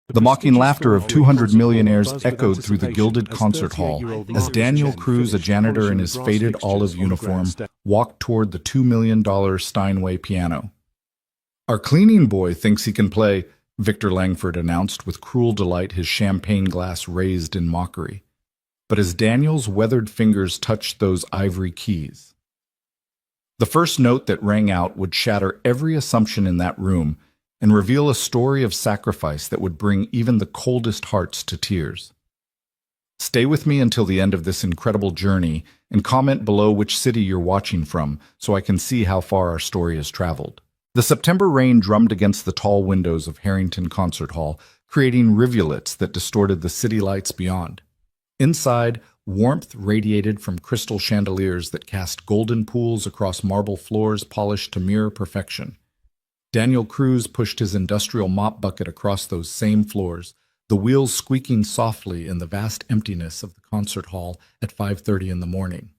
The mocking laughter of 200 millionaires echoed through the gilded concert hall as Daniel Cruz, a janitor in his faded olive uniform, walked toward the $2 million Steinway piano. "Our cleaning boy thinks he can play," Victor Langford announced with cruel delight, his champagne glass raised in mockery. But as Daniel's weathered fingers touched those ivory keys, the first note that rang out would shatter every assumption in that room and reveal a story of sacrifice that would bring even the coldest hearts to tears. Stay with me until the end of this incredible journey and comment below which city you're watching from so I can see how far our story has traveled. The September rain drummed against the tall windows of Harrington Concert Hall, creating rivulets that distorted the city lights beyond. Inside, warmth radiated from crystal chandeliers that cast golden pools across marble floors polished to mirror perfection. Daniel Cruz pushed his industrial mop bucket across those same floors, the wheels squeaking softly in the vast emptiness of the concert hall at 5:30 in the morning.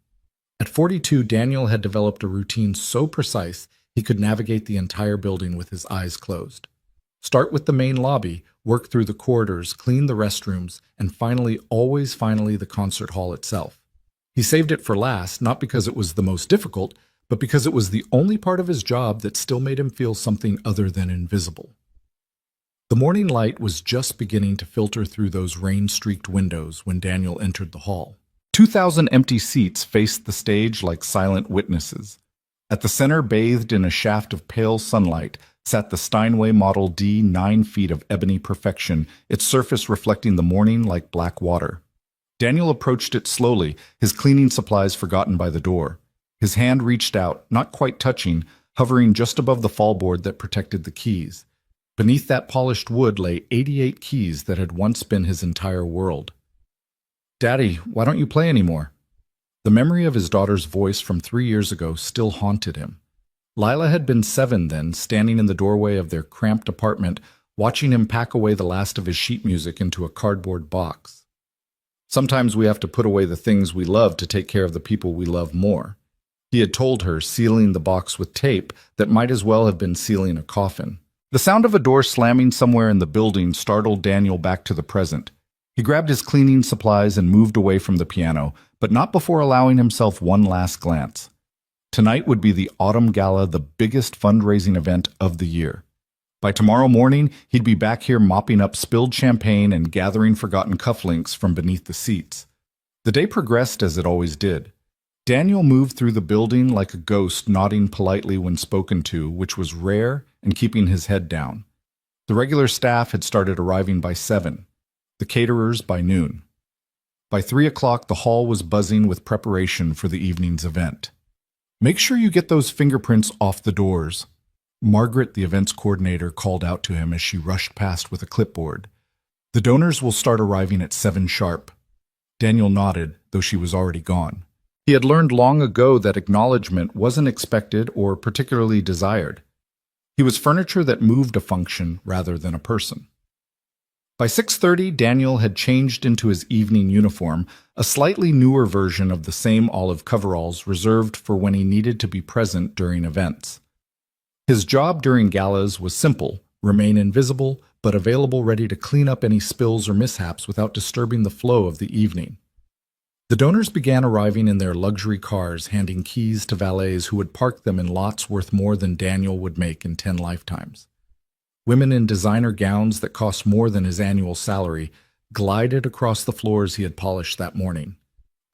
At 42, Daniel had developed a routine so precise he could navigate the entire building with his eyes closed. Start with the main lobby, work through the corridors, clean the restrooms, and finally, always finally, the concert hall itself. He saved it for last, not because it was the most difficult, but because it was the only part of his job that still made him feel something other than invisible. The morning light was just beginning to filter through those rain-streaked windows when Daniel entered the hall. 2,000 empty seats faced the stage like silent witnesses. At the center, bathed in a shaft of pale sunlight, sat the Steinway Model D, 9 feet of ebony perfection, its surface reflecting the morning like black water. Daniel approached it slowly, his cleaning supplies forgotten by the door. His hand reached out, not quite touching, hovering just above the fallboard that protected the keys. Beneath that polished wood lay 88 keys that had once been his entire world. "Daddy, why don't you play anymore?" The memory of his daughter's voice from 3 years ago still haunted him. Lila had been 7 then, standing in the doorway of their cramped apartment, watching him pack away the last of his sheet music into a cardboard box. "Sometimes we have to put away the things we love to take care of the people we love more," he had told her, sealing the box with tape that might as well have been sealing a coffin. The sound of a door slamming somewhere in the building startled Daniel back to the present. He grabbed his cleaning supplies and moved away from the piano, but not before allowing himself one last glance. Tonight would be the Autumn Gala, the biggest fundraising event of the year. By tomorrow morning, he'd be back here mopping up spilled champagne and gathering forgotten cufflinks from beneath the seats. The day progressed as it always did. Daniel moved through the building like a ghost, nodding politely when spoken to, which was rare, and keeping his head down. The regular staff had started arriving by 7, the caterers by noon. By 3 o'clock, the hall was buzzing with preparation for the evening's event. "Make sure you get those fingerprints off the doors," Margaret, the events coordinator, called out to him as she rushed past with a clipboard. "The donors will start arriving at 7 sharp." Daniel nodded, though she was already gone. He had learned long ago that acknowledgement wasn't expected or particularly desired. He was furniture that moved a function rather than a person. By 6:30, Daniel had changed into his evening uniform, a slightly newer version of the same olive coveralls reserved for when he needed to be present during events. His job during galas was simple: remain invisible, but available, ready to clean up any spills or mishaps without disturbing the flow of the evening. The donors began arriving in their luxury cars, handing keys to valets who would park them in lots worth more than Daniel would make in 10 lifetimes. Women in designer gowns that cost more than his annual salary glided across the floors he had polished that morning.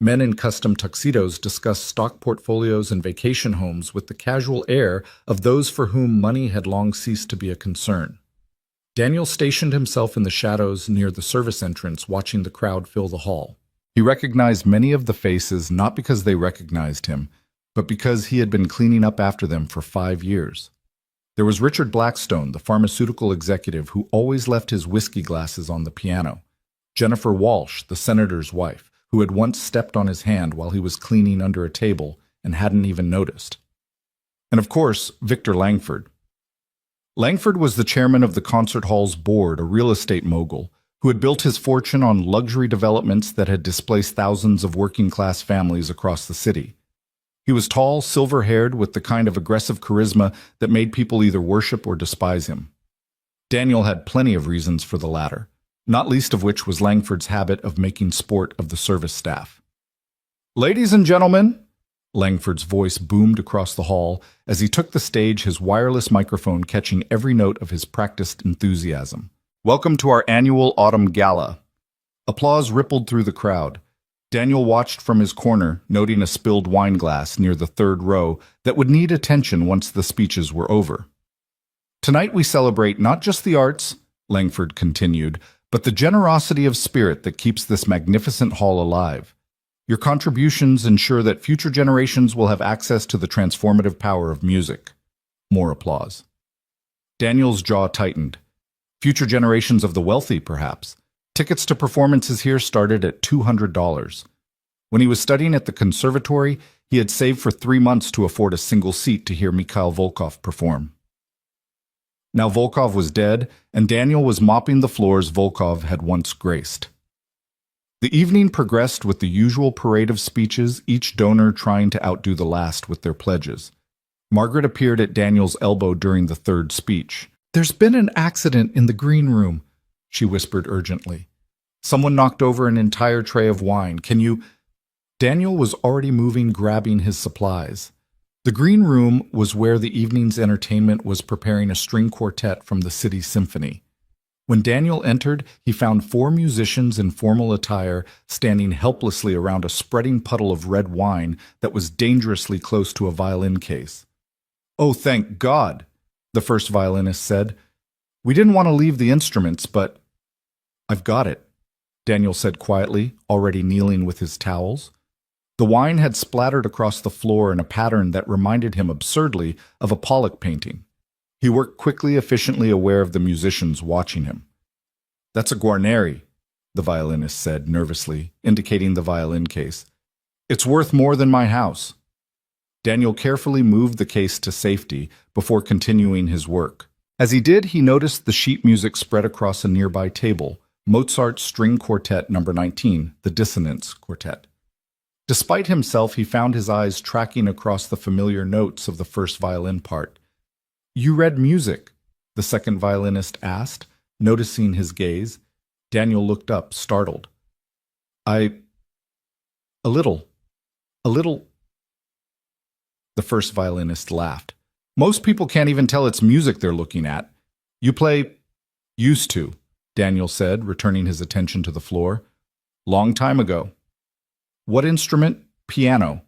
Men in custom tuxedos discussed stock portfolios and vacation homes with the casual air of those for whom money had long ceased to be a concern. Daniel stationed himself in the shadows near the service entrance, watching the crowd fill the hall. He recognized many of the faces not because they recognized him, but because he had been cleaning up after them for 5 years. There was Richard Blackstone, the pharmaceutical executive who always left his whiskey glasses on the piano. Jennifer Walsh, the senator's wife, who had once stepped on his hand while he was cleaning under a table and hadn't even noticed. And of course, Victor Langford. Langford was the chairman of the concert hall's board, a real estate mogul, who had built his fortune on luxury developments that had displaced thousands of working-class families across the city. He was tall, silver-haired, with the kind of aggressive charisma that made people either worship or despise him. Daniel had plenty of reasons for the latter, not least of which was Langford's habit of making sport of the service staff. "Ladies and gentlemen," Langford's voice boomed across the hall as he took the stage, his wireless microphone catching every note of his practiced enthusiasm. "Welcome to our annual Autumn Gala." Applause rippled through the crowd. Daniel watched from his corner, noting a spilled wine glass near the third row that would need attention once the speeches were over. "Tonight we celebrate not just the arts," Langford continued, "but the generosity of spirit that keeps this magnificent hall alive. Your contributions ensure that future generations will have access to the transformative power of music." More applause. Daniel's jaw tightened. Future generations of the wealthy, perhaps. Tickets to performances here started at $200. When he was studying at the conservatory, he had saved for 3 months to afford a single seat to hear Mikhail Volkov perform. Now Volkov was dead, and Daniel was mopping the floors Volkov had once graced. The evening progressed with the usual parade of speeches, each donor trying to outdo the last with their pledges. Margaret appeared at Daniel's elbow during the third speech. "There's been an accident in the green room," she whispered urgently. "Someone knocked over an entire tray of wine. Can you—" Daniel was already moving, grabbing his supplies. The green room was where the evening's entertainment was preparing a string quartet from the City Symphony. When Daniel entered, he found 4 musicians in formal attire standing helplessly around a spreading puddle of red wine that was dangerously close to a violin case. "Oh, thank God," the first violinist said. "We didn't want to leave the instruments, but—" "I've got it," Daniel said quietly, already kneeling with his towels. The wine had splattered across the floor in a pattern that reminded him absurdly of a Pollock painting. He worked quickly, efficiently, aware of the musicians watching him. "That's a Guarneri," the violinist said nervously, indicating the violin case. "It's worth more than my house." Daniel carefully moved the case to safety before continuing his work. As he did, he noticed the sheet music spread across a nearby table, Mozart's String Quartet No. 19, the Dissonance Quartet. Despite himself, he found his eyes tracking across the familiar notes of the first violin part. "You read music?" the second violinist asked, noticing his gaze. Daniel looked up, startled. A little. The first violinist laughed. "Most people can't even tell it's music they're looking at. You play—" "Used to," Daniel said, returning his attention to the floor. "Long time ago." "What instrument?" "Piano."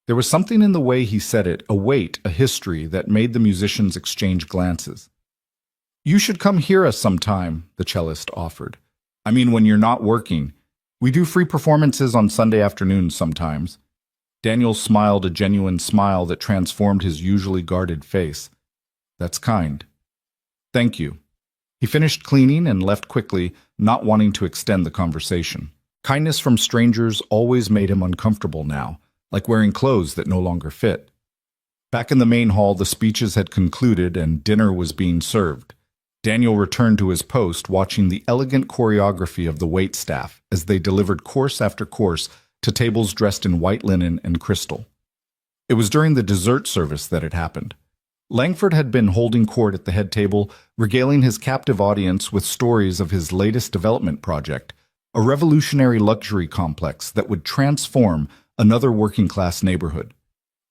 There was something in the way he said it, a weight, a history, that made the musicians exchange glances. "You should come hear us sometime," the cellist offered. "I mean, when you're not working. We do free performances on Sunday afternoons sometimes." Daniel smiled, a genuine smile that transformed his usually guarded face. "That's kind." "Thank you." He finished cleaning and left quickly, not wanting to extend the conversation. Kindness from strangers always made him uncomfortable now, like wearing clothes that no longer fit. Back in the main hall, the speeches had concluded and dinner was being served. Daniel returned to his post, watching the elegant choreography of the waitstaff as they delivered course after course to tables dressed in white linen and crystal. It was during the dessert service that it happened. Langford had been holding court at the head table, regaling his captive audience with stories of his latest development project, a revolutionary luxury complex that would transform another working-class neighborhood.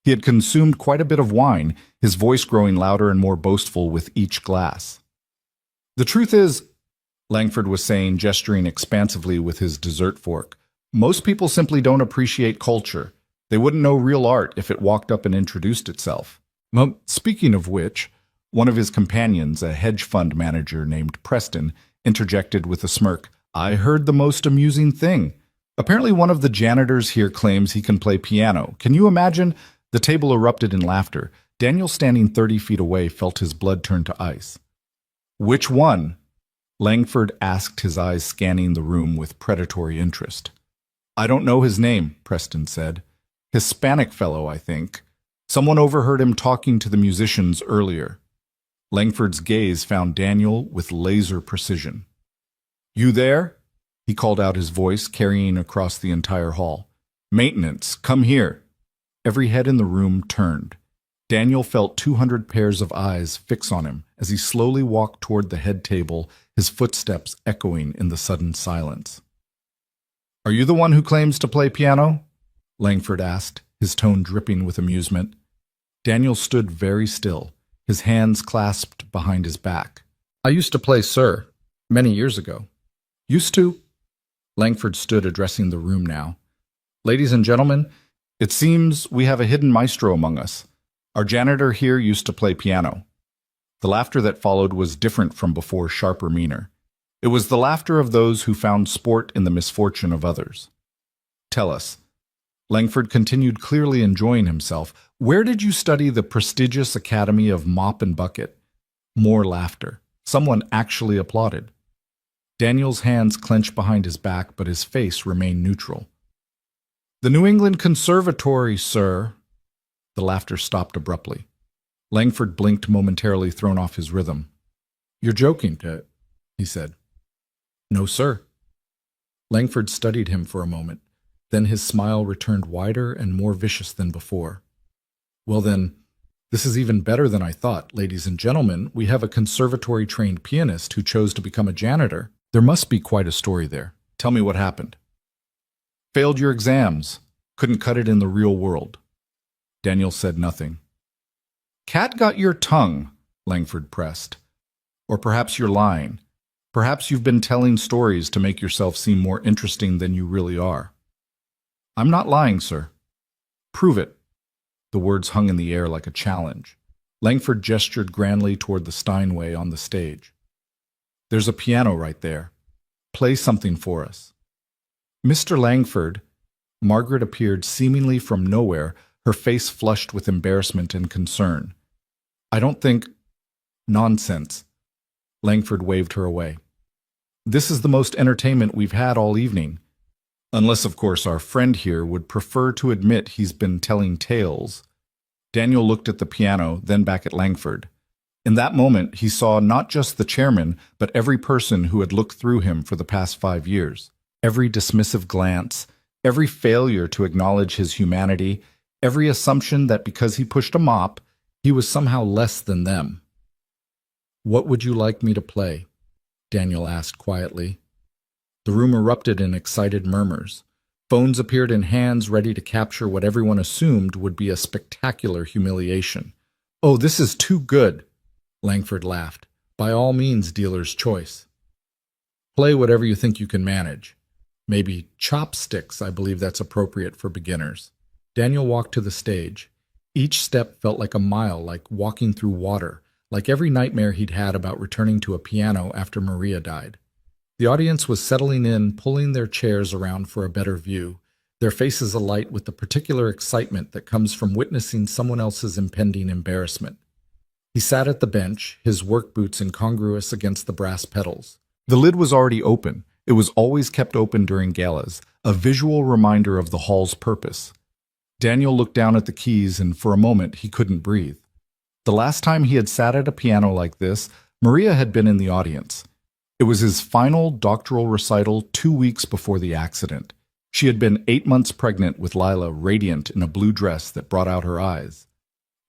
He had consumed quite a bit of wine, his voice growing louder and more boastful with each glass. "The truth is," Langford was saying, gesturing expansively with his dessert fork, "most people simply don't appreciate culture. They wouldn't know real art if it walked up and introduced itself." Speaking of which, one of his companions, a hedge fund manager named Preston, interjected with a smirk, "I heard the most amusing thing. Apparently one of the janitors here claims he can play piano. Can you imagine?" The table erupted in laughter. Daniel, standing 30 feet away, felt his blood turn to ice. "Which one?" Langford asked, his eyes scanning the room with predatory interest. "I don't know his name," Preston said. "Hispanic fellow, I think. Someone overheard him talking to the musicians earlier." Langford's gaze found Daniel with laser precision. "You there?" he called out, his voice carrying across the entire hall. "Maintenance, come here." Every head in the room turned. Daniel felt 200 pairs of eyes fix on him as he slowly walked toward the head table, his footsteps echoing in the sudden silence. "Are you the one who claims to play piano?" Langford asked, his tone dripping with amusement. Daniel stood very still, his hands clasped behind his back. "I used to play, sir, many years ago." "Used to?" Langford stood addressing the room now. "Ladies and gentlemen, it seems we have a hidden maestro among us. Our janitor here used to play piano." The laughter that followed was different from before, sharper, meaner. It was the laughter of those who found sport in the misfortune of others. "Tell us," Langford continued, clearly enjoying himself, "where did you study the prestigious Academy of Mop and Bucket?" More laughter. Someone actually applauded. Daniel's hands clenched behind his back, but his face remained neutral. "The New England Conservatory, sir." The laughter stopped abruptly. Langford blinked momentarily, thrown off his rhythm. "You're joking, Pitt," he said. "No, sir." Langford studied him for a moment. Then his smile returned wider and more vicious than before. "Well then, this is even better than I thought. Ladies and gentlemen, we have a conservatory-trained pianist who chose to become a janitor. There must be quite a story there. Tell me what happened." "Failed your exams. Couldn't cut it in the real world." Daniel said nothing. "Cat got your tongue," Langford pressed. "Or perhaps you're lying. Perhaps you've been telling stories to make yourself seem more interesting than you really are." "I'm not lying, sir." "Prove it." The words hung in the air like a challenge. Langford gestured grandly toward the Steinway on the stage. "There's a piano right there. Play something for us." "Mr. Langford," Margaret appeared seemingly from nowhere, her face flushed with embarrassment and concern. "I don't think—" "Nonsense." Langford waved her away. "This is the most entertainment we've had all evening. Unless, of course, our friend here would prefer to admit he's been telling tales." Daniel looked at the piano, then back at Langford. In that moment, he saw not just the chairman, but every person who had looked through him for the past 5 years. Every dismissive glance, every failure to acknowledge his humanity, every assumption that because he pushed a mop, he was somehow less than them. "What would you like me to play?" Daniel asked quietly. The room erupted in excited murmurs. Phones appeared in hands ready to capture what everyone assumed would be a spectacular humiliation. "Oh, this is too good," Langford laughed. "By all means, dealer's choice. Play whatever you think you can manage. Maybe chopsticks, I believe that's appropriate for beginners." Daniel walked to the stage. Each step felt like a mile, like walking through water, like every nightmare he'd had about returning to a piano after Maria died. The audience was settling in, pulling their chairs around for a better view, their faces alight with the particular excitement that comes from witnessing someone else's impending embarrassment. He sat at the bench, his work boots incongruous against the brass pedals. The lid was already open. It was always kept open during galas, a visual reminder of the hall's purpose. Daniel looked down at the keys, and for a moment he couldn't breathe. The last time he had sat at a piano like this, Maria had been in the audience. It was his final doctoral recital 2 weeks before the accident. She had been 8 months pregnant with Lila, radiant in a blue dress that brought out her eyes.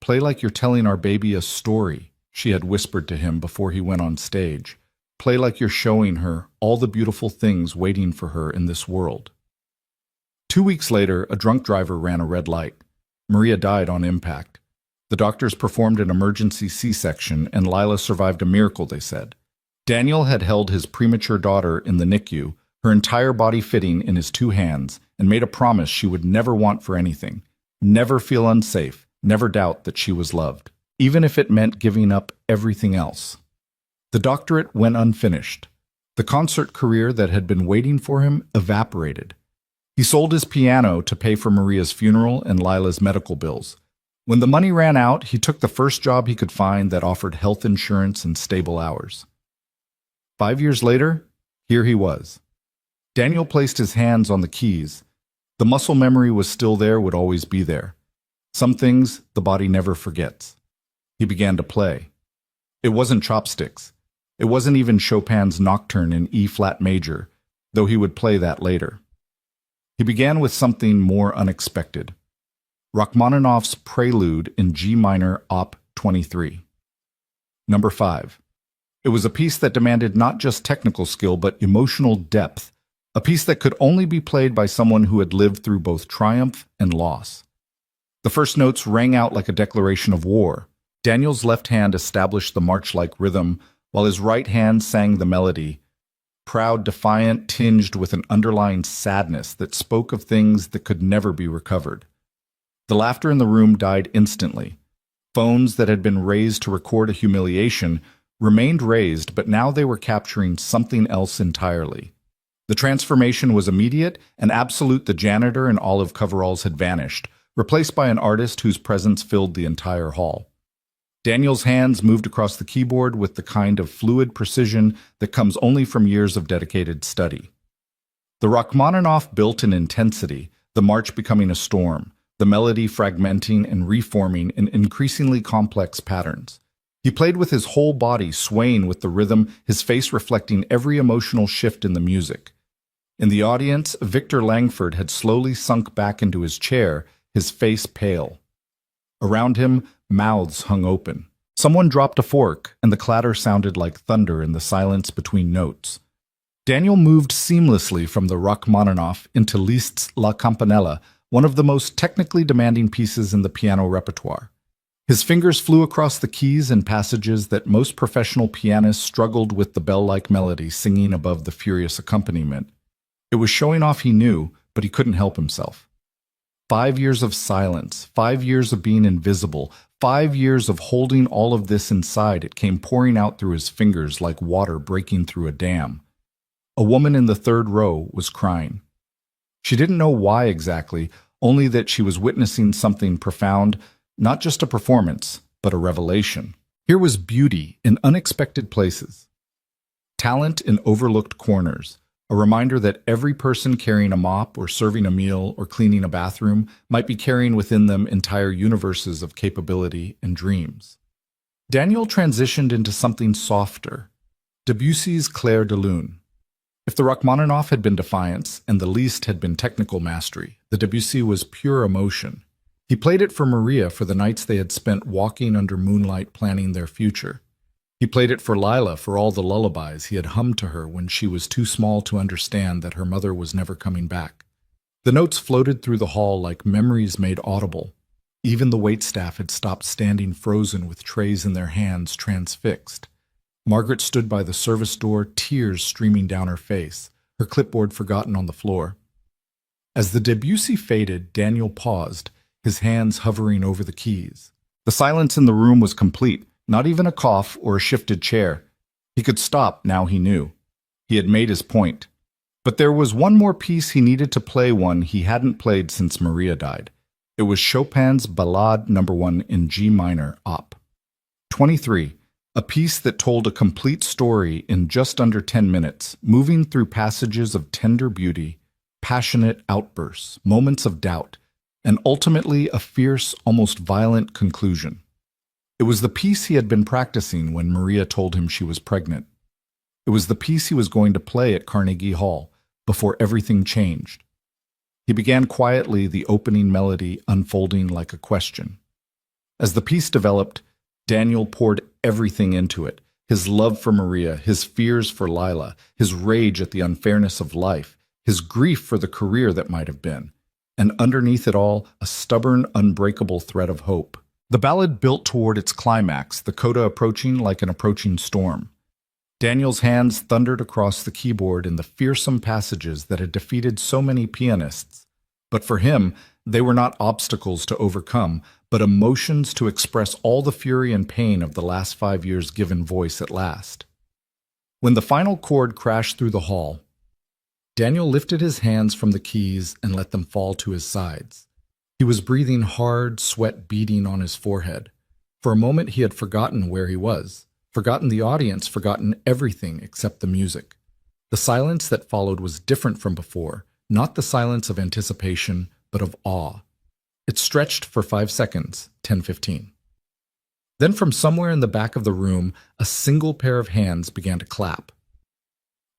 "Play like you're telling our baby a story," she had whispered to him before he went on stage. "Play like you're showing her all the beautiful things waiting for her in this world." 2 weeks later, a drunk driver ran a red light. Maria died on impact. The doctors performed an emergency C-section, and Lila survived a miracle, they said. Daniel had held his premature daughter in the NICU, her entire body fitting in his 2 hands, and made a promise she would never want for anything, never feel unsafe, never doubt that she was loved, even if it meant giving up everything else. The doctorate went unfinished. The concert career that had been waiting for him evaporated. He sold his piano to pay for Maria's funeral and Lila's medical bills. When the money ran out, he took the first job he could find that offered health insurance and stable hours. 5 years later, here he was. Daniel placed his hands on the keys. The muscle memory was still there, would always be there. Some things the body never forgets. He began to play. It wasn't chopsticks. It wasn't even Chopin's Nocturne in E-flat major, though he would play that later. He began with something more unexpected. Rachmaninoff's Prelude in G minor, Op. 23. Number 5. It was a piece that demanded not just technical skill but emotional depth, a piece that could only be played by someone who had lived through both triumph and loss. The first notes rang out like a declaration of war. Daniel's left hand established the march-like rhythm, while his right hand sang the melody, proud, defiant, tinged with an underlying sadness that spoke of things that could never be recovered. The laughter in the room died instantly. Phones that had been raised to record a humiliation remained raised, but now they were capturing something else entirely. The transformation was immediate and absolute. The janitor in olive coveralls had vanished, replaced by an artist whose presence filled the entire hall. Daniel's hands moved across the keyboard with the kind of fluid precision that comes only from years of dedicated study. The Rachmaninoff built in intensity, the march becoming a storm, the melody fragmenting and reforming in increasingly complex patterns. He played with his whole body, swaying with the rhythm, his face reflecting every emotional shift in the music. In the audience, Victor Langford had slowly sunk back into his chair, his face pale. Around him, mouths hung open. Someone dropped a fork, and the clatter sounded like thunder in the silence between notes. Daniel moved seamlessly from the Rachmaninoff into Liszt's La Campanella, one of the most technically demanding pieces in the piano repertoire. His fingers flew across the keys and passages that most professional pianists struggled with, the bell-like melody singing above the furious accompaniment. It was showing off, he knew, but he couldn't help himself. 5 years of silence, 5 years of being invisible, 5 years of holding all of this inside. It came pouring out through his fingers like water breaking through a dam. A woman in the third row was crying. She didn't know why exactly, only that she was witnessing something profound, not just a performance, but a revelation. Here was beauty in unexpected places, talent in overlooked corners, a reminder that every person carrying a mop or serving a meal or cleaning a bathroom might be carrying within them entire universes of capability and dreams. Daniel transitioned into something softer, Debussy's Clair de Lune. If the Rachmaninoff had been defiance and the Liszt had been technical mastery, the Debussy was pure emotion. He played it for Maria for the nights they had spent walking under moonlight planning their future. He played it for Lila for all the lullabies he had hummed to her when she was too small to understand that her mother was never coming back. The notes floated through the hall like memories made audible. Even the waitstaff had stopped standing frozen with trays in their hands, transfixed. Margaret stood by the service door, tears streaming down her face, her clipboard forgotten on the floor. As the Debussy faded, Daniel paused, his hands hovering over the keys. The silence in the room was complete, not even a cough or a shifted chair. He could stop, now he knew. He had made his point. But there was one more piece he needed to play, one he hadn't played since Maria died. It was Chopin's Ballade No. 1 in G minor, Op. 23. A piece that told a complete story in just under 10 minutes, moving through passages of tender beauty, passionate outbursts, moments of doubt, and ultimately a fierce, almost violent conclusion. It was the piece he had been practicing when Maria told him she was pregnant. It was the piece he was going to play at Carnegie Hall, before everything changed. He began quietly, the opening melody unfolding like a question. As the piece developed, Daniel poured everything into it, his love for Maria, his fears for Lila, his rage at the unfairness of life, his grief for the career that might have been, and underneath it all, a stubborn, unbreakable thread of hope. The ballad built toward its climax, the coda approaching like an approaching storm. Daniel's hands thundered across the keyboard in the fearsome passages that had defeated so many pianists. But for him, they were not obstacles to overcome, but emotions to express all the fury and pain of the last 5 years given voice at last. When the final chord crashed through the hall, Daniel lifted his hands from the keys and let them fall to his sides. He was breathing hard, sweat beading on his forehead. For a moment he had forgotten where he was, forgotten the audience, forgotten everything except the music. The silence that followed was different from before, not the silence of anticipation, but of awe. It stretched for 5 seconds, 10-15. Then from somewhere in the back of the room, a single pair of hands began to clap.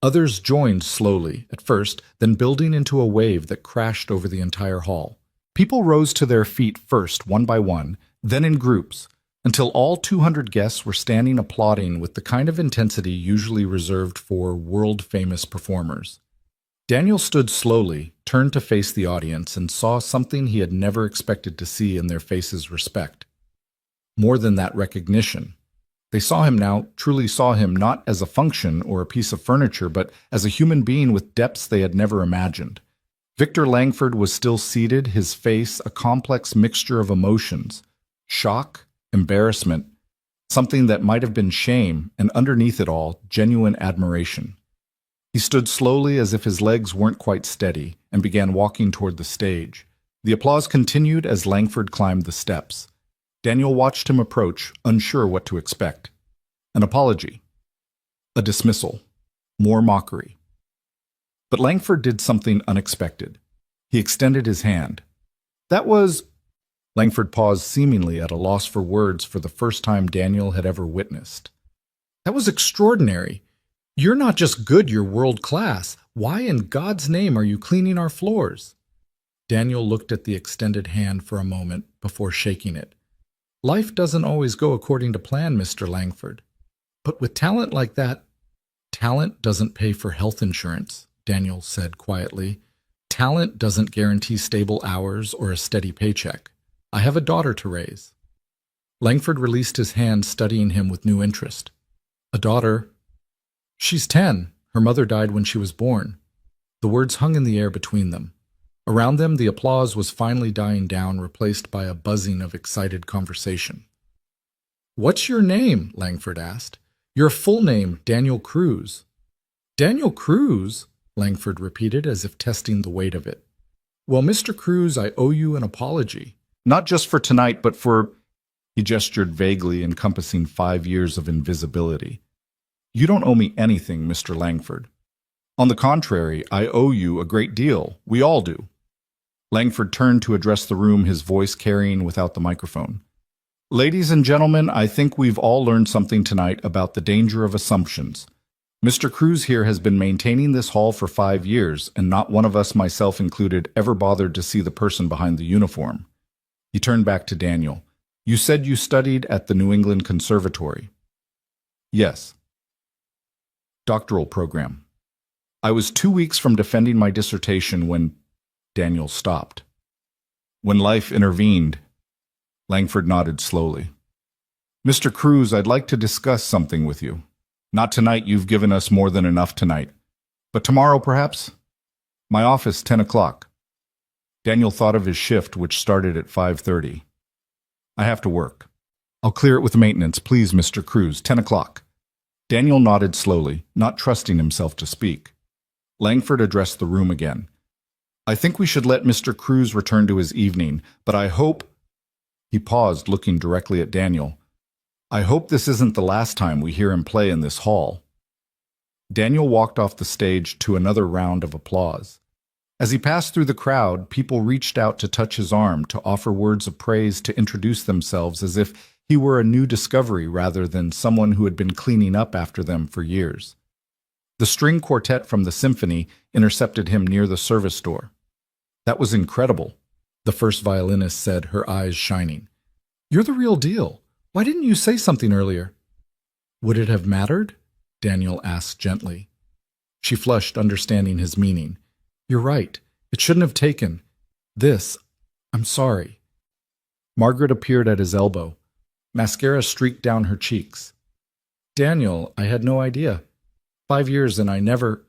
Others joined slowly, at first, then building into a wave that crashed over the entire hall. People rose to their feet first, one by one, then in groups, until all 200 guests were standing applauding with the kind of intensity usually reserved for world-famous performers. Daniel stood slowly, turned to face the audience, and saw something he had never expected to see in their faces: respect. More than that, recognition. They saw him now, truly saw him, not as a function or a piece of furniture, but as a human being with depths they had never imagined. Victor Langford was still seated, his face a complex mixture of emotions: shock, embarrassment, something that might have been shame, and underneath it all, genuine admiration. He stood slowly, as if his legs weren't quite steady, and began walking toward the stage. The applause continued as Langford climbed the steps. Daniel watched him approach, unsure what to expect. An apology. A dismissal. More mockery. But Langford did something unexpected. He extended his hand. That was... Langford paused, seemingly at a loss for words for the first time Daniel had ever witnessed. That was extraordinary. You're not just good, you're world-class. Why in God's name are you cleaning our floors? Daniel looked at the extended hand for a moment before shaking it. Life doesn't always go according to plan, Mr. Langford. But with talent like that, talent doesn't pay for health insurance, Daniel said quietly. Talent doesn't guarantee stable hours or a steady paycheck. I have a daughter to raise. Langford released his hand, studying him with new interest. A daughter? She's 10. Her mother died when she was born. The words hung in the air between them. Around them, the applause was finally dying down, replaced by a buzzing of excited conversation. What's your name? Langford asked. Your full name, Daniel Cruz. Daniel Cruz? Langford repeated, as if testing the weight of it. Well, Mr. Cruz, I owe you an apology. Not just for tonight, but for... He gestured vaguely, encompassing 5 years of invisibility. You don't owe me anything, Mr. Langford. On the contrary, I owe you a great deal. We all do. Langford turned to address the room, his voice carrying without the microphone. Ladies and gentlemen, I think we've all learned something tonight about the danger of assumptions. Mr. Cruz here has been maintaining this hall for 5 years, and not one of us, myself included, ever bothered to see the person behind the uniform. He turned back to Daniel. You said you studied at the New England Conservatory. Yes. Doctoral program. I was 2 weeks from defending my dissertation when... Daniel stopped. When life intervened. Langford nodded slowly. Mr. Cruz, I'd like to discuss something with you. Not tonight, you've given us more than enough tonight. But tomorrow, perhaps? My office, 10 o'clock. Daniel thought of his shift, which started at 5:30. I have to work. I'll clear it with maintenance, please, Mr. Cruz, 10 o'clock. Daniel nodded slowly, not trusting himself to speak. Langford addressed the room again. I think we should let Mr. Cruz return to his evening, but I hope... He paused, looking directly at Daniel. I hope this isn't the last time we hear him play in this hall. Daniel walked off the stage to another round of applause. As he passed through the crowd, people reached out to touch his arm, to offer words of praise, to introduce themselves as if he were a new discovery rather than someone who had been cleaning up after them for years. The string quartet from the symphony intercepted him near the service door. That was incredible, the first violinist said, her eyes shining. You're the real deal. Why didn't you say something earlier? Would it have mattered? Daniel asked gently. She flushed, understanding his meaning. You're right. It shouldn't have taken this. I'm sorry. Margaret appeared at his elbow. Mascara streaked down her cheeks. Daniel, I had no idea. 5 years and I never...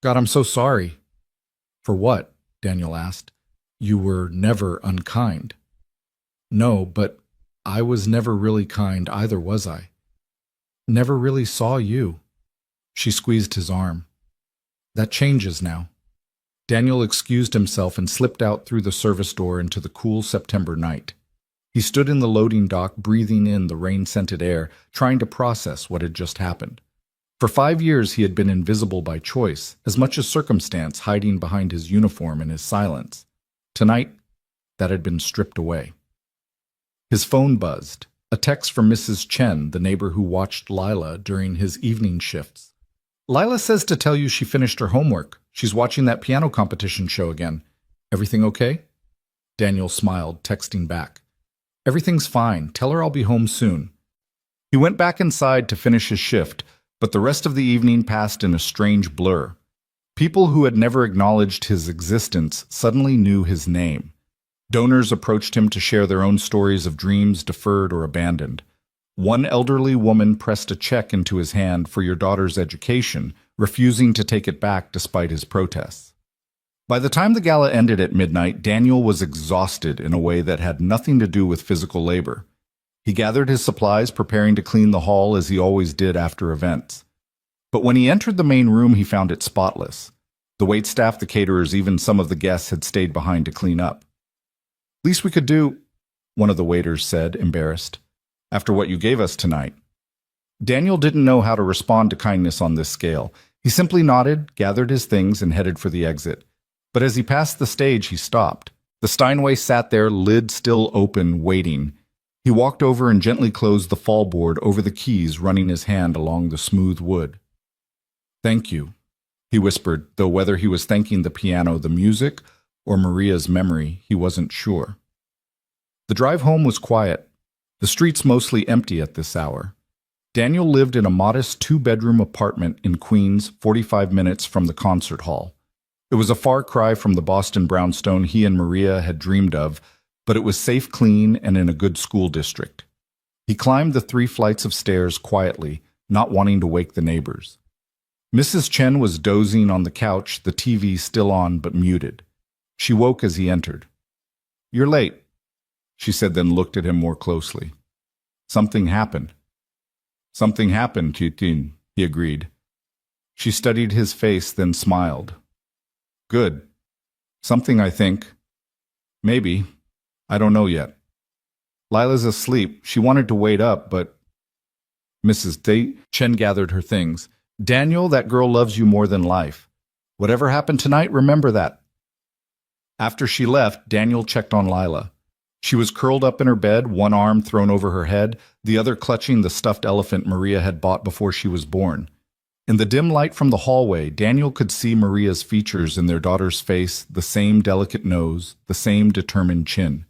God, I'm so sorry. For what? Daniel asked. You were never unkind. No, but I was never really kind either, was I? Never really saw you. She squeezed his arm. That changes now. Daniel excused himself and slipped out through the service door into the cool September night. He stood in the loading dock, breathing in the rain-scented air, trying to process what had just happened. For 5 years he had been invisible by choice, as much as circumstance, hiding behind his uniform and his silence. Tonight, that had been stripped away. His phone buzzed, a text from Mrs. Chen, the neighbor who watched Lila during his evening shifts. Lila says to tell you she finished her homework. She's watching that piano competition show again. Everything okay? Daniel smiled, texting back. Everything's fine. Tell her I'll be home soon. He went back inside to finish his shift, but the rest of the evening passed in a strange blur. People who had never acknowledged his existence suddenly knew his name. Donors approached him to share their own stories of dreams deferred or abandoned. One elderly woman pressed a check into his hand for your daughter's education, refusing to take it back despite his protests. By the time the gala ended at midnight, Daniel was exhausted in a way that had nothing to do with physical labor. He gathered his supplies, preparing to clean the hall as he always did after events. But when he entered the main room, he found it spotless. The waitstaff, the caterers, even some of the guests had stayed behind to clean up. Least we could do, one of the waiters said, embarrassed, after what you gave us tonight. Daniel didn't know how to respond to kindness on this scale. He simply nodded, gathered his things, and headed for the exit. But as he passed the stage, he stopped. The Steinway sat there, lid still open, waiting. He walked over and gently closed the fallboard over the keys, running his hand along the smooth wood. Thank you, he whispered, though whether he was thanking the piano, the music, or Maria's memory, he wasn't sure. The drive home was quiet, the streets mostly empty at this hour. Daniel lived in a modest two-bedroom apartment in Queens, 45 minutes from the concert hall. It was a far cry from the Boston brownstone he and Maria had dreamed of, but it was safe, clean, and in a good school district. He climbed the 3 flights of stairs quietly, not wanting to wake the neighbors. Mrs. Chen was dozing on the couch, the TV still on but muted. She woke as he entered. You're late, she said, then looked at him more closely. Something happened. Something happened, Titin, he agreed. She studied his face, then smiled. Good. Something, I think. Maybe. I don't know yet. Lila's asleep. She wanted to wait up, but... Mrs. Chen gathered her things. Daniel, that girl loves you more than life. Whatever happened tonight, remember that. After she left, Daniel checked on Lila. She was curled up in her bed, one arm thrown over her head, the other clutching the stuffed elephant Maria had bought before she was born. In the dim light from the hallway, Daniel could see Maria's features in their daughter's face, the same delicate nose, the same determined chin.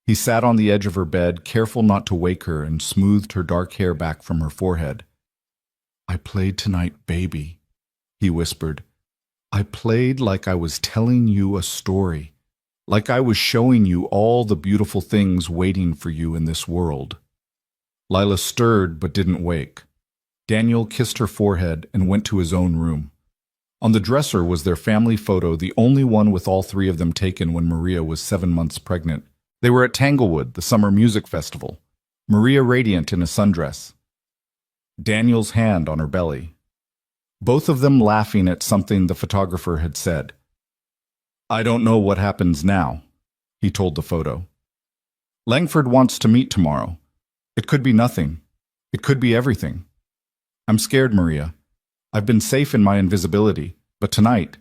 He sat on the edge of her bed, careful not to wake her, and smoothed her dark hair back from her forehead. I played tonight, baby, he whispered. I played like I was telling you a story, like I was showing you all the beautiful things waiting for you in this world. Lila stirred but didn't wake. Daniel kissed her forehead and went to his own room. On the dresser was their family photo, the only one with all 3 of them taken when Maria was 7 months pregnant. They were at Tanglewood, the summer music festival. Maria radiant in a sundress. Daniel's hand on her belly. Both of them laughing at something the photographer had said. I don't know what happens now, he told the photo. Langford wants to meet tomorrow. It could be nothing. It could be everything. I'm scared, Maria. I've been safe in my invisibility, but tonight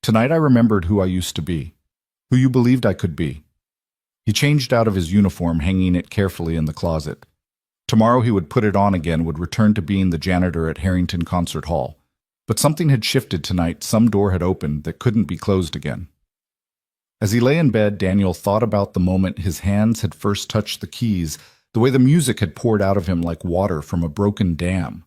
I remembered who I used to be, who you believed I could be. He changed out of his uniform, hanging it carefully in the closet. Tomorrow he would put it on again, would return to being the janitor at Harrington Concert Hall. But something had shifted tonight, some door had opened that couldn't be closed again. As he lay in bed, Daniel thought about the moment his hands had first touched the keys, the way the music had poured out of him like water from a broken dam.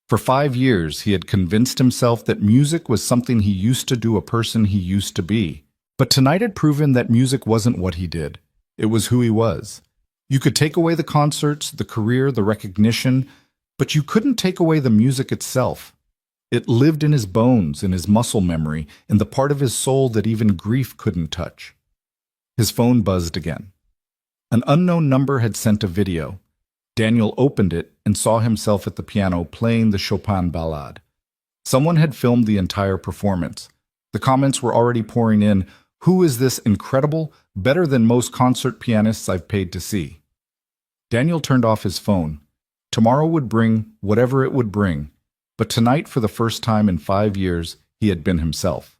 For 5 years, he had convinced himself that music was something he used to do, a person he used to be. But tonight had proven that music wasn't what he did. It was who he was. You could take away the concerts, the career, the recognition, but you couldn't take away the music itself. It lived in his bones, in his muscle memory, in the part of his soul that even grief couldn't touch. His phone buzzed again. An unknown number had sent a video. Daniel opened it and saw himself at the piano playing the Chopin Ballade. Someone had filmed the entire performance. The comments were already pouring in. Who is this incredible, better than most concert pianists I've paid to see? Daniel turned off his phone. Tomorrow would bring whatever it would bring, but tonight, for the first time in 5 years, he had been himself.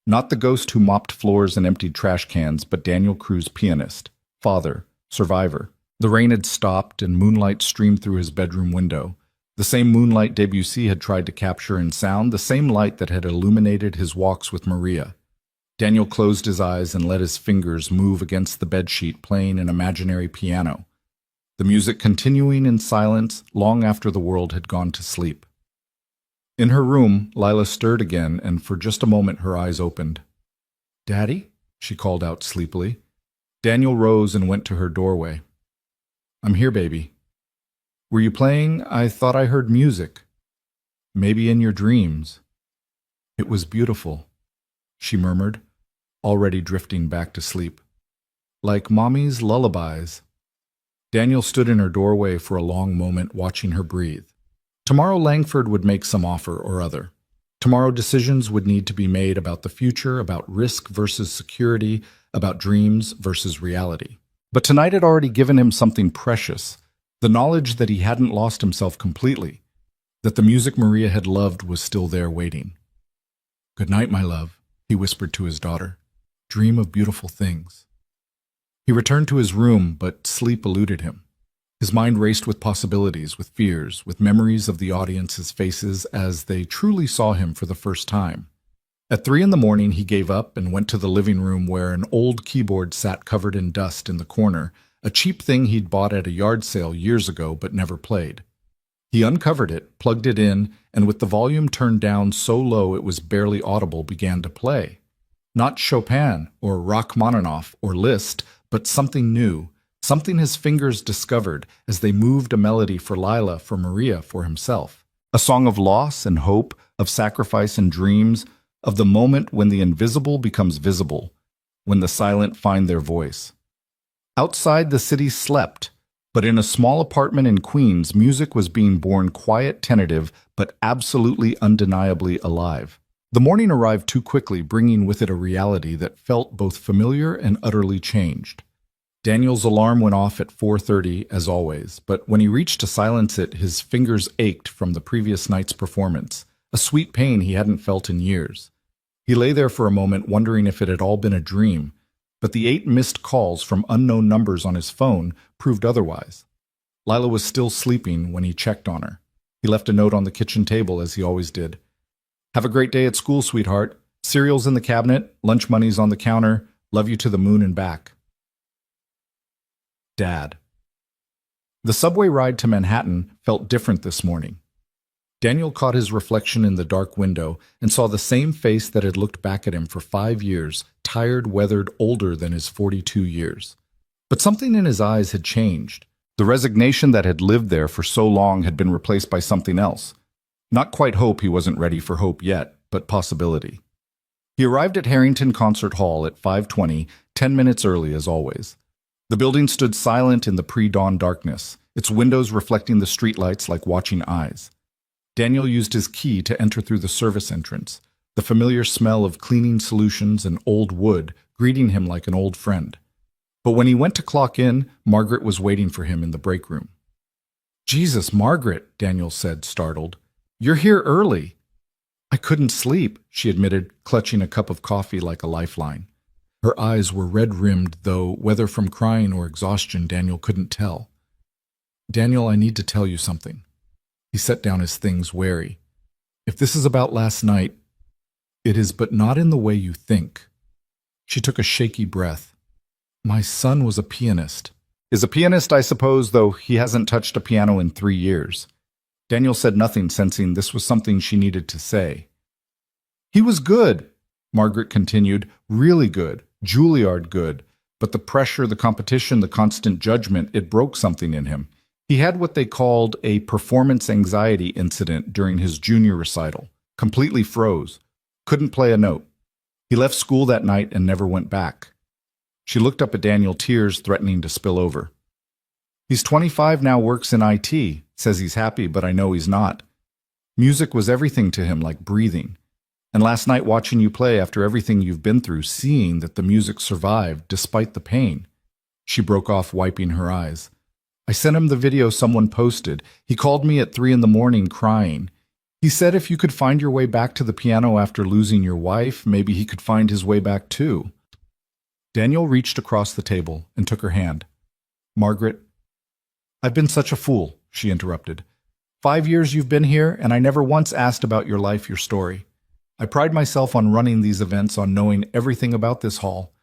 Not the ghost who mopped floors and emptied trash cans, but Daniel Cruz, pianist, father, survivor. The rain had stopped and moonlight streamed through his bedroom window. The same moonlight Debussy had tried to capture in sound, the same light that had illuminated his walks with Maria. Daniel closed his eyes and let his fingers move against the bedsheet, playing an imaginary piano, the music continuing in silence long after the world had gone to sleep. In her room, Lila stirred again, and for just a moment her eyes opened. "Daddy?" she called out sleepily. Daniel rose and went to her doorway. "I'm here, baby." "Were you playing? I thought I heard music." "Maybe in your dreams." "It was beautiful," she murmured, already drifting back to sleep. "Like Mommy's lullabies." Daniel stood in her doorway for a long moment, watching her breathe. Tomorrow Langford would make some offer or other. Tomorrow decisions would need to be made about the future, about risk versus security, about dreams versus reality. But tonight had already given him something precious, the knowledge that he hadn't lost himself completely, that the music Maria had loved was still there waiting. "Good night, my love," he whispered to his daughter. "Dream of beautiful things." He returned to his room, but sleep eluded him. His mind raced with possibilities, with fears, with memories of the audience's faces as they truly saw him for the first time. At 3 a.m, he gave up and went to the living room where an old keyboard sat covered in dust in the corner, a cheap thing he'd bought at a yard sale years ago but never played. He uncovered it, plugged it in, and with the volume turned down so low it was barely audible, began to play. Not Chopin or Rachmaninoff or Liszt, but something new, something his fingers discovered as they moved a melody for Lila, for Maria, for himself. A song of loss and hope, of sacrifice and dreams, of the moment when the invisible becomes visible, when the silent find their voice. Outside, the city slept, but in a small apartment in Queens, music was being born quiet, tentative, but absolutely undeniably alive. The morning arrived too quickly, bringing with it a reality that felt both familiar and utterly changed. Daniel's alarm went off at 4:30, as always, but when he reached to silence it, his fingers ached from the previous night's performance, a sweet pain he hadn't felt in years. He lay there for a moment, wondering if it had all been a dream, but the 8 missed calls from unknown numbers on his phone proved otherwise. Lila was still sleeping when he checked on her. He left a note on the kitchen table, as he always did. "Have a great day at school, sweetheart. Cereal's in the cabinet, lunch money's on the counter. Love you to the moon and back. Dad." The subway ride to Manhattan felt different this morning. Daniel caught his reflection in the dark window and saw the same face that had looked back at him for 5 years, tired, weathered, older than his 42 years. But something in his eyes had changed. The resignation that had lived there for so long had been replaced by something else. Not quite hope, he wasn't ready for hope yet, but possibility. He arrived at Harrington Concert Hall at 5:20, 10 minutes early as always. The building stood silent in the pre-dawn darkness, its windows reflecting the streetlights like watching eyes. Daniel used his key to enter through the service entrance, the familiar smell of cleaning solutions and old wood greeting him like an old friend. But when he went to clock in, Margaret was waiting for him in the break room. "Jesus, Margaret," Daniel said, startled. "You're here early." "I couldn't sleep," she admitted, clutching a cup of coffee like a lifeline. Her eyes were red-rimmed, though whether from crying or exhaustion, Daniel couldn't tell. "Daniel, I need to tell you something." He set down his things, wary. "If this is about last night, it is, but not in the way you think." She took a shaky breath. "My son was a pianist." "Is a pianist, I suppose, though he hasn't touched a piano in 3 years. Daniel said nothing, sensing this was something she needed to say. "He was good," Margaret continued, "really good, Juilliard good, but the pressure, the competition, the constant judgment, it broke something in him. He had what they called a performance anxiety incident during his junior recital, completely froze, couldn't play a note. He left school that night and never went back." She looked up at Daniel, tears threatening to spill over. "He's 25 now, works in IT, says he's happy, but I know he's not. Music was everything to him, like breathing. And last night watching you play, after everything you've been through, seeing that the music survived despite the pain." She broke off, wiping her eyes. "I sent him the video someone posted. He called me at 3 a.m. crying. He said if you could find your way back to the piano after losing your wife, maybe he could find his way back too." Daniel reached across the table and took her hand. "Margaret, I've been such a fool," she interrupted. 5 years you've been here, and I never once asked about your life, your story. I pride myself on running these events, on knowing everything about this hall.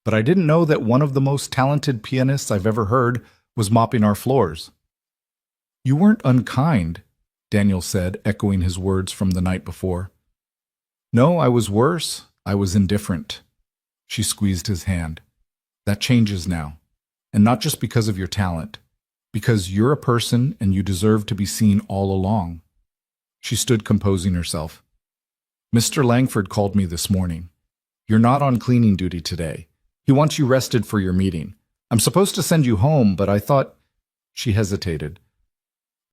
But I didn't know that one of the most talented pianists I've ever heard was mopping our floors." "You weren't unkind," Daniel said, echoing his words from the night before. "No, I was worse. I was indifferent." She squeezed his hand. "That changes now. And not just because of your talent. Because you're a person and you deserve to be seen all along." She stood composing herself. "Mr. Langford called me this morning. You're not on cleaning duty today. He wants you rested for your meeting. I'm supposed to send you home, but I thought—" She hesitated.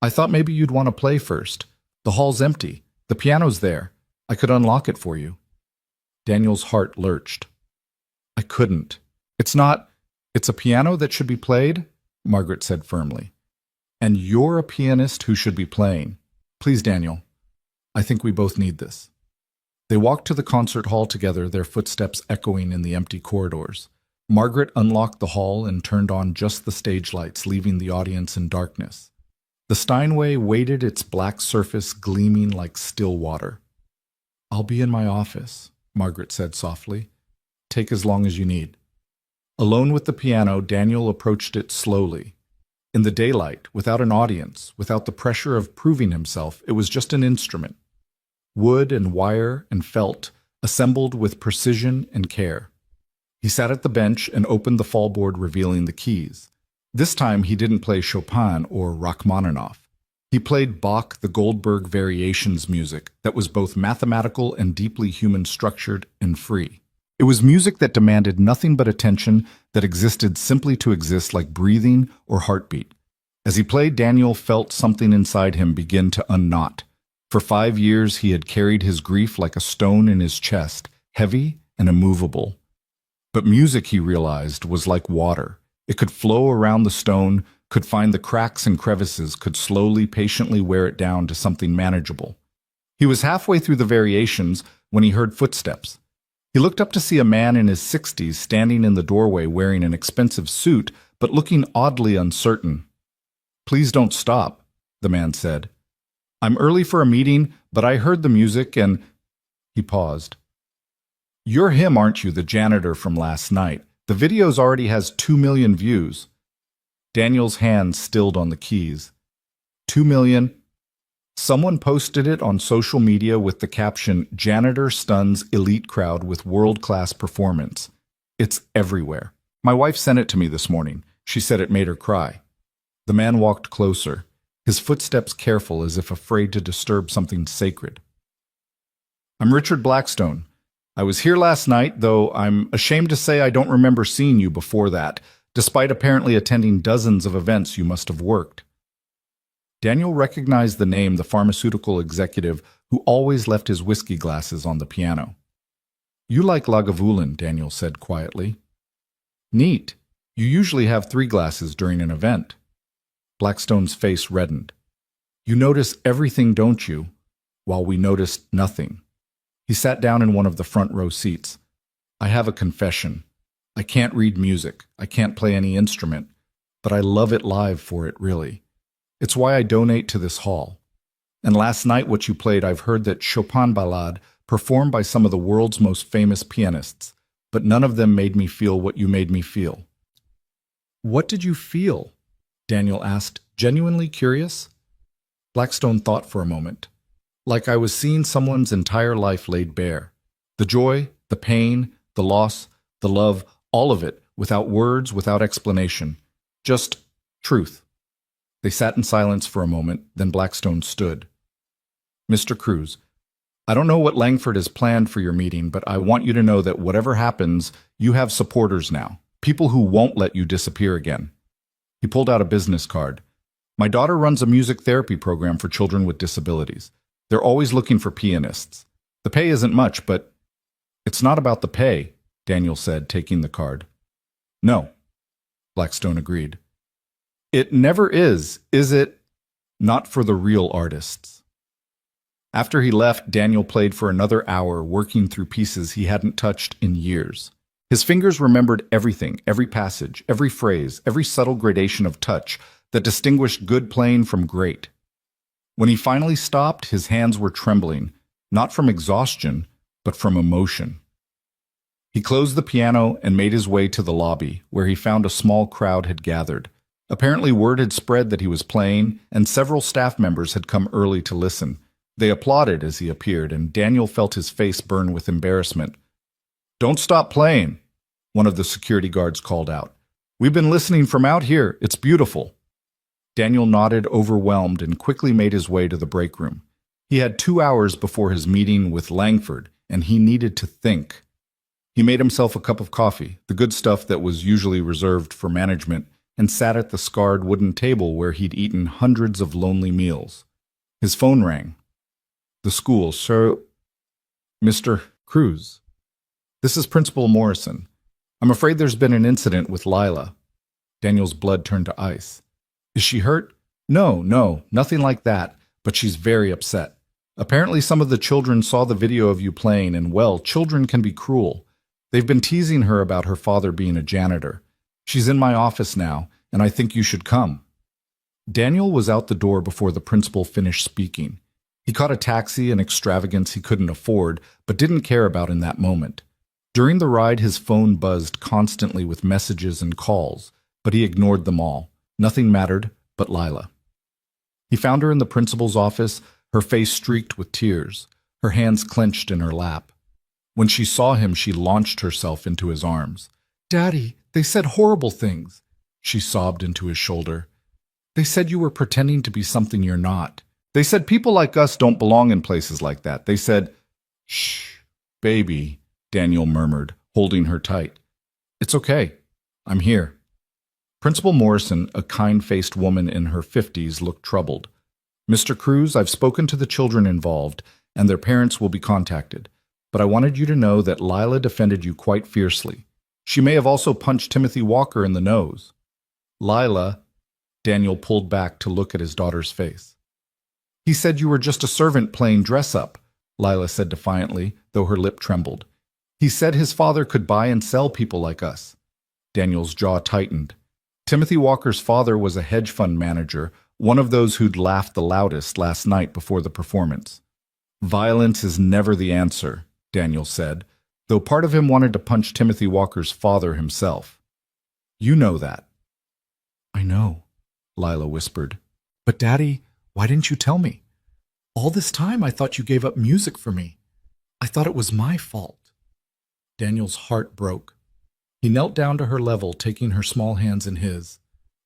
"I thought maybe you'd want to play first. The hall's empty. The piano's there. I could unlock it for you." Daniel's heart lurched. "I couldn't. It's a piano that should be played," Margaret said firmly. "And you're a pianist who should be playing. Please, Daniel. I think we both need this." They walked to the concert hall together, their footsteps echoing in the empty corridors. Margaret unlocked the hall and turned on just the stage lights, leaving the audience in darkness. The Steinway weighted its black surface gleaming like still water. "I'll be in my office," Margaret said softly. "Take as long as you need." Alone with the piano, Daniel approached it slowly. In the daylight, without an audience, without the pressure of proving himself, it was just an instrument. Wood and wire and felt, assembled with precision and care. He sat at the bench and opened the fallboard, revealing the keys. This time he didn't play Chopin or Rachmaninoff. He played Bach, the Goldberg Variations music that was both mathematical and deeply human-structured and free. It was music that demanded nothing but attention, that existed simply to exist, like breathing or heartbeat. As he played, Daniel felt something inside him begin to unknot. For 5 years he had carried his grief like a stone in his chest, heavy and immovable. But music, he realized, was like water. It could flow around the stone, could find the cracks and crevices, could slowly, patiently wear it down to something manageable. He was halfway through the variations when he heard footsteps. He looked up to see a man in his 60s standing in the doorway wearing an expensive suit, but looking oddly uncertain. "Please don't stop," the man said. "I'm early for a meeting, but I heard the music and—" He paused. "You're him, aren't you, the janitor from last night? The video's already has 2 million views." Daniel's hand stilled on the keys. 2 million. Someone posted it on social media with the caption, "Janitor stuns elite crowd with world-class performance." It's everywhere. My wife sent it to me this morning. She said it made her cry. The man walked closer, his footsteps careful as if afraid to disturb something sacred. "I'm Richard Blackstone. I was here last night, though I'm ashamed to say I don't remember seeing you before that, despite apparently attending dozens of events you must have worked." Daniel recognized the name, the pharmaceutical executive who always left his whiskey glasses on the piano. "You like Lagavulin," Daniel said quietly. "Neat. You usually have 3 glasses during an event." Blackstone's face reddened. "You notice everything, don't you? While we noticed nothing." He sat down in one of the front row seats. "I have a confession. I can't read music. I can't play any instrument. But I love it live for it, really. It's why I donate to this hall. And last night what you played, I've heard that Chopin Ballade performed by some of the world's most famous pianists, but none of them made me feel what you made me feel." "What did you feel?" Daniel asked, genuinely curious. Blackstone thought for a moment. "Like I was seeing someone's entire life laid bare. The joy, the pain, the loss, the love, all of it, without words, without explanation. Just truth." They sat in silence for a moment, then Blackstone stood. "Mr. Cruz, I don't know what Langford has planned for your meeting, but I want you to know that whatever happens, you have supporters now, people who won't let you disappear again." He pulled out a business card. "My daughter runs a music therapy program for children with disabilities. They're always looking for pianists. The pay isn't much, but—" "It's not about the pay," Daniel said, taking the card. "No," Blackstone agreed. "It never is it? Not for the real artists." After he left, Daniel played for another hour, working through pieces he hadn't touched in years. His fingers remembered everything, every passage, every phrase, every subtle gradation of touch that distinguished good playing from great. When he finally stopped, his hands were trembling, not from exhaustion, but from emotion. He closed the piano and made his way to the lobby, where he found a small crowd had gathered. Apparently word had spread that he was playing, and several staff members had come early to listen. They applauded as he appeared, and Daniel felt his face burn with embarrassment. "Don't stop playing," one of the security guards called out. "We've been listening from out here. It's beautiful." Daniel nodded, overwhelmed, and quickly made his way to the break room. He had 2 hours before his meeting with Langford, and he needed to think. He made himself a cup of coffee, the good stuff that was usually reserved for management, and sat at the scarred wooden table where he'd eaten hundreds of lonely meals. His phone rang. The school, "Sir, Mr. Cruz. This is Principal Morrison. I'm afraid there's been an incident with Lila." Daniel's blood turned to ice. "Is she hurt?" No, nothing like that, but she's very upset. Apparently some of the children saw the video of you playing, and well, children can be cruel. They've been teasing her about her father being a janitor. She's in my office now, and I think you should come." Daniel was out the door before the principal finished speaking. He caught a taxi, an extravagance he couldn't afford, but didn't care about in that moment. During the ride, his phone buzzed constantly with messages and calls, but he ignored them all. Nothing mattered but Lila. He found her in the principal's office, her face streaked with tears, her hands clenched in her lap. When she saw him, she launched herself into his arms. "Daddy, they said horrible things," she sobbed into his shoulder. "They said you were pretending to be something you're not. They said people like us don't belong in places like that. They said—" "Shh, baby," Daniel murmured, holding her tight. "It's okay. I'm here." Principal Morrison, a kind-faced woman in her 50s, looked troubled. "Mr. Cruz, I've spoken to the children involved, and their parents will be contacted. But I wanted you to know that Lila defended you quite fiercely. She may have also punched Timothy Walker in the nose." "Lila," Daniel pulled back to look at his daughter's face. "He said you were just a servant playing dress-up," Lila said defiantly, though her lip trembled. "He said his father could buy and sell people like us." Daniel's jaw tightened. Timothy Walker's father was a hedge fund manager, one of those who'd laughed the loudest last night before the performance. "Violence is never the answer," Daniel said, though part of him wanted to punch Timothy Walker's father himself. "You know that." "I know," Lila whispered. "But Daddy, why didn't you tell me? All this time I thought you gave up music for me. I thought it was my fault." Daniel's heart broke. He knelt down to her level, taking her small hands in his.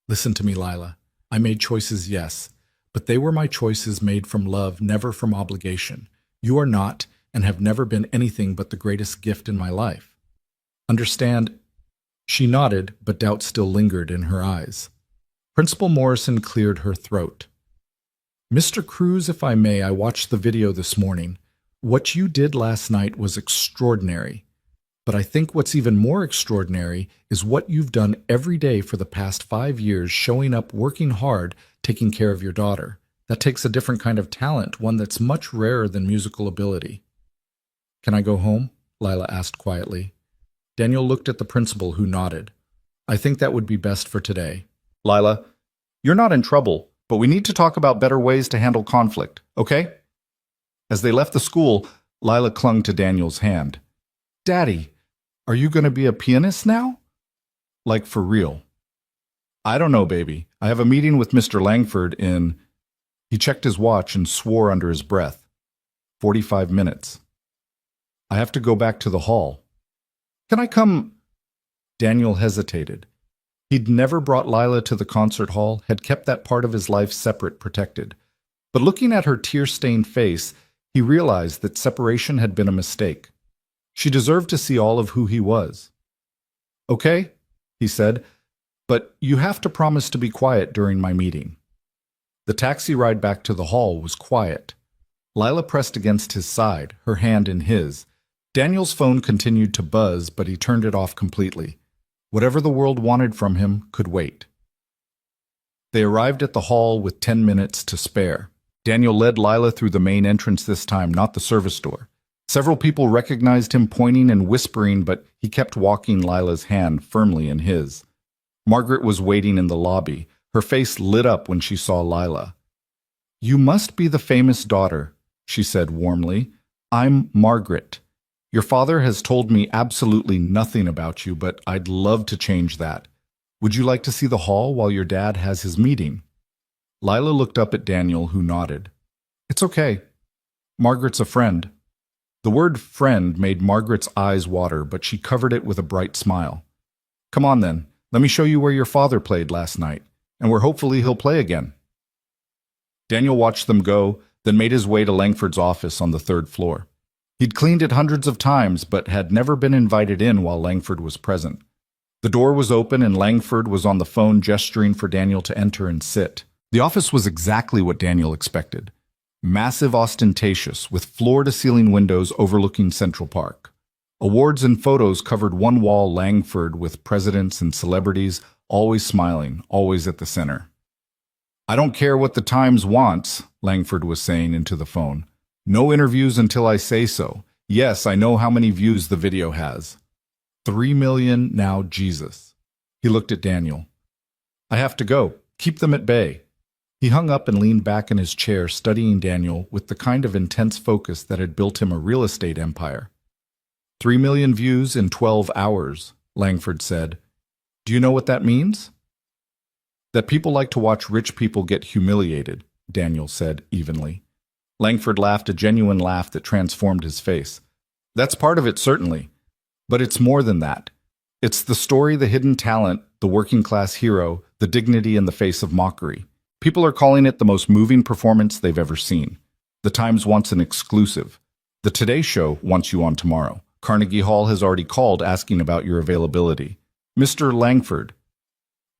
"Listen to me, Lila. I made choices, yes, but they were my choices made from love, never from obligation. You are not, and have never been anything but the greatest gift in my life. Understand?" She nodded, but doubt still lingered in her eyes. Principal Morrison cleared her throat. "Mr. Cruz, if I may, I watched the video this morning. What you did last night was extraordinary. But I think what's even more extraordinary is what you've done every day for the past 5 years, showing up, working hard, taking care of your daughter. That takes a different kind of talent, one that's much rarer than musical ability." "Can I go home?" Lila asked quietly. Daniel looked at the principal, who nodded. "I think that would be best for today." "Lila, you're not in trouble, but we need to talk about better ways to handle conflict, okay?" As they left the school, Lila clung to Daniel's hand. "Daddy, are you going to be a pianist now?" "Like for real?" "I don't know, baby. I have a meeting with Mr. Langford in—" He checked his watch and swore under his breath. 45 minutes. "I have to go back to the hall. Can I come—" Daniel hesitated. He'd never brought Lila to the concert hall, had kept that part of his life separate, protected. But looking at her tear-stained face, he realized that separation had been a mistake. She deserved to see all of who he was. "Okay," he said, "but you have to promise to be quiet during my meeting." The taxi ride back to the hall was quiet. Lila pressed against his side, her hand in his. Daniel's phone continued to buzz, but he turned it off completely. Whatever the world wanted from him could wait. They arrived at the hall with 10 minutes to spare. Daniel led Lila through the main entrance this time, not the service door. Several people recognized him, pointing and whispering, but he kept walking Lila's hand firmly in his. Margaret was waiting in the lobby. Her face lit up when she saw Lila. "You must be the famous daughter," she said warmly. I'm Margaret. Your father has told me absolutely nothing about you, but I'd love to change that. Would you like to see the hall while your dad has his meeting?" Lila looked up at Daniel, who nodded. "It's okay. Margaret's a friend." The word friend made Margaret's eyes water, but she covered it with a bright smile. "Come on then, let me show you where your father played last night, and where hopefully he'll play again." Daniel watched them go, then made his way to Langford's office on the third floor. He'd cleaned it hundreds of times, but had never been invited in while Langford was present. The door was open and Langford was on the phone gesturing for Daniel to enter and sit. The office was exactly what Daniel expected. Massive, ostentatious, with floor-to-ceiling windows overlooking Central Park. Awards and photos covered one wall. Langford with presidents and celebrities, always smiling, always at the center. "I don't care what the Times wants," Langford was saying into the phone. "No interviews until I say so. Yes, I know how many views the video has. 3 million now, Jesus." He looked at Daniel. "I have to go. Keep them at bay." He hung up and leaned back in his chair, studying Daniel with the kind of intense focus that had built him a real estate empire. 3 million views in 12 hours, Langford said. "Do you know what that means?" "That people like to watch rich people get humiliated," Daniel said evenly. Langford laughed, a genuine laugh that transformed his face. "That's part of it, certainly. But it's more than that. It's the story, the hidden talent, the working-class hero, the dignity in the face of mockery. People are calling it the most moving performance they've ever seen. The Times wants an exclusive. The Today Show wants you on tomorrow. Carnegie Hall has already called asking about your availability. Mr. Langford."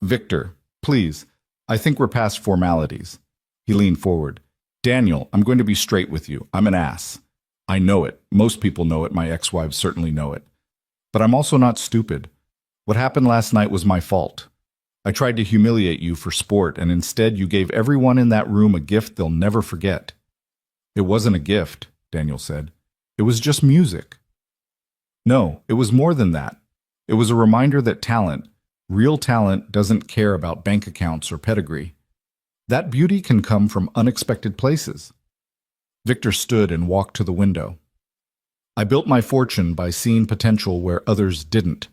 "Victor, please, I think we're past formalities." He leaned forward. "Daniel, I'm going to be straight with you. I'm an ass. I know it. Most people know it. My ex-wives certainly know it. But I'm also not stupid. What happened last night was my fault. I tried to humiliate you for sport, and instead you gave everyone in that room a gift they'll never forget." "It wasn't a gift," Daniel said. "It was just music." "No, it was more than that. It was a reminder that talent, real talent, doesn't care about bank accounts or pedigree. That beauty can come from unexpected places." Victor stood and walked to the window. "I built my fortune by seeing potential where others didn't.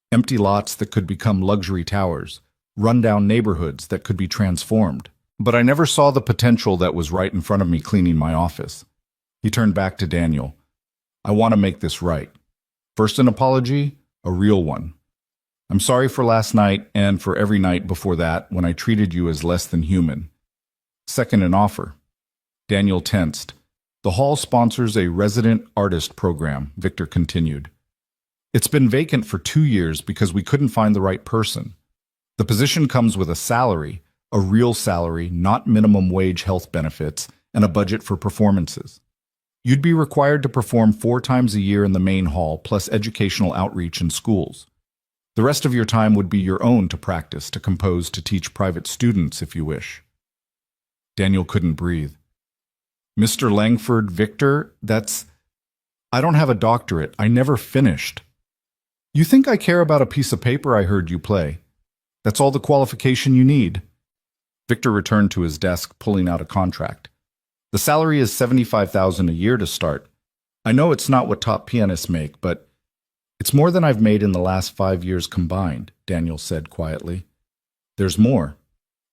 Empty lots that could become luxury towers, rundown neighborhoods that could be transformed. But I never saw the potential that was right in front of me cleaning my office." He turned back to Daniel. "I want to make this right. First an apology, a real one. I'm sorry for last night and for every night before that when I treated you as less than human. Second, an offer." Daniel tensed. "The hall sponsors a resident artist program," Victor continued. "It's been vacant for 2 years because we couldn't find the right person. The position comes with a salary, a real salary, not minimum wage health benefits, and a budget for performances. You'd be required to perform 4 times a year in the main hall, plus educational outreach in schools. The rest of your time would be your own to practice, to compose, to teach private students if you wish." Daniel couldn't breathe. "Mr. Langford, Victor, I don't have a doctorate. I never finished." "You think I care about a piece of paper I heard you play? That's all the qualification you need." Victor returned to his desk, pulling out a contract. "The salary is $75,000 a year to start. I know it's not what top pianists make, but it's more than I've made in the last 5 years combined," Daniel said quietly. "There's more.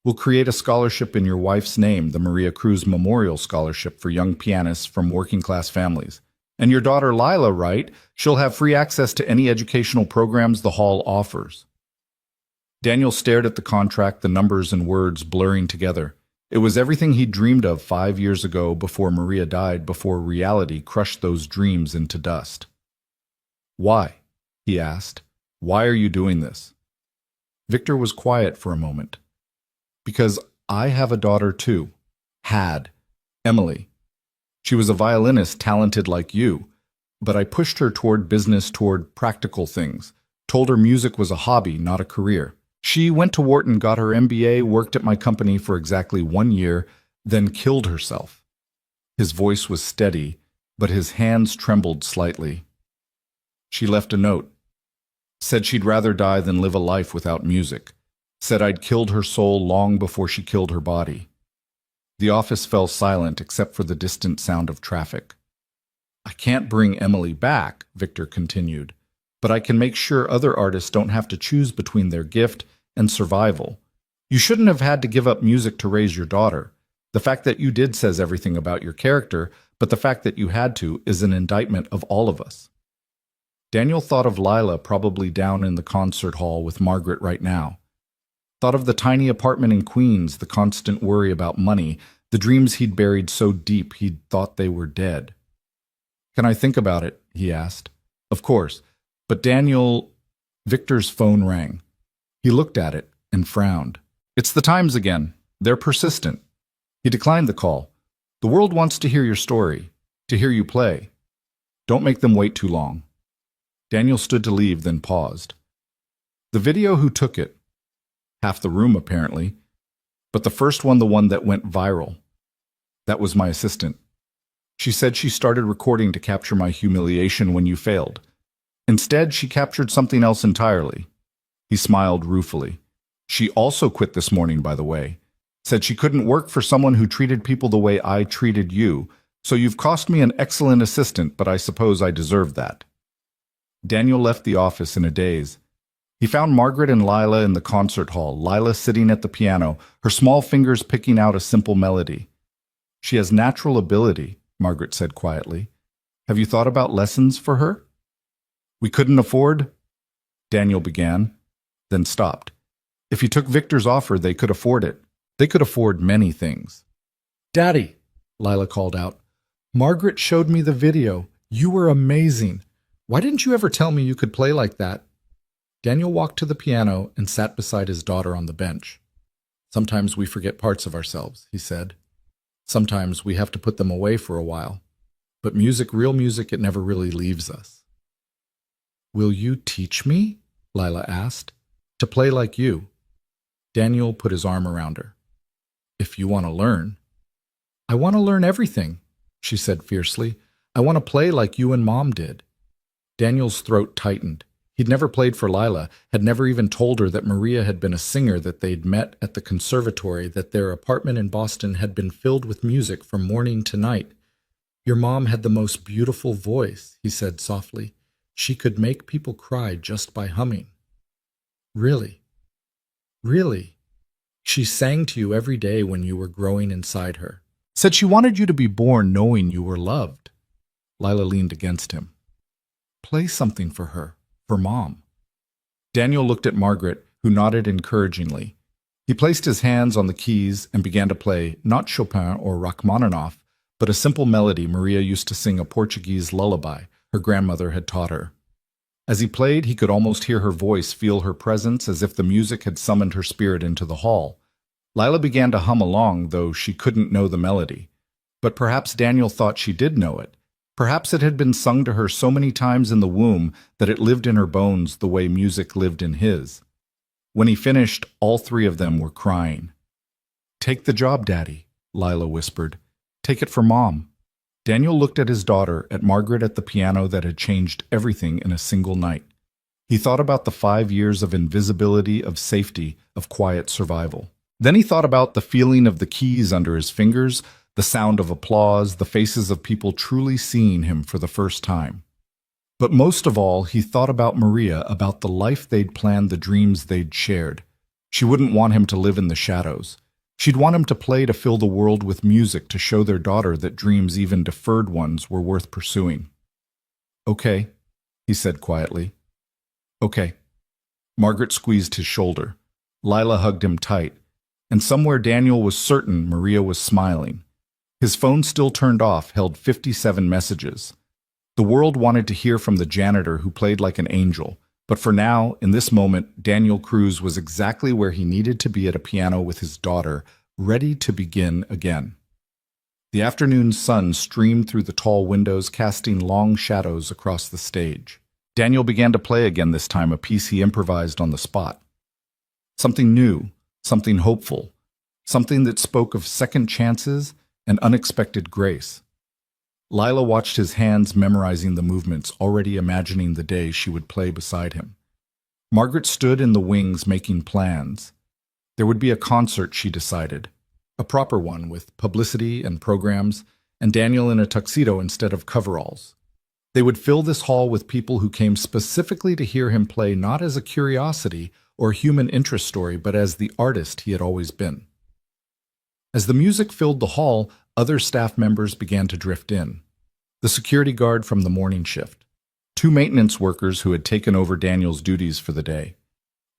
We'll create a scholarship in your wife's name, the Maria Cruz Memorial Scholarship for young pianists from working-class families. And your daughter Lila, right? She'll have free access to any educational programs the hall offers." Daniel stared at the contract, the numbers and words blurring together. It was everything he'd dreamed of 5 years ago, before Maria died, before reality crushed those dreams into dust. "Why?" he asked. "Why are you doing this?" Victor was quiet for a moment. "Because I have a daughter too. Had. Emily. She was a violinist, talented like you. But I pushed her toward business, toward practical things. Told her music was a hobby, not a career. She went to Wharton, got her MBA, worked at my company for exactly 1 year, then killed herself." His voice was steady, but his hands trembled slightly. "She left a note. Said she'd rather die than live a life without music. Said I'd killed her soul long before she killed her body." The office fell silent except for the distant sound of traffic. I can't bring Emily back, Victor continued, but I can make sure other artists don't have to choose between their gift and survival. You shouldn't have had to give up music to raise your daughter. The fact that you did says everything about your character, but the fact that you had to is an indictment of all of us. Daniel thought of Lila probably down in the concert hall with Margaret right now. Thought of the tiny apartment in Queens, the constant worry about money, the dreams he'd buried so deep he'd thought they were dead. Can I think about it? He asked. Of course. But Victor's phone rang. He looked at it and frowned. It's the Times again. They're persistent. He declined the call. The world wants to hear your story, to hear you play. Don't make them wait too long. Daniel stood to leave, then paused. The video, who took it? Half the room, apparently. But the first one, the one that went viral. That was my assistant. She said she started recording to capture my humiliation when you failed. Instead, she captured something else entirely. He smiled ruefully. She also quit this morning, by the way. Said she couldn't work for someone who treated people the way I treated you. So you've cost me an excellent assistant, but I suppose I deserve that. Daniel left the office in a daze. He found Margaret and Lila in the concert hall, Lila sitting at the piano, her small fingers picking out a simple melody. She has natural ability, Margaret said quietly. Have you thought about lessons for her? We couldn't afford? Daniel began, then stopped. If he took Victor's offer, they could afford it. They could afford many things. Daddy, Lila called out. Margaret showed me the video. You were amazing. Why didn't you ever tell me you could play like that? Daniel walked to the piano and sat beside his daughter on the bench. Sometimes we forget parts of ourselves, he said. Sometimes we have to put them away for a while. But music, real music, it never really leaves us. Will you teach me? Lila asked. To play like you. Daniel put his arm around her. If you want to learn. I want to learn everything, she said fiercely. I want to play like you and Mom did. Daniel's throat tightened. He'd never played for Lila, had never even told her that Maria had been a singer, that they'd met at the conservatory, that their apartment in Boston had been filled with music from morning to night. Your mom had the most beautiful voice, he said softly. She could make people cry just by humming. Really? Really? She sang to you every day when you were growing inside her. Said she wanted you to be born knowing you were loved. Lila leaned against him. Play something for her. For Mom. Daniel looked at Margaret, who nodded encouragingly. He placed his hands on the keys and began to play not Chopin or Rachmaninoff, but a simple melody Maria used to sing, a Portuguese lullaby her grandmother had taught her. As he played, he could almost hear her voice, feel her presence, as if the music had summoned her spirit into the hall. Lila began to hum along, though she couldn't know the melody. But perhaps Daniel thought she did know it. Perhaps it had been sung to her so many times in the womb that it lived in her bones the way music lived in his. When he finished, all three of them were crying. Take the job, Daddy, Lila whispered. Take it for Mom. Daniel looked at his daughter, at Margaret at the piano that had changed everything in a single night. He thought about the 5 years of invisibility, of safety, of quiet survival. Then he thought about the feeling of the keys under his fingers, the sound of applause, the faces of people truly seeing him for the first time. But most of all, he thought about Maria, about the life they'd planned, the dreams they'd shared. She wouldn't want him to live in the shadows. She'd want him to play, to fill the world with music, to show their daughter that dreams, even deferred ones, were worth pursuing. Okay, he said quietly. Okay. Margaret squeezed his shoulder. Lila hugged him tight. And somewhere Daniel was certain Maria was smiling. His phone, still turned off, held 57 messages. The world wanted to hear from the janitor who played like an angel, but for now, in this moment, Daniel Cruz was exactly where he needed to be, at a piano with his daughter, ready to begin again. The afternoon sun streamed through the tall windows, casting long shadows across the stage. Daniel began to play again, this time a piece he improvised on the spot. Something new, something hopeful, something that spoke of second chances and unexpected grace. Lila watched his hands, memorizing the movements, already imagining the day she would play beside him. Margaret stood in the wings, making plans. There would be a concert, she decided, a proper one with publicity and programs, and Daniel in a tuxedo instead of coveralls. They would fill this hall with people who came specifically to hear him play not as a curiosity or human interest story, but as the artist he had always been. As the music filled the hall, other staff members began to drift in. The security guard from the morning shift, 2 maintenance workers who had taken over Daniel's duties for the day,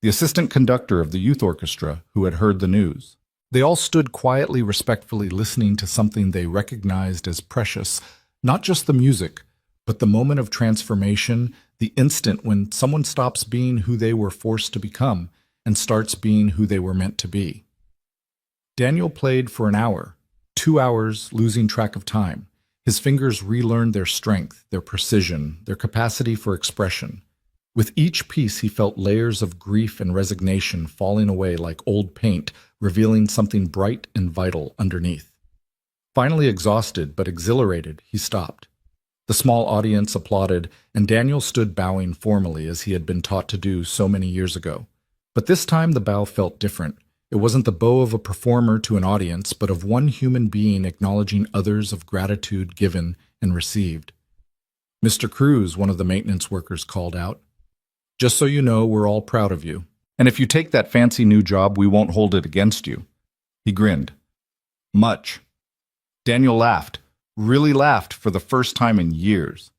the assistant conductor of the youth orchestra who had heard the news. They all stood quietly, respectfully listening to something they recognized as precious, not just the music, but the moment of transformation, the instant when someone stops being who they were forced to become and starts being who they were meant to be. Daniel played for an hour, 2 hours, losing track of time. His fingers relearned their strength, their precision, their capacity for expression. With each piece, he felt layers of grief and resignation falling away like old paint, revealing something bright and vital underneath. Finally exhausted but exhilarated, he stopped. The small audience applauded, and Daniel stood bowing formally as he had been taught to do so many years ago. But this time the bow felt different. It wasn't the bow of a performer to an audience, but of one human being acknowledging others of gratitude given and received. "Mr. Cruz," one of the maintenance workers called out, "just so you know, we're all proud of you. And if you take that fancy new job, we won't hold it against you." He grinned. "Much." Daniel laughed, really laughed for the first time in years.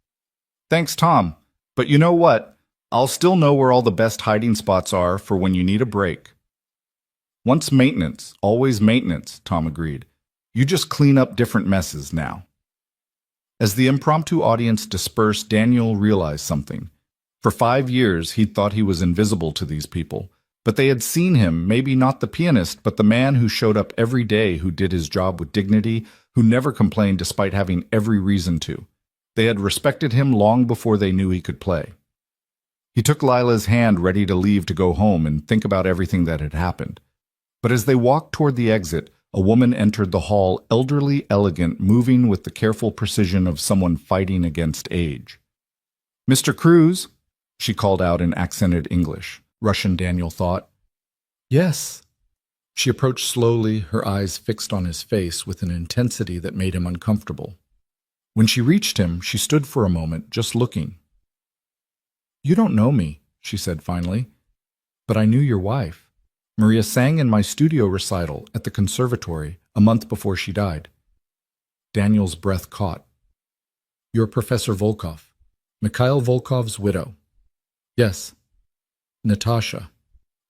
"Thanks, Tom. But you know what? I'll still know where all the best hiding spots are for when you need a break." "Once maintenance, always maintenance," Tom agreed. "You just clean up different messes now." As the impromptu audience dispersed, Daniel realized something. For 5 years, he'd thought he was invisible to these people, but they had seen him, maybe not the pianist, but the man who showed up every day, who did his job with dignity, who never complained despite having every reason to. They had respected him long before they knew he could play. He took Lila's hand, ready to leave to go home and think about everything that had happened. But as they walked toward the exit, a woman entered the hall, elderly, elegant, moving with the careful precision of someone fighting against age. "Mr. Cruz," she called out in accented English. Russian, Daniel thought. "Yes." She approached slowly, her eyes fixed on his face with an intensity that made him uncomfortable. When she reached him, she stood for a moment, just looking. "You don't know me," she said finally, "but I knew your wife. Maria sang in my studio recital at the conservatory a month before she died." Daniel's breath caught. "You're Professor Volkov, Mikhail Volkov's widow." "Yes." "Natasha."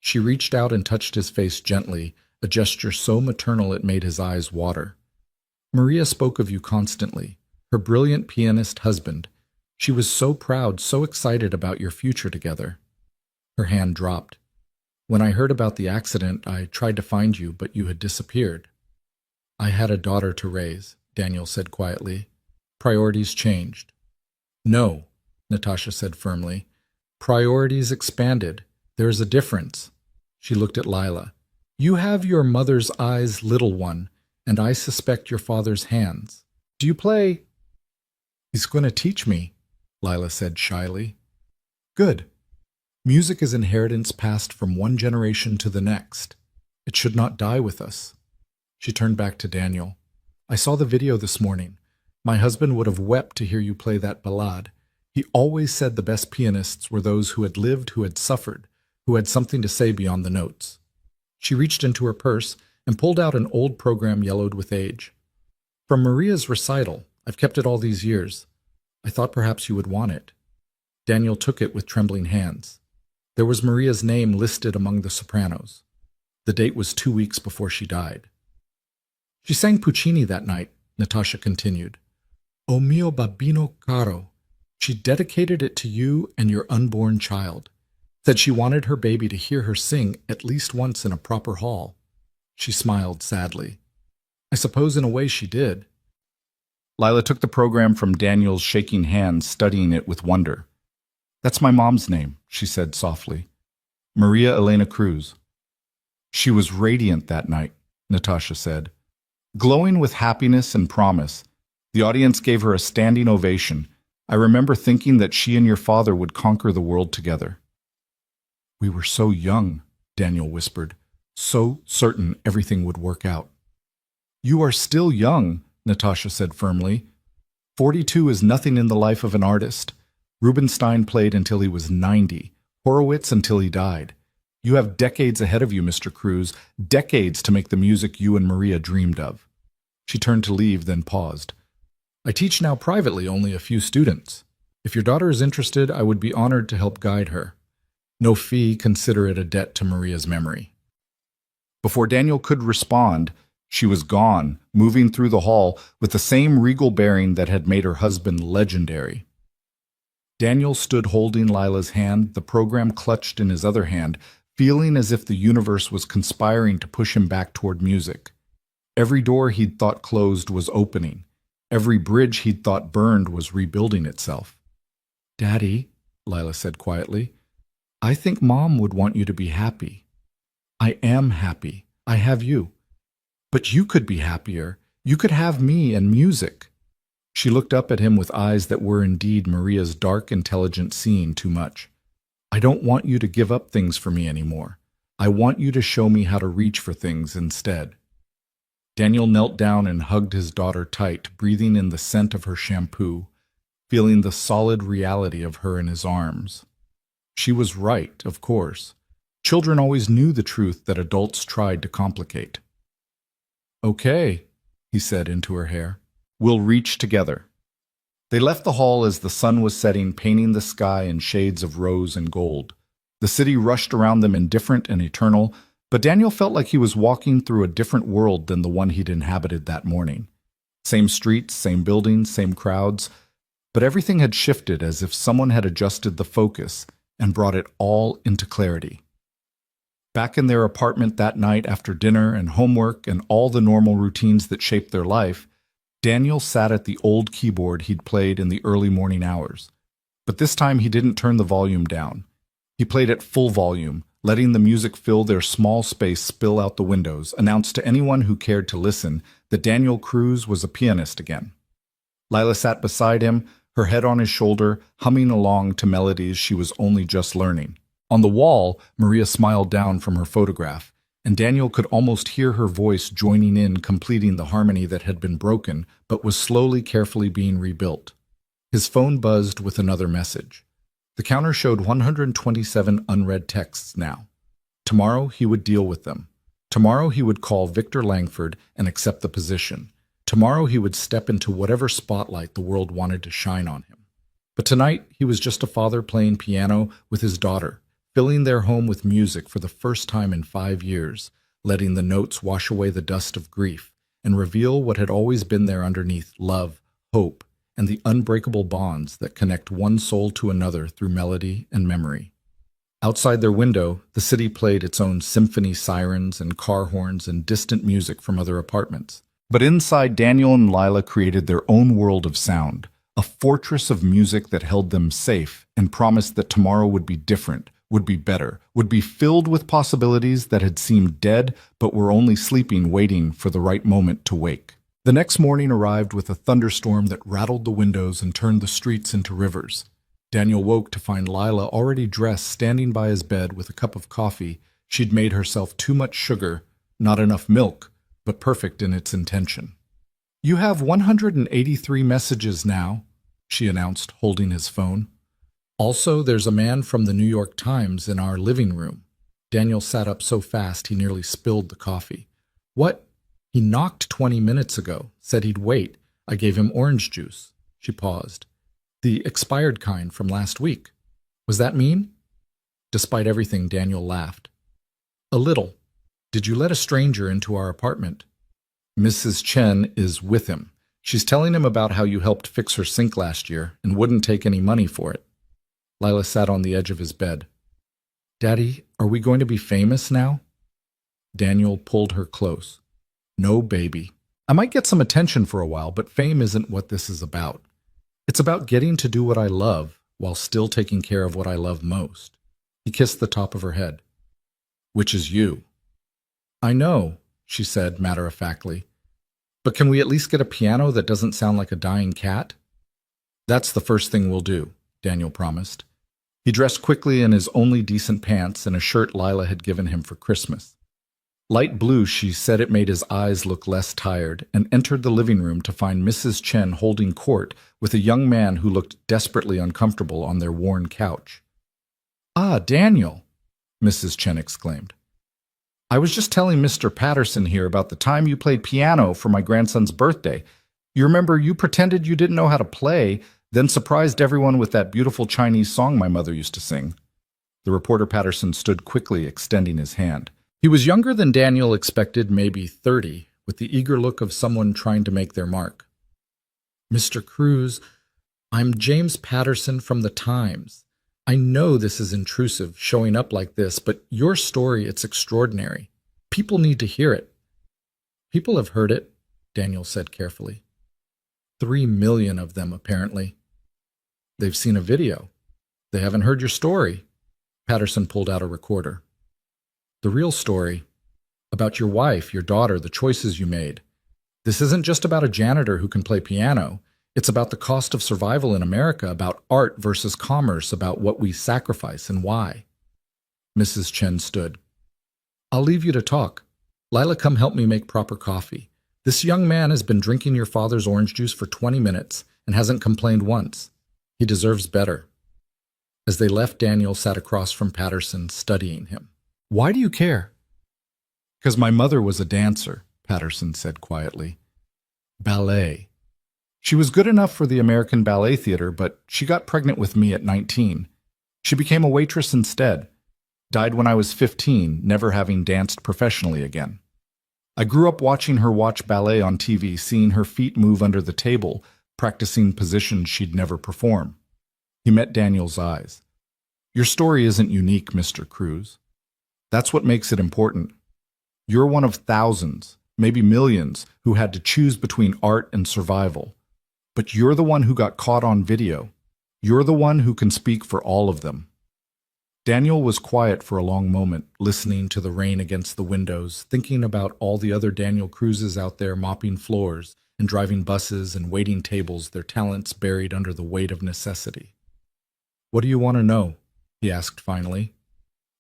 She reached out and touched his face gently, a gesture so maternal it made his eyes water. "Maria spoke of you constantly, her brilliant pianist husband. She was so proud, so excited about your future together." Her hand dropped. "When I heard about the accident, I tried to find you, but you had disappeared." "I had a daughter to raise," Daniel said quietly. "Priorities changed." "No," Natasha said firmly. "Priorities expanded. There's a difference." She looked at Lila. "You have your mother's eyes, little one, and I suspect your father's hands. Do you play?" "He's going to teach me," Lila said shyly. "Good. Music is inheritance passed from one generation to the next. It should not die with us." She turned back to Daniel. "I saw the video this morning. My husband would have wept to hear you play that ballade. He always said the best pianists were those who had lived, who had suffered, who had something to say beyond the notes." She reached into her purse and pulled out an old program yellowed with age. "From Maria's recital. I've kept it all these years. I thought perhaps you would want it." Daniel took it with trembling hands. There was Maria's name listed among the sopranos. The date was 2 weeks before she died. "She sang Puccini that night," Natasha continued. "O mio babbino caro." She dedicated it to you and your unborn child. Said she wanted her baby to hear her sing at least once in a proper hall. She smiled sadly. "I suppose in a way she did." Lila took the program from Daniel's shaking hands, studying it with wonder. "That's my mom's name," she said softly. "Maria Elena Cruz." "She was radiant that night," Natasha said. Glowing with happiness and promise, the audience gave her a standing ovation. "I remember thinking that she and your father would conquer the world together." "We were so young," Daniel whispered, "so certain everything would work out." "You are still young, Natasha said firmly. 42 is nothing in the life of an artist. Rubinstein played until he was 90, Horowitz until he died. You have decades ahead of you, Mr. Cruz, decades to make the music you and Maria dreamed of. She turned to leave, then paused. I teach now privately only a few students. If your daughter is interested, I would be honored to help guide her. No fee, consider it a debt to Maria's memory. Before Daniel could respond, she was gone, moving through the hall with the same regal bearing that had made her husband legendary. Daniel stood holding Lila's hand, the program clutched in his other hand, feeling as if the universe was conspiring to push him back toward music. Every door he'd thought closed was opening. Every bridge he'd thought burned was rebuilding itself. Daddy, Lila said quietly, I think Mom would want you to be happy. I am happy. I have you. But you could be happier. You could have me and music. She looked up at him with eyes that were indeed Maria's dark, intelligent seeing too much. I don't want you to give up things for me anymore. I want you to show me how to reach for things instead. Daniel knelt down and hugged his daughter tight, breathing in the scent of her shampoo, feeling the solid reality of her in his arms. She was right, of course. Children always knew the truth that adults tried to complicate. Okay, he said into her hair. We'll reach together. They left the hall as the sun was setting, painting the sky in shades of rose and gold. The city rushed around them indifferent and eternal, but Daniel felt like he was walking through a different world than the one he'd inhabited that morning. Same streets, same buildings, same crowds, but everything had shifted as if someone had adjusted the focus and brought it all into clarity. Back in their apartment that night after dinner and homework and all the normal routines that shaped their life, Daniel sat at the old keyboard he'd played in the early morning hours. But this time he didn't turn the volume down. He played at full volume, letting the music fill their small space spill out the windows, announced to anyone who cared to listen that Daniel Cruz was a pianist again. Lila sat beside him, her head on his shoulder, humming along to melodies she was only just learning. On the wall, Maria smiled down from her photograph, and Daniel could almost hear her voice joining in, completing the harmony that had been broken but was slowly, carefully being rebuilt. His phone buzzed with another message. The counter showed 127 unread texts now. Tomorrow he would deal with them. Tomorrow he would call Victor Langford and accept the position. Tomorrow he would step into whatever spotlight the world wanted to shine on him. But tonight he was just a father playing piano with his daughter, filling their home with music for the first time in 5 years, letting the notes wash away the dust of grief and reveal what had always been there underneath: love, hope, and the unbreakable bonds that connect one soul to another through melody and memory. Outside their window, the city played its own symphony sirens and car horns and distant music from other apartments. But inside, Daniel and Lila created their own world of sound, a fortress of music that held them safe and promised that tomorrow would be different, would be better, would be filled with possibilities that had seemed dead but were only sleeping, waiting for the right moment to wake. The next morning arrived with a thunderstorm that rattled the windows and turned the streets into rivers. Daniel woke to find Lila already dressed, standing by his bed with a cup of coffee. She'd made herself too much sugar, not enough milk, but perfect in its intention. You have 183 messages now, she announced, holding his phone. Also, there's a man from the New York Times in our living room. Daniel sat up so fast he nearly spilled the coffee. What? He knocked 20 minutes ago, said he'd wait. I gave him orange juice. She paused. The expired kind from last week. Was that mean? Despite everything, Daniel laughed. A little. Did you let a stranger into our apartment? Mrs. Chen is with him. She's telling him about how you helped fix her sink last year and wouldn't take any money for it. Lila sat on the edge of his bed. Daddy, are we going to be famous now? Daniel pulled her close. No, baby. I might get some attention for a while, but fame isn't what this is about. It's about getting to do what I love while still taking care of what I love most. He kissed the top of her head. Which is you. I know, she said matter-of-factly. But can we at least get a piano that doesn't sound like a dying cat? That's the first thing we'll do, Daniel promised. He dressed quickly in his only decent pants and a shirt Lila had given him for Christmas. Light blue, she said it made his eyes look less tired, and entered the living room to find Mrs. Chen holding court with a young man who looked desperately uncomfortable on their worn couch. "Ah, Daniel," Mrs. Chen exclaimed. "I was just telling Mr. Patterson here about the time you played piano for my grandson's birthday. You remember you pretended you didn't know how to play, then surprised everyone with that beautiful Chinese song my mother used to sing." The reporter Patterson stood quickly, extending his hand. He was younger than Daniel expected, maybe 30, with the eager look of someone trying to make their mark. "Mr. Cruz, I'm James Patterson from the Times. I know this is intrusive, showing up like this, but your story, it's extraordinary. People need to hear it." "People have heard it," Daniel said carefully. 3 million of them, apparently. They've seen a video. They haven't heard your story. Patterson pulled out a recorder. "The real story, about your wife, your daughter, the choices you made. This isn't just about a janitor who can play piano. It's about the cost of survival in America, about art versus commerce, about what we sacrifice and why." Mrs. Chen stood. "I'll leave you to talk. Lila, come help me make proper coffee. This young man has been drinking your father's orange juice for 20 minutes and hasn't complained once. He deserves better." As they left, Daniel sat across from Patterson, studying him. "Why do you care?" "Because my mother was a dancer," Patterson said quietly. "Ballet. She was good enough for the American Ballet Theater, but she got pregnant with me at 19. She became a waitress instead. Died when I was 15, never having danced professionally again. I grew up watching her watch ballet on TV, seeing her feet move under the table, practicing positions she'd never perform." He met Daniel's eyes. "Your story isn't unique, Mr. Cruz. That's what makes it important. You're one of thousands, maybe millions, who had to choose between art and survival. But you're the one who got caught on video. You're the one who can speak for all of them." Daniel was quiet for a long moment, listening to the rain against the windows, thinking about all the other Daniel Cruzes out there mopping floors and driving buses and waiting tables, their talents buried under the weight of necessity. "What do you want to know?" he asked finally.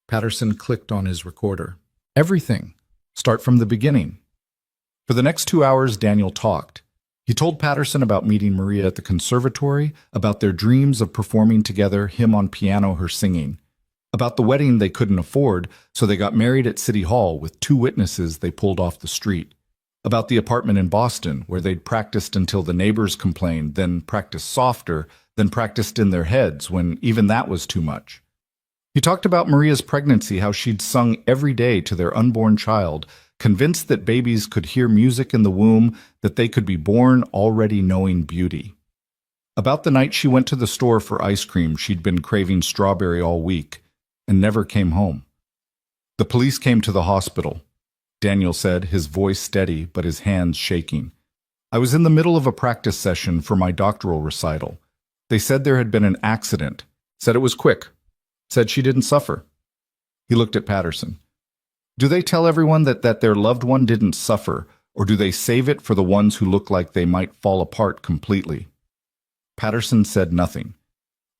Patterson clicked on his recorder. "Everything. Start from the beginning." For the next 2 hours, Daniel talked. He told Patterson about meeting Maria at the conservatory, about their dreams of performing together, him on piano, her singing, about the wedding they couldn't afford, so they got married at City Hall with 2 witnesses they pulled off the street, about the apartment in Boston where they'd practiced until the neighbors complained, then practiced softer, then practiced in their heads when even that was too much. He talked about Maria's pregnancy, how she'd sung every day to their unborn child, convinced that babies could hear music in the womb, that they could be born already knowing beauty. About the night she went to the store for ice cream, she'd been craving strawberry all week, and never came home. The police came to the hospital. Daniel said, his voice steady but his hands shaking. "I was in the middle of a practice session for my doctoral recital. They said there had been an accident, said it was quick, said she didn't suffer." He looked at Patterson. "Do they tell everyone that their loved one didn't suffer, or do they save it for the ones who look like they might fall apart completely?" Patterson said nothing,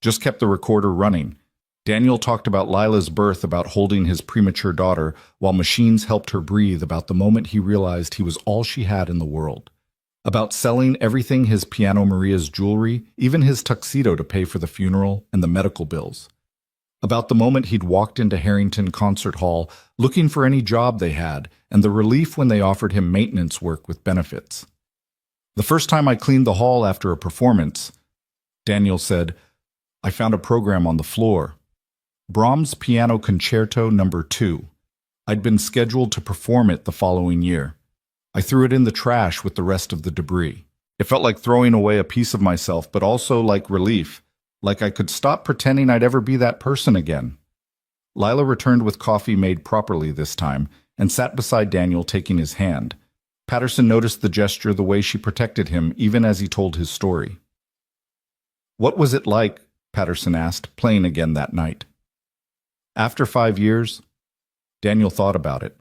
just kept the recorder running. Daniel talked about Lila's birth, about holding his premature daughter, while machines helped her breathe, about the moment he realized he was all she had in the world, about selling everything, his piano, Maria's jewelry, even his tuxedo to pay for the funeral and the medical bills, about the moment he'd walked into Harrington Concert Hall looking for any job they had, and the relief when they offered him maintenance work with benefits. "The first time I cleaned the hall after a performance," Daniel said, "I found a program on the floor. Brahms' Piano Concerto No. 2. I'd been scheduled to perform it the following year. I threw it in the trash with the rest of the debris. It felt like throwing away a piece of myself, but also like relief, like I could stop pretending I'd ever be that person again." Lila returned with coffee made properly this time and sat beside Daniel, taking his hand. Patterson noticed the gesture, the way she protected him, even as he told his story. "What was it like," Patterson asked, "playing again that night?" "After 5 years," Daniel thought about it.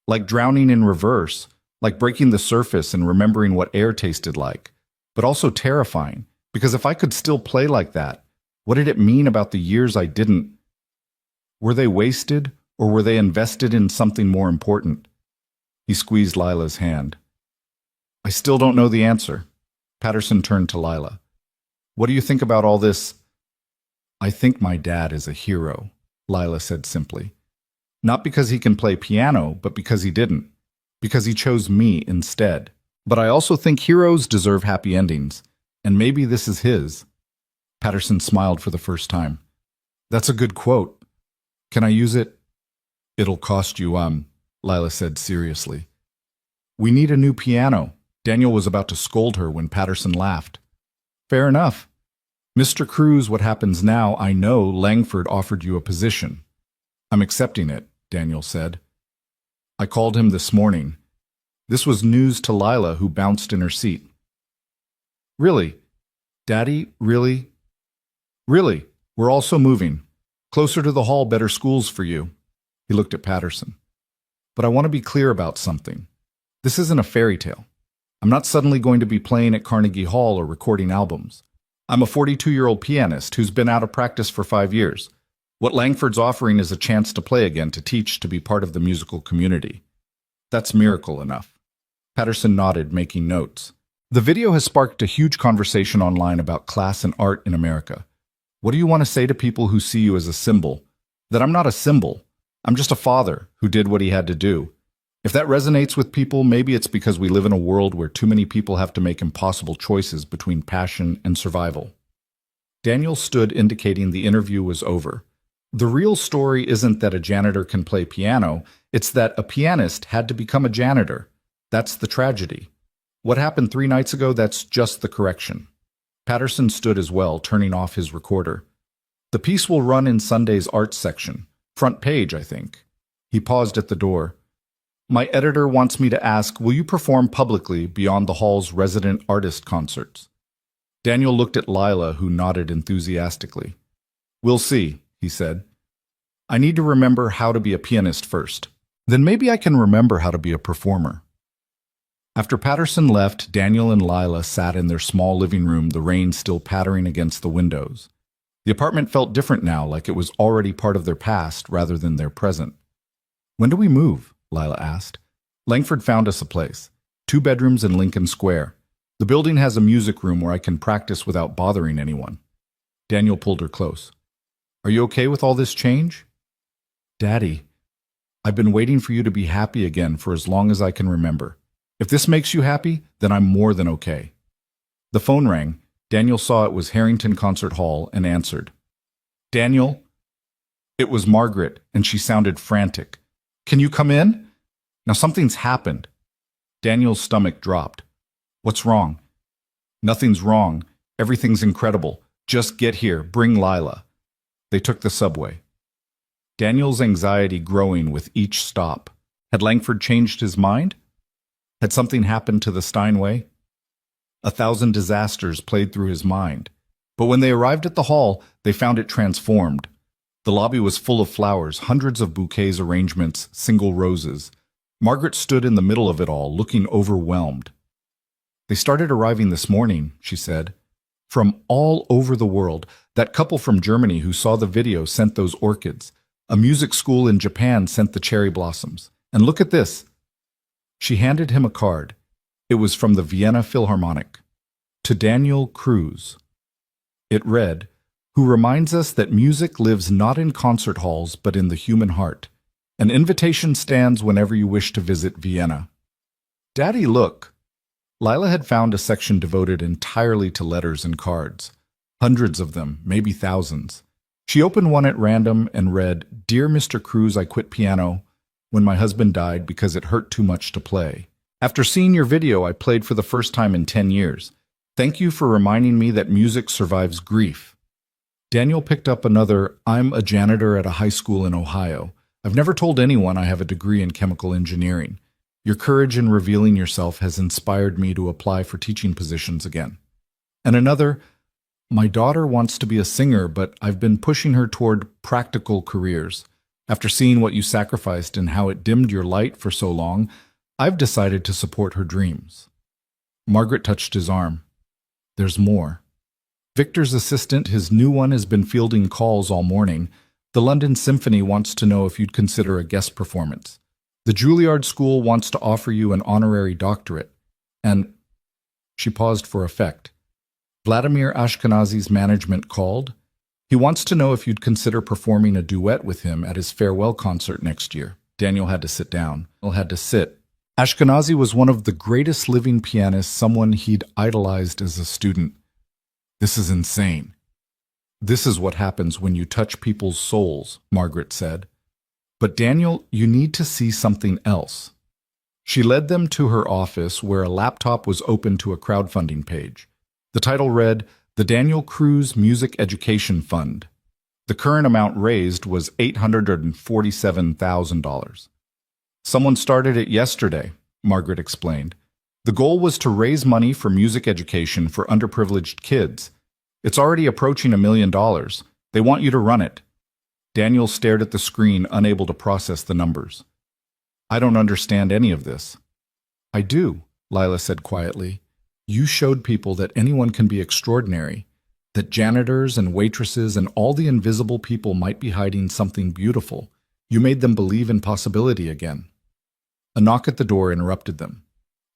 "Like drowning in reverse, like breaking the surface and remembering what air tasted like, but also terrifying, because if I could still play like that, what did it mean about the years I didn't? Were they wasted, Or were they invested in something more important? He squeezed Lila's hand. I still don't know the answer. Patterson turned to Lila. What do you think about all this? I think my dad is a hero, Lila said simply. Not because he can play piano, but because he didn't. Because he chose me instead. But I also think heroes deserve happy endings, and maybe this is his. Patterson smiled for the first time. That's a good quote. Can I use it? It'll cost you, Lila said seriously. We need a new piano. Daniel was about to scold her when Patterson laughed. Fair enough. Mr. Cruz, what happens now, I know Langford offered you a position. I'm accepting it, Daniel said. I called him this morning. This was news to Lila, who bounced in her seat. Really? Daddy, really? Really, we're also moving. Closer to the hall, better schools for you. He looked at Patterson. But I want to be clear about something. This isn't a fairy tale. I'm not suddenly going to be playing at Carnegie Hall or recording albums. I'm a 42-year-old pianist who's been out of practice for 5 years. What Langford's offering is a chance to play again, to teach, to be part of the musical community. That's miracle enough. Patterson nodded, making notes. The video has sparked a huge conversation online about class and art in America. What do you want to say to people who see you as a symbol? That I'm not a symbol. I'm just a father who did what he had to do. If that resonates with people, maybe it's because we live in a world where too many people have to make impossible choices between passion and survival. Daniel stood, indicating the interview was over. The real story isn't that a janitor can play piano, it's that a pianist had to become a janitor. That's the tragedy. What happened 3 nights ago, that's just the correction. Patterson stood as well, turning off his recorder. The piece will run in Sunday's arts section. Front page, I think. He paused at the door. My editor wants me to ask, will you perform publicly beyond the hall's resident artist concerts? Daniel looked at Lila, who nodded enthusiastically. We'll see, he said. I need to remember how to be a pianist first. Then maybe I can remember how to be a performer. After Patterson left, Daniel and Lila sat in their small living room, the rain still pattering against the windows. The apartment felt different now, like it was already part of their past rather than their present. When do we move? Lila asked. Langford found us a place. 2 bedrooms in Lincoln Square. The building has a music room where I can practice without bothering anyone. Daniel pulled her close. Are you okay with all this change? Daddy, I've been waiting for you to be happy again for as long as I can remember. If this makes you happy, then I'm more than okay. The phone rang. Daniel saw it was Harrington Concert Hall and answered. Daniel? It was Margaret, and she sounded frantic. Can you come in? Now something's happened. Daniel's stomach dropped. What's wrong? Nothing's wrong. Everything's incredible. Just get here. Bring Lila. They took the subway. Daniel's anxiety growing with each stop. Had Langford changed his mind? Had something happened to the Steinway? 1,000 disasters played through his mind. But when they arrived at the hall, they found it transformed. The lobby was full of flowers, hundreds of bouquets, arrangements, single roses. Margaret stood in the middle of it all, looking overwhelmed. They started arriving this morning, she said. From all over the world. That couple from Germany who saw the video sent those orchids. A music school in Japan sent the cherry blossoms. And look at this. She handed him a card. It was from the Vienna Philharmonic. To Daniel Cruz. It read, who reminds us that music lives not in concert halls but in the human heart. An invitation stands whenever you wish to visit Vienna. Daddy, look. Lila had found a section devoted entirely to letters and cards. Hundreds of them, maybe thousands. She opened one at random and read, Dear Mr. Cruz, I quit piano when my husband died because it hurt too much to play. After seeing your video, I played for the first time in 10 years. Thank you for reminding me that music survives grief. Daniel picked up another, I'm a janitor at a high school in Ohio. I've never told anyone I have a degree in chemical engineering. Your courage in revealing yourself has inspired me to apply for teaching positions again. And another, my daughter wants to be a singer, but I've been pushing her toward practical careers. After seeing what you sacrificed and how it dimmed your light for so long, I've decided to support her dreams. Margaret touched his arm. There's more. Victor's assistant, his new one, has been fielding calls all morning. The London Symphony wants to know if you'd consider a guest performance. The Juilliard School wants to offer you an honorary doctorate. And she paused for effect. Vladimir Ashkenazy's management called. He wants to know if you'd consider performing a duet with him at his farewell concert next year. Daniel had to sit down. Daniel had to sit. Ashkenazy was one of the greatest living pianists, someone he'd idolized as a student. This is insane. This is what happens when you touch people's souls, Margaret said. But Daniel, you need to see something else. She led them to her office where a laptop was open to a crowdfunding page. The title read, The Daniel Cruz Music Education Fund. The current amount raised was $847,000. Someone started it yesterday, Margaret explained. The goal was to raise money for music education for underprivileged kids. It's already approaching $1 million. They want you to run it. Daniel stared at the screen, unable to process the numbers. I don't understand any of this. I do, Lila said quietly. You showed people that anyone can be extraordinary, that janitors and waitresses and all the invisible people might be hiding something beautiful. You made them believe in possibility again. A knock at the door interrupted them.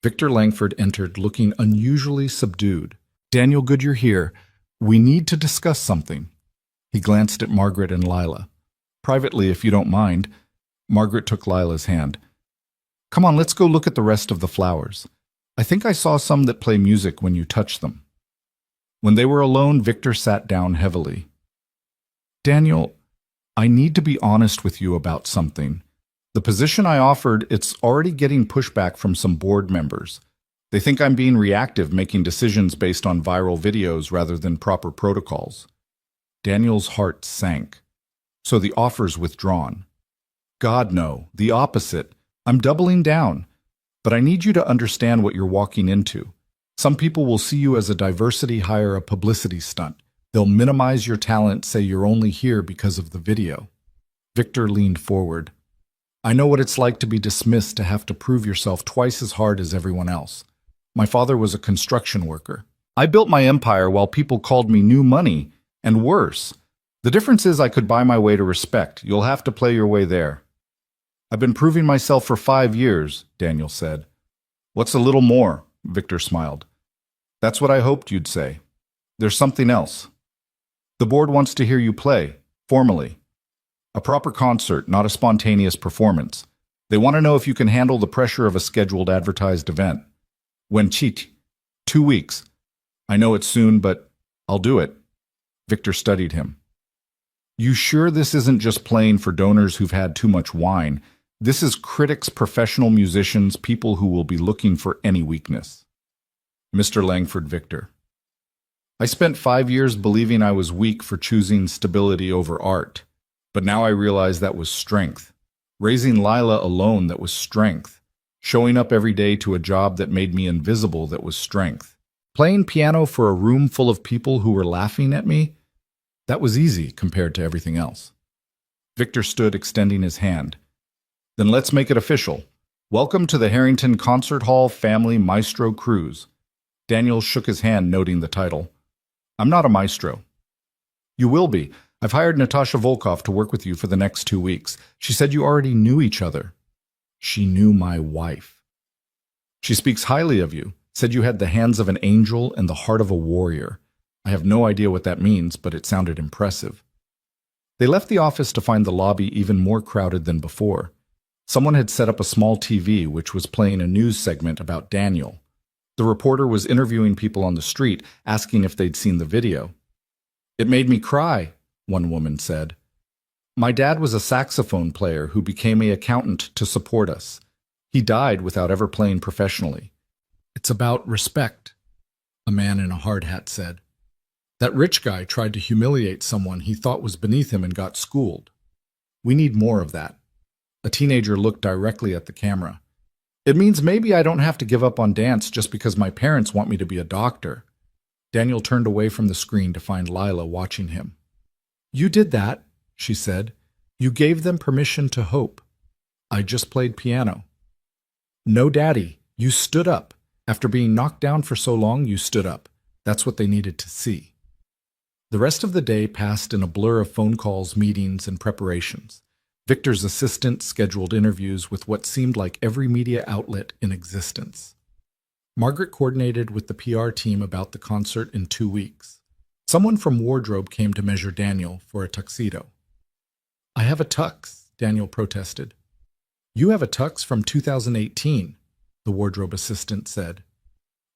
Victor Langford entered, looking unusually subdued. Daniel, good you're here. We need to discuss something. He glanced at Margaret and Lila. Privately, if you don't mind. Margaret took Lila's hand. Come on, let's go look at the rest of the flowers. I think I saw some that play music when you touch them. When they were alone, Victor sat down heavily. Daniel, I need to be honest with you about something. The position I offered, it's already getting pushback from some board members. They think I'm being reactive, making decisions based on viral videos rather than proper protocols. Daniel's heart sank. So the offer's withdrawn. God, no, the opposite. I'm doubling down. But I need you to understand what you're walking into. Some people will see you as a diversity hire, a publicity stunt. They'll minimize your talent, say you're only here because of the video. Victor leaned forward. I know what it's like to be dismissed, to have to prove yourself twice as hard as everyone else. My father was a construction worker. I built my empire while people called me new money, and worse. The difference is I could buy my way to respect. You'll have to play your way there. I've been proving myself for 5 years, Daniel said. What's a little more? Victor smiled. That's what I hoped you'd say. There's something else. The board wants to hear you play, formally. A proper concert, not a spontaneous performance. They want to know if you can handle the pressure of a scheduled advertised event. When cheat? 2 weeks. I know it's soon, but I'll do it. Victor studied him. You sure this isn't just playing for donors who've had too much wine? This is critics, professional musicians, people who will be looking for any weakness. Mr. Langford Victor. I spent 5 years believing I was weak for choosing stability over art. But now I realize that was strength. Raising Lila alone, that was strength. Showing up every day to a job that made me invisible, that was strength. Playing piano for a room full of people who were laughing at me, that was easy compared to everything else. Victor stood, extending his hand. Then let's make it official. Welcome to the Harrington Concert Hall Family Maestro Cruise. Daniel shook his hand, noting the title. I'm not a maestro. You will be. I've hired Natasha Volkov to work with you for the next 2 weeks. She said you already knew each other. She knew my wife. She speaks highly of you, said you had the hands of an angel and the heart of a warrior. I have no idea what that means, but it sounded impressive. They left the office to find the lobby even more crowded than before. Someone had set up a small TV which was playing a news segment about Daniel. The reporter was interviewing people on the street, asking if they'd seen the video. It made me cry, one woman said. My dad was a saxophone player who became an accountant to support us. He died without ever playing professionally. It's about respect, a man in a hard hat said. That rich guy tried to humiliate someone he thought was beneath him and got schooled. We need more of that. A teenager looked directly at the camera. It means maybe I don't have to give up on dance just because my parents want me to be a doctor. Daniel turned away from the screen to find Lila watching him. You did that, she said. You gave them permission to hope. I just played piano. No, Daddy, you stood up. After being knocked down for so long, you stood up. That's what they needed to see. The rest of the day passed in a blur of phone calls, meetings, and preparations. Victor's assistant scheduled interviews with what seemed like every media outlet in existence. Margaret coordinated with the PR team about the concert in 2 weeks. Someone from wardrobe came to measure Daniel for a tuxedo. "I have a tux," Daniel protested. "You have a tux from 2018, the wardrobe assistant said.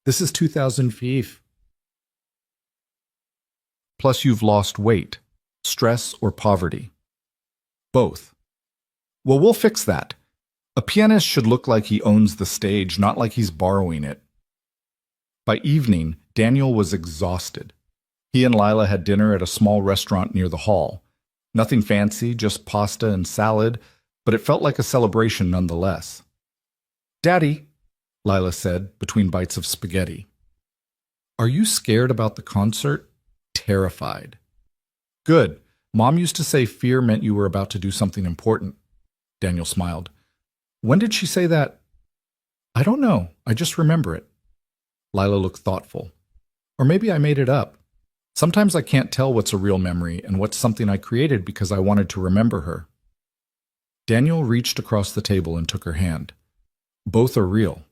"This is 2005. Plus you've lost weight, stress, or poverty." "Both." "Well, we'll fix that. A pianist should look like he owns the stage, not like he's borrowing it." By evening, Daniel was exhausted. He and Lila had dinner at a small restaurant near the hall. Nothing fancy, just pasta and salad, but it felt like a celebration nonetheless. "Daddy," Lila said between bites of spaghetti. "Are you scared about the concert?" "Terrified." "Good. Mom used to say fear meant you were about to do something important." Daniel smiled. "When did she say that?" "I don't know. I just remember it." Lila looked thoughtful. "Or maybe I made it up. Sometimes I can't tell what's a real memory and what's something I created because I wanted to remember her." Daniel reached across the table and took her hand. "Both are real.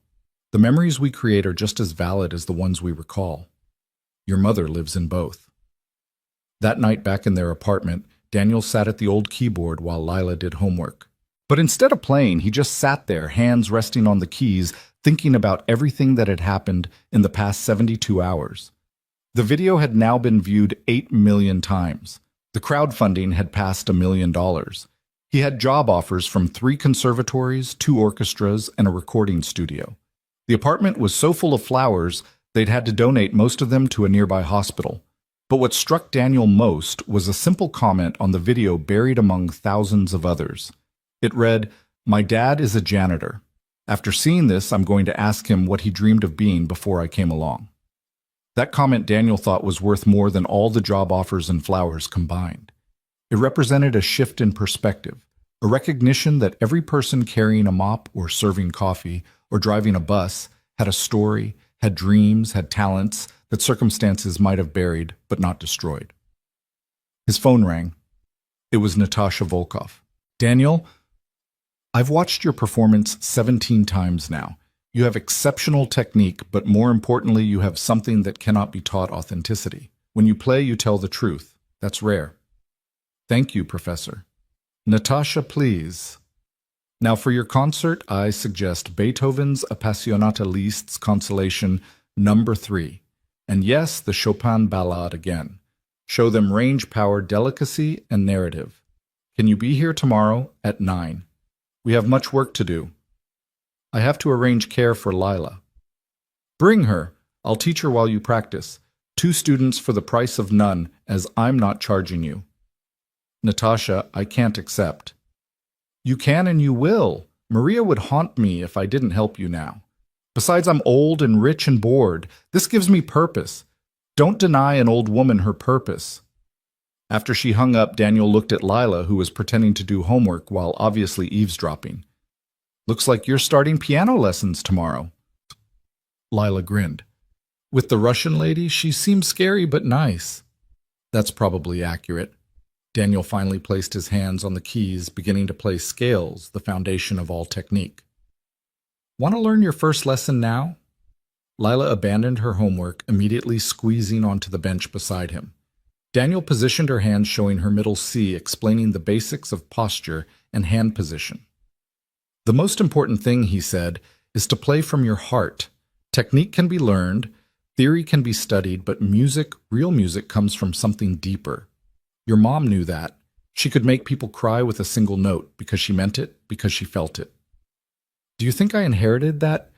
The memories we create are just as valid as the ones we recall. Your mother lives in both." That night back in their apartment, Daniel sat at the old keyboard while Lila did homework. But instead of playing, he just sat there, hands resting on the keys, thinking about everything that had happened in the past 72 hours. The video had now been viewed 8 million times. The crowdfunding had passed $1 million. He had job offers from 3 conservatories, 2 orchestras, and a recording studio. The apartment was so full of flowers, they'd had to donate most of them to a nearby hospital. But what struck Daniel most was a simple comment on the video buried among thousands of others. It read, "My dad is a janitor. After seeing this, I'm going to ask him what he dreamed of being before I came along." That comment Daniel thought was worth more than all the job offers and flowers combined. It represented a shift in perspective, a recognition that every person carrying a mop or serving coffee or driving a bus had a story, had dreams, had talents that circumstances might have buried but not destroyed. His phone rang. It was Natasha Volkov. "Daniel, I've watched your performance 17 times now. You have exceptional technique, but more importantly, you have something that cannot be taught: authenticity. When you play, you tell the truth. That's rare." "Thank you, Professor." "Natasha, please." "Now for your concert, I suggest Beethoven's Appassionata Liszt's Consolation No. 3. And yes, the Chopin Ballade again. Show them range, power, delicacy, and narrative. Can you be here tomorrow at 9? We have much work to do. I have to arrange care for Lila." "Bring her. I'll teach her while you practice. 2 students for the price of none, as I'm not charging you." "Natasha, I can't accept." "You can and you will. Maria would haunt me if I didn't help you now. Besides, I'm old and rich and bored. This gives me purpose. Don't deny an old woman her purpose." After she hung up, Daniel looked at Lila, who was pretending to do homework while obviously eavesdropping. "Looks like you're starting piano lessons tomorrow." Lila grinned. "With the Russian lady, she seems scary but nice." "That's probably accurate." Daniel finally placed his hands on the keys, beginning to play scales, the foundation of all technique. "Want to learn your first lesson now?" Lila abandoned her homework, immediately squeezing onto the bench beside him. Daniel positioned her hands, showing her middle C, explaining the basics of posture and hand position. "The most important thing," he said, "is to play from your heart. Technique can be learned, theory can be studied, but music, real music, comes from something deeper. Your mom knew that. She could make people cry with a single note because she meant it, because she felt it. Do you think I inherited that?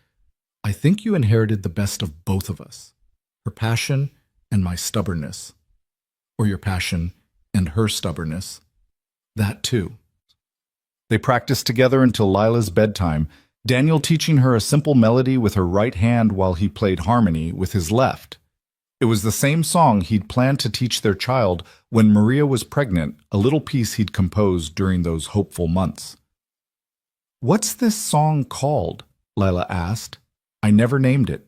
I think you inherited the best of both of us, her passion and my stubbornness. Or your passion and her stubbornness. That too." They practiced together until Lila's bedtime, Daniel teaching her a simple melody with her right hand while he played harmony with his left. It was the same song he'd planned to teach their child when Maria was pregnant, a little piece he'd composed during those hopeful months. "What's this song called?" Lila asked. "I never named it."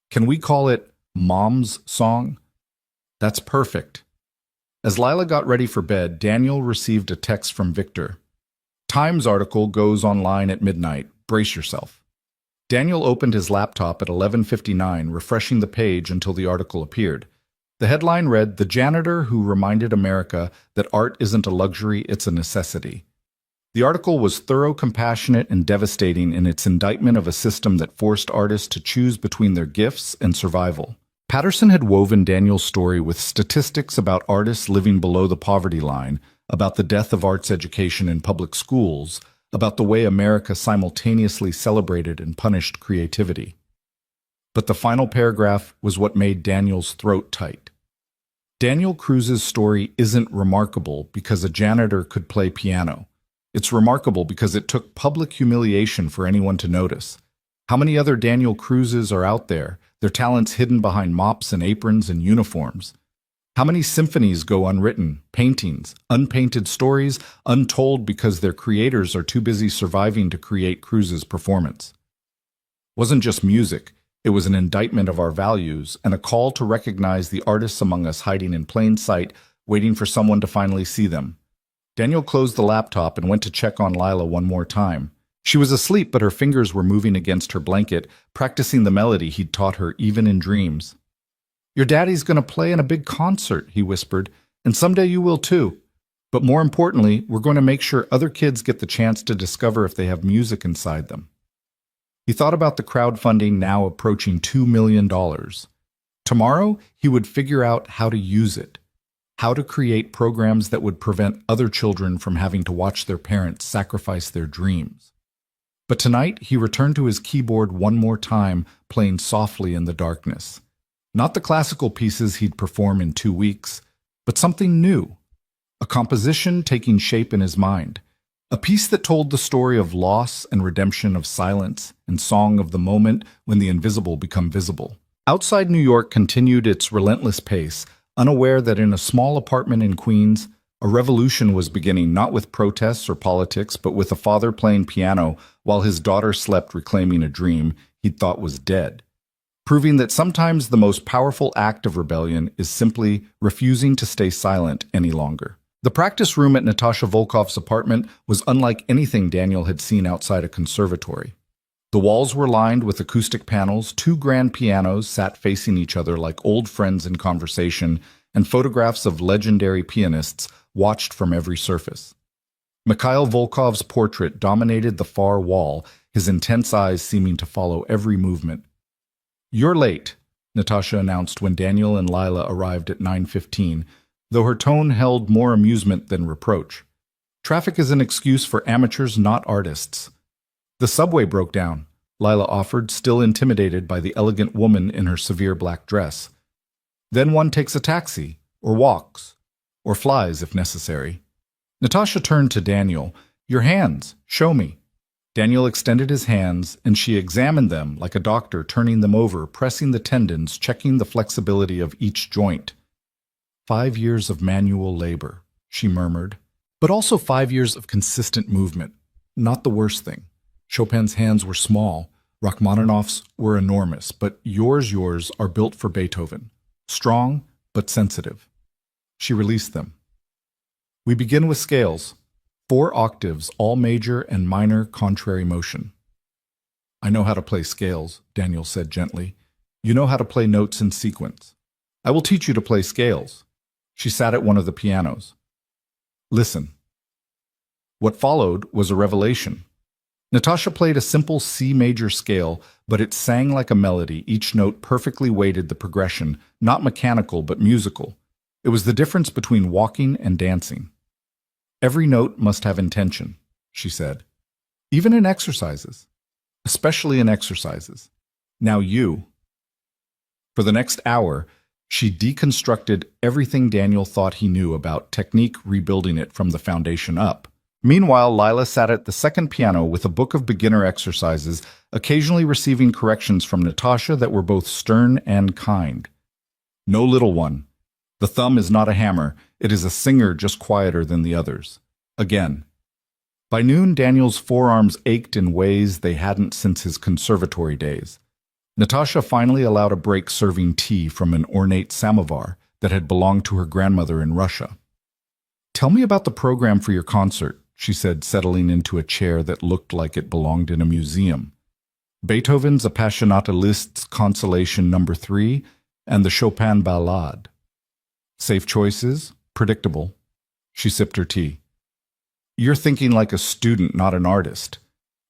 "Can we call it Mom's Song?" "That's perfect." As Lila got ready for bed, Daniel received a text from Victor. Times article goes online at midnight. Brace yourself. Daniel opened his laptop at 11:59, refreshing the page until the article appeared. The headline read, "The Janitor Who Reminded America That Art Isn't a Luxury, It's a Necessity." The article was thorough, compassionate, and devastating in its indictment of a system that forced artists to choose between their gifts and survival. Patterson had woven Daniel's story with statistics about artists living below the poverty line, about the death of arts education in public schools, about the way America simultaneously celebrated and punished creativity. But the final paragraph was what made Daniel's throat tight. Daniel Cruz's story isn't remarkable because a janitor could play piano. It's remarkable because it took public humiliation for anyone to notice. How many other Daniel Cruzes are out there, their talents hidden behind mops and aprons and uniforms? How many symphonies go unwritten, paintings, unpainted stories, untold because their creators are too busy surviving to create Cruz's performance? It wasn't just music, it was an indictment of our values and a call to recognize the artists among us hiding in plain sight, waiting for someone to finally see them. Daniel closed the laptop and went to check on Lila one more time. She was asleep, but her fingers were moving against her blanket, practicing the melody he'd taught her even in dreams. "Your daddy's going to play in a big concert," he whispered, "and someday you will too. But more importantly, we're going to make sure other kids get the chance to discover if they have music inside them." He thought about the crowdfunding now approaching $2 million. Tomorrow, he would figure out how to use it, how to create programs that would prevent other children from having to watch their parents sacrifice their dreams. But tonight, he returned to his keyboard one more time, playing softly in the darkness. Not the classical pieces he'd perform in 2 weeks, but something new. A composition taking shape in his mind. A piece that told the story of loss and redemption, of silence and song, of the moment when the invisible become visible. Outside New York continued its relentless pace, unaware that in a small apartment in Queens, a revolution was beginning, not with protests or politics, but with a father playing piano while his daughter slept, reclaiming a dream he'd thought was dead. Proving that sometimes the most powerful act of rebellion is simply refusing to stay silent any longer. The practice room at Natasha Volkov's apartment was unlike anything Daniel had seen outside a conservatory. The walls were lined with acoustic panels, 2 grand pianos sat facing each other like old friends in conversation, and photographs of legendary pianists watched from every surface. Mikhail Volkov's portrait dominated the far wall, his intense eyes seeming to follow every movement. "You're late," Natasha announced when Daniel and Lila arrived at 9:15, though her tone held more amusement than reproach. "Traffic is an excuse for amateurs, not artists." "The subway broke down," Lila offered, still intimidated by the elegant woman in her severe black dress. "Then one takes a taxi, or walks, or flies if necessary." Natasha turned to Daniel. "Your hands, show me." Daniel extended his hands, and she examined them like a doctor, turning them over, pressing the tendons, checking the flexibility of each joint. 5 years of manual labor, she murmured, but also 5 years of consistent movement. Not the worst thing. Chopin's hands were small, Rachmaninoff's were enormous, but yours are built for Beethoven. Strong, but sensitive. She released them. "We begin with scales. 4 octaves, all major and minor contrary motion." "I know how to play scales," Daniel said gently. "You know how to play notes in sequence. I will teach you to play scales." She sat at one of the pianos. "Listen." What followed was a revelation. Natasha played a simple C major scale, but it sang like a melody. Each note perfectly weighted the progression, not mechanical but musical. It was the difference between walking and dancing. "Every note must have intention," she said. "Even in exercises. Especially in exercises. Now you." For the next hour, she deconstructed everything Daniel thought he knew about technique, rebuilding it from the foundation up. Meanwhile, Lila sat at the second piano with a book of beginner exercises, occasionally receiving corrections from Natasha that were both stern and kind. "No, little one. The thumb is not a hammer. It is a singer, just quieter than the others." Again. By noon, Daniel's forearms ached in ways they hadn't since his conservatory days. Natasha finally allowed a break, serving tea from an ornate samovar that had belonged to her grandmother in Russia. "Tell me about the program for your concert," she said, settling into a chair that looked like it belonged in a museum. "Beethoven's Appassionata Liszt's Consolation No. 3 and the Chopin Ballade." Safe choices, predictable. She sipped her tea. "You're thinking like a student, not an artist.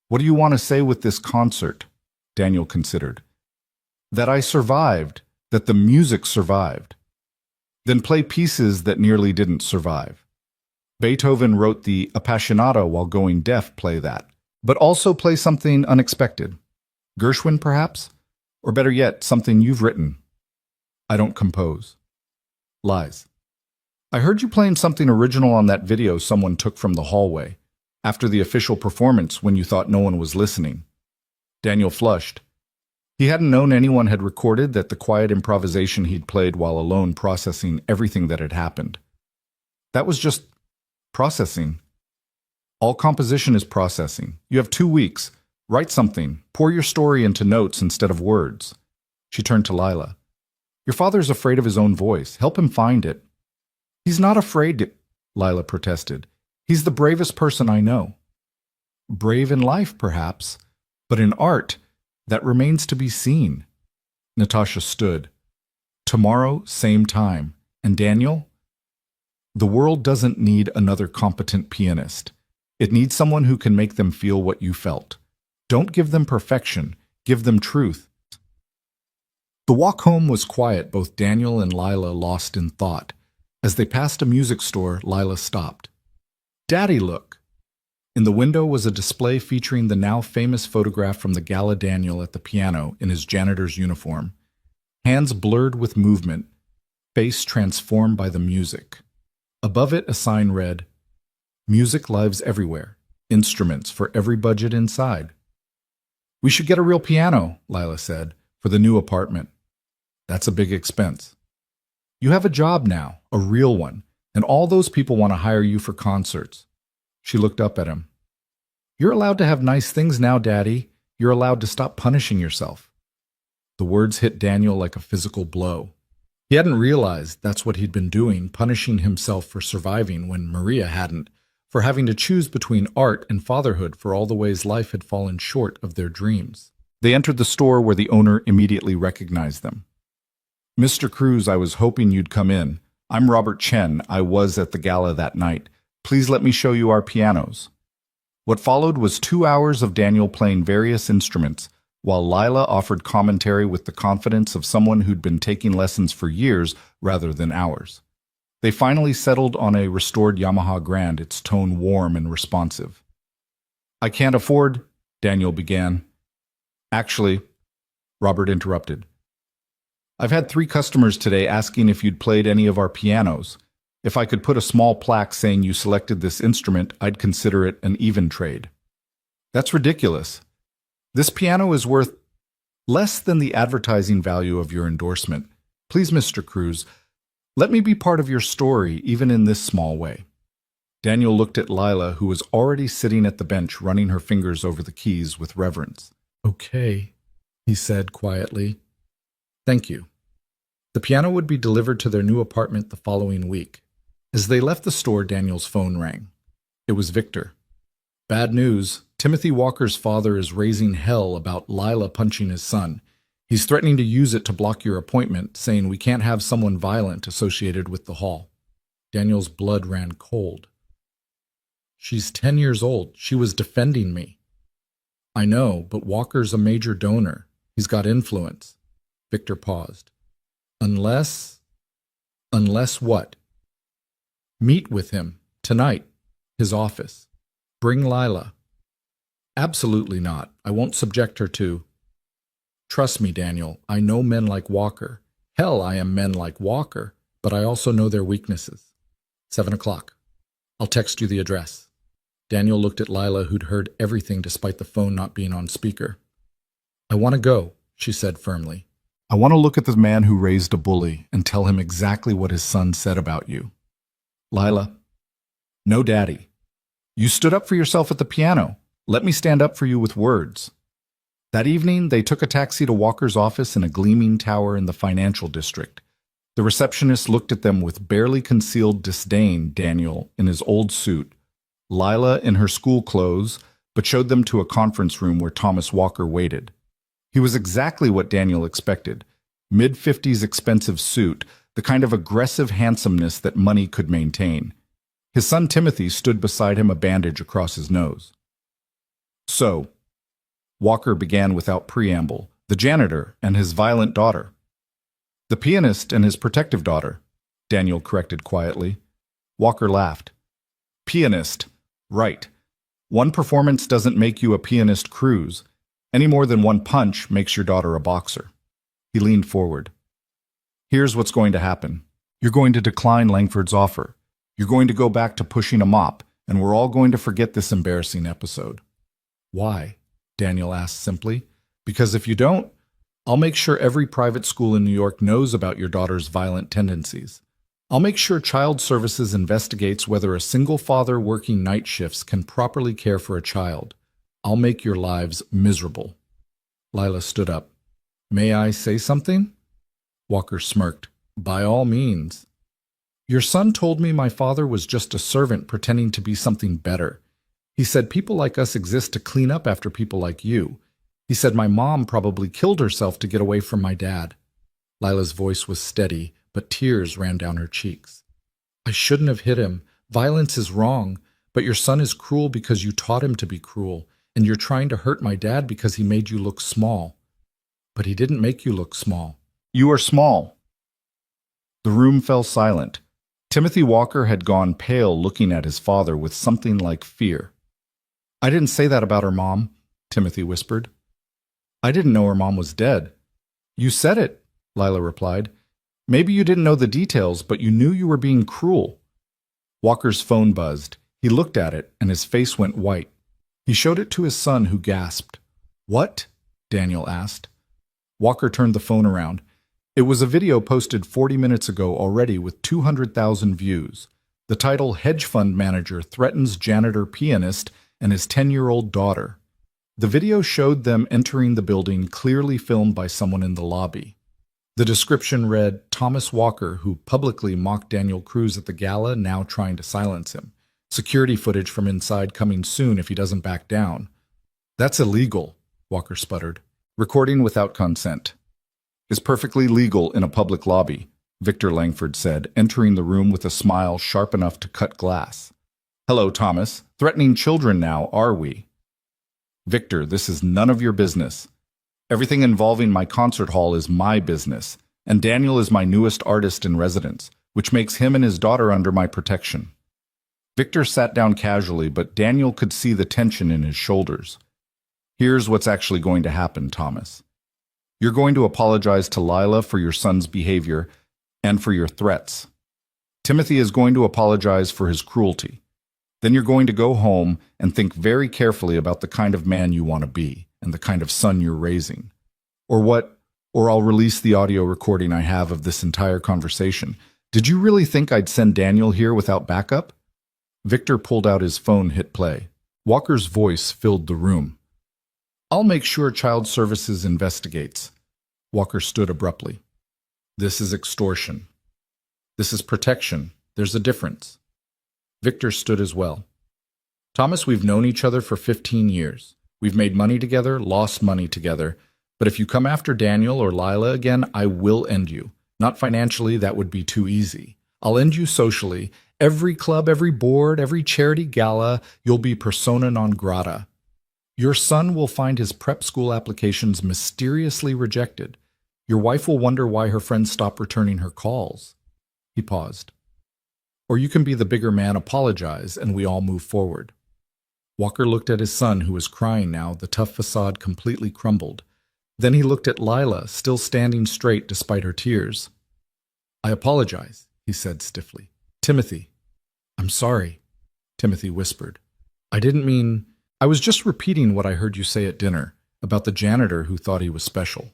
What do you want to say with this concert?" Daniel considered. "That I survived, that the music survived." "Then play pieces that nearly didn't survive. Beethoven wrote the Appassionata while going deaf, play that. But also play something unexpected. Gershwin, perhaps? Or better yet, something you've written." "I don't compose." "Lies. I heard you playing something original on that video someone took from the hallway, after the official performance when you thought no one was listening." Daniel flushed. He hadn't known anyone had recorded that the quiet improvisation he'd played while alone processing everything that had happened. That was just processing. All composition is processing. You have 2 weeks. Write something. Pour your story into notes instead of words. She turned to Lila. "Your father's afraid of his own voice. Help him find it." "He's not afraid," Lila protested. "He's the bravest person I know." "Brave in life, perhaps, but in art, that remains to be seen." Natasha stood. "Tomorrow, same time. And Daniel? The world doesn't need another competent pianist. It needs someone who can make them feel what you felt. Don't give them perfection. Give them truth." The walk home was quiet, both Daniel and Lila lost in thought. As they passed a music store, Lila stopped. "Daddy, look." In the window was a display featuring the now famous photograph from the gala Daniel at the piano in his janitor's uniform. Hands blurred with movement, face transformed by the music. Above it, a sign read, "Music lives everywhere. Instruments for every budget inside." "We should get a real piano," Lila said, "for the new apartment." "That's a big expense." "You have a job now, a real one, and all those people want to hire you for concerts." She looked up at him. "You're allowed to have nice things now, Daddy. You're allowed to stop punishing yourself." The words hit Daniel like a physical blow. He hadn't realized that's what he'd been doing, punishing himself for surviving when Maria hadn't, for having to choose between art and fatherhood for all the ways life had fallen short of their dreams. They entered the store where the owner immediately recognized them. "Mr. Cruz, I was hoping you'd come in. I'm Robert Chen. I was at the gala that night. Please let me show you our pianos." What followed was 2 hours of Daniel playing various instruments, while Lila offered commentary with the confidence of someone who'd been taking lessons for years rather than hours. They finally settled on a restored Yamaha Grand, its tone warm and responsive. "I can't afford," Daniel began. "Actually," Robert interrupted. "I've had 3 customers today asking if you'd played any of our pianos. If I could put a small plaque saying you selected this instrument, I'd consider it an even trade." "That's ridiculous. This piano is worth less than the advertising value of your endorsement. Please, Mr. Cruz, let me be part of your story, even in this small way." Daniel looked at Lila, who was already sitting at the bench, running her fingers over the keys with reverence. "Okay," he said quietly. "Thank you." The piano would be delivered to their new apartment the following week. As they left the store, Daniel's phone rang. It was Victor. "Bad news. Timothy Walker's father is raising hell about Lila punching his son. He's threatening to use it to block your appointment, saying we can't have someone violent associated with the hall." Daniel's blood ran cold. "She's 10 years old. She was defending me." "I know, but Walker's a major donor. He's got influence." Victor paused. Unless what?" "Meet with him. Tonight. His office. Bring Lila." "Absolutely not. I won't subject her to—" "Trust me, Daniel. I know men like Walker. Hell, I am men like Walker, but I also know their weaknesses. 7 o'clock. I'll text you the address." Daniel looked at Lila, who'd heard everything despite the phone not being on speaker. "I want to go," she said firmly. "I want to look at the man who raised a bully and tell him exactly what his son said about you." "Lila." "No, Daddy. You stood up for yourself at the piano. Let me stand up for you with words." That evening, they took a taxi to Walker's office in a gleaming tower in the financial district. The receptionist looked at them with barely concealed disdain. Daniel, in his old suit, Lila in her school clothes, but showed them to a conference room where Thomas Walker waited. He was exactly what Daniel expected. Mid-50s expensive suit, the kind of aggressive handsomeness that money could maintain. His son Timothy stood beside him, a bandage across his nose. So, Walker began without preamble, the janitor and his violent daughter. The pianist and his protective daughter, Daniel corrected quietly. Walker laughed. Pianist, right. One performance doesn't make you a pianist, Cruz. Any more than one punch makes your daughter a boxer. He leaned forward. Here's what's going to happen. You're going to decline Langford's offer. You're going to go back to pushing a mop, and we're all going to forget this embarrassing episode. Why? Daniel asked simply. Because if you don't, I'll make sure every private school in New York knows about your daughter's violent tendencies. I'll make sure Child Services investigates whether a single father working night shifts can properly care for a child. I'll make your lives miserable. Lila stood up. May I say something? Walker smirked. By all means. Your son told me my father was just a servant pretending to be something better. He said people like us exist to clean up after people like you. He said my mom probably killed herself to get away from my dad. Lila's voice was steady, but tears ran down her cheeks. I shouldn't have hit him. Violence is wrong, but your son is cruel because you taught him to be cruel, and you're trying to hurt my dad because he made you look small. But he didn't make you look small. You are small. The room fell silent. Timothy Walker had gone pale, looking at his father with something like fear. I didn't say that about her mom, Timothy whispered. I didn't know her mom was dead. You said it, Lila replied. Maybe you didn't know the details, but you knew you were being cruel. Walker's phone buzzed. He looked at it, and his face went white. He showed it to his son, who gasped. What? Daniel asked. Walker turned the phone around. It was a video posted 40 minutes ago already with 200,000 views. The title, Hedge Fund Manager Threatens Janitor Pianist and His 10-year-old Daughter. The video showed them entering the building, clearly filmed by someone in the lobby. The description read, Thomas Walker, who publicly mocked Daniel Cruz at the gala, now trying to silence him. Security footage from inside coming soon if he doesn't back down. That's illegal, Walker sputtered. Recording without consent is perfectly legal in a public lobby, Victor Langford said, entering the room with a smile sharp enough to cut glass. Hello, Thomas. Threatening children now, are we? Victor, this is none of your business. Everything involving my concert hall is my business, and Daniel is my newest artist in residence, which makes him and his daughter under my protection. Victor sat down casually, but Daniel could see the tension in his shoulders. Here's what's actually going to happen, Thomas. You're going to apologize to Lila for your son's behavior and for your threats. Timothy is going to apologize for his cruelty. Then you're going to go home and think very carefully about the kind of man you want to be and the kind of son you're raising. Or I'll release the audio recording I have of this entire conversation. Did you really think I'd send Daniel here without backup? Victor pulled out his phone, hit play. Walker's voice filled the room. I'll make sure Child Services investigates. Walker stood abruptly. This is extortion. This is protection. There's a difference. Victor stood as well. Thomas, we've known each other for 15 years. We've made money together, lost money together. But if you come after Daniel or Lila again, I will end you. Not financially, that would be too easy. I'll end you socially. Every club, every board, every charity gala, you'll be persona non grata. Your son will find his prep school applications mysteriously rejected. Your wife will wonder why her friends stop returning her calls. He paused. Or you can be the bigger man, apologize, and we all move forward. Walker looked at his son, who was crying now, the tough facade completely crumbled. Then he looked at Lila, still standing straight despite her tears. I apologize, he said stiffly. Timothy. I'm sorry, Timothy whispered. I didn't mean... I was just repeating what I heard you say at dinner, about the janitor who thought he was special.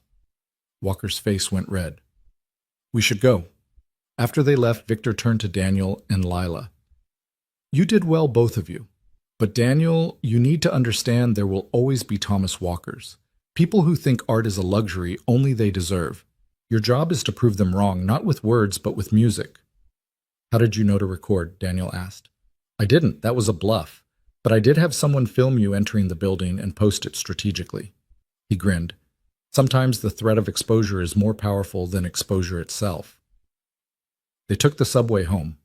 Walker's face went red. We should go. After they left, Victor turned to Daniel and Lila. You did well, both of you. But Daniel, you need to understand there will always be Thomas Walkers. People who think art is a luxury only they deserve. Your job is to prove them wrong, not with words, but with music. How did you know to record? Daniel asked. I didn't. That was a bluff. But I did have someone film you entering the building and post it strategically. He grinned. Sometimes the threat of exposure is more powerful than exposure itself. They took the subway home.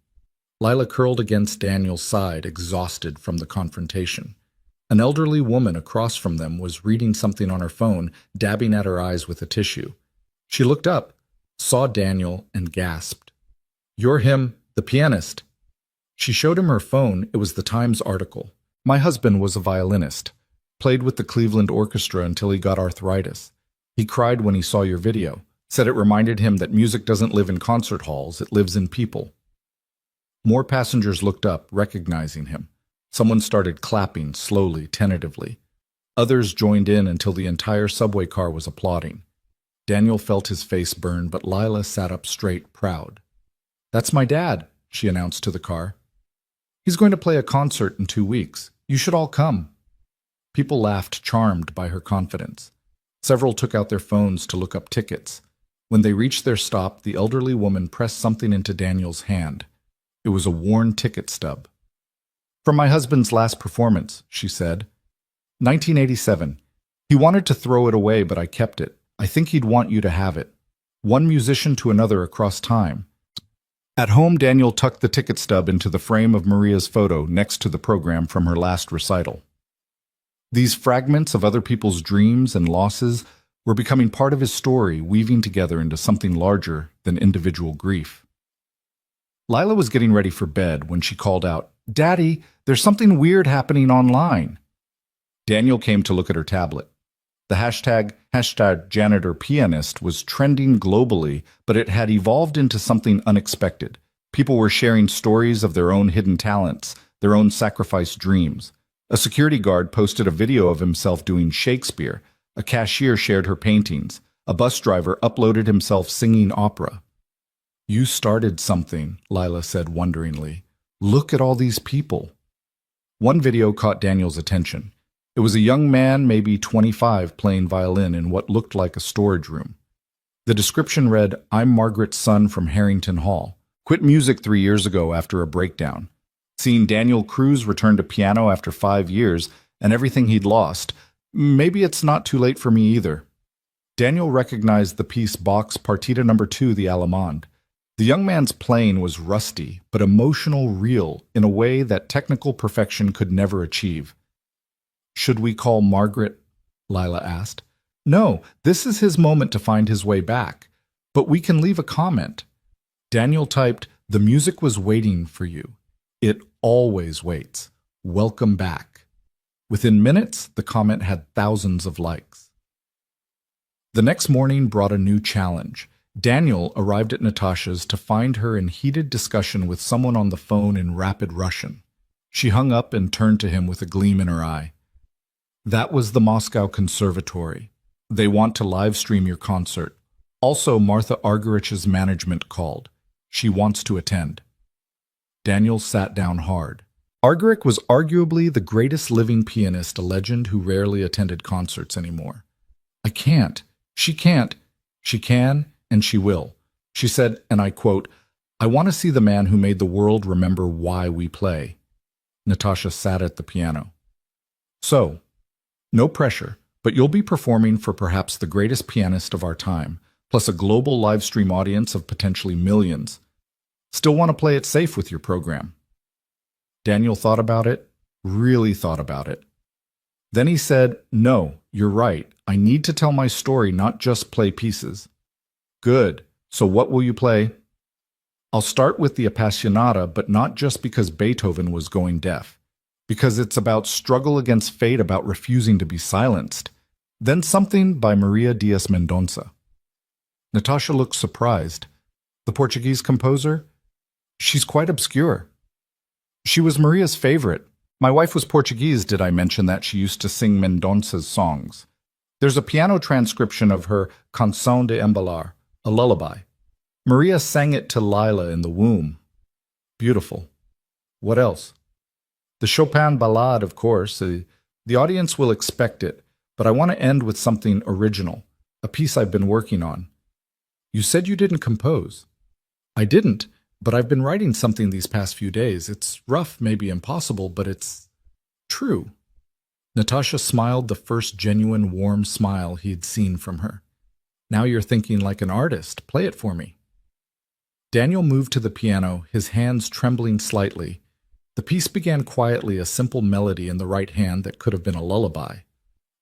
Lila curled against Daniel's side, exhausted from the confrontation. An elderly woman across from them was reading something on her phone, dabbing at her eyes with a tissue. She looked up, saw Daniel, and gasped. You're him, the pianist. She showed him her phone. It was the Times article. My husband was a violinist. Played with the Cleveland Orchestra until he got arthritis. He cried when he saw your video. Said it reminded him that music doesn't live in concert halls, it lives in people. More passengers looked up, recognizing him. Someone started clapping, slowly, tentatively. Others joined in until the entire subway car was applauding. Daniel felt his face burn, but Lila sat up straight, proud. That's my dad, she announced to the car. He's going to play a concert in 2 weeks. You should all come. People laughed, charmed by her confidence. Several took out their phones to look up tickets. When they reached their stop, the elderly woman pressed something into Daniel's hand. It was a worn ticket stub. From my husband's last performance, she said. 1987. He wanted to throw it away, but I kept it. I think he'd want you to have it. One musician to another across time. At home, Daniel tucked the ticket stub into the frame of Maria's photo next to the program from her last recital. These fragments of other people's dreams and losses were becoming part of his story, weaving together into something larger than individual grief. Lila was getting ready for bed when she called out, Daddy, there's something weird happening online. Daniel came to look at her tablet. The hashtag #JanitorPianist was trending globally, but it had evolved into something unexpected. People were sharing stories of their own hidden talents, their own sacrificed dreams. A security guard posted a video of himself doing Shakespeare. A cashier shared her paintings. A bus driver uploaded himself singing opera. You started something, Lila said wonderingly. Look at all these people. One video caught Daniel's attention. It was a young man, maybe 25, playing violin in what looked like a storage room. The description read, I'm Margaret's son from Harrington Hall. Quit music 3 years ago after a breakdown. Seeing Daniel Cruz return to piano after 5 years and everything he'd lost, maybe it's not too late for me either. Daniel recognized the piece Bach's Partita No. 2, the Allemande. The young man's playing was rusty, but emotional, real, in a way that technical perfection could never achieve. Should we call Margaret? Lila asked. No, this is his moment to find his way back. But we can leave a comment. Daniel typed, the music was waiting for you. It always waits. Welcome back. Within minutes, the comment had thousands of likes. The next morning brought a new challenge. Daniel arrived at Natasha's to find her in heated discussion with someone on the phone in rapid Russian. She hung up and turned to him with a gleam in her eye. That was the Moscow Conservatory. They want to live stream your concert. Also, Martha Argerich's management called. She wants to attend. Daniel sat down hard. Argerich was arguably the greatest living pianist, a legend who rarely attended concerts anymore. I can't. She can't. She can, and she will. She said, and I quote, I want to see the man who made the world remember why we play. Natasha sat at the piano. So, no pressure, but you'll be performing for perhaps the greatest pianist of our time, plus a global live stream audience of potentially millions. Still want to play it safe with your program. Daniel thought about it, really thought about it. Then he said, no, you're right. I need to tell my story, not just play pieces. Good. So what will you play? I'll start with the Appassionata, but not just because Beethoven was going deaf. Because it's about struggle against fate, about refusing to be silenced. Then something by Maria Dias Mendonça. Natasha looked surprised. The Portuguese composer? She's quite obscure. She was Maria's favorite. My wife was Portuguese, did I mention that she used to sing Mendonça's songs? There's a piano transcription of her Canção de Embalar, a lullaby. Maria sang it to Lila in the womb. Beautiful. What else? The Chopin Ballade, of course. The audience will expect it, but I want to end with something original, a piece I've been working on. You said you didn't compose. I didn't, but I've been writing something these past few days. It's rough, maybe impossible, but it's true. Natasha smiled the first genuine warm smile he'd seen from her. Now you're thinking like an artist. Play it for me. Daniel moved to the piano, his hands trembling slightly. The piece began quietly, a simple melody in the right hand that could have been a lullaby.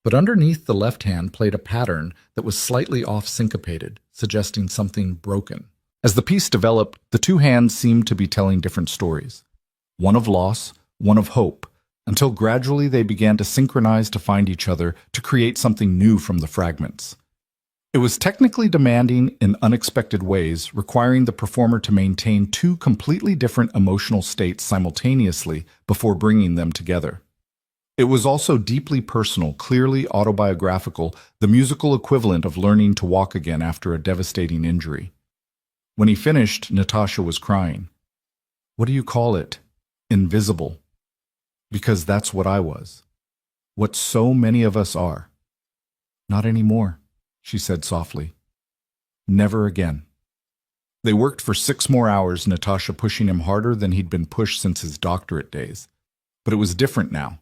But underneath the left hand played a pattern that was slightly off-syncopated, suggesting something broken. As the piece developed, the two hands seemed to be telling different stories. One of loss, one of hope, until gradually they began to synchronize to find each other, to create something new from the fragments. It was technically demanding in unexpected ways, requiring the performer to maintain two completely different emotional states simultaneously before bringing them together. It was also deeply personal, clearly autobiographical, the musical equivalent of learning to walk again after a devastating injury. When he finished, Natasha was crying. What do you call it? Invisible. Because that's what I was. What so many of us are. Not anymore, she said softly. Never again. They worked for 6 more hours, Natasha pushing him harder than he'd been pushed since his doctorate days. But it was different now.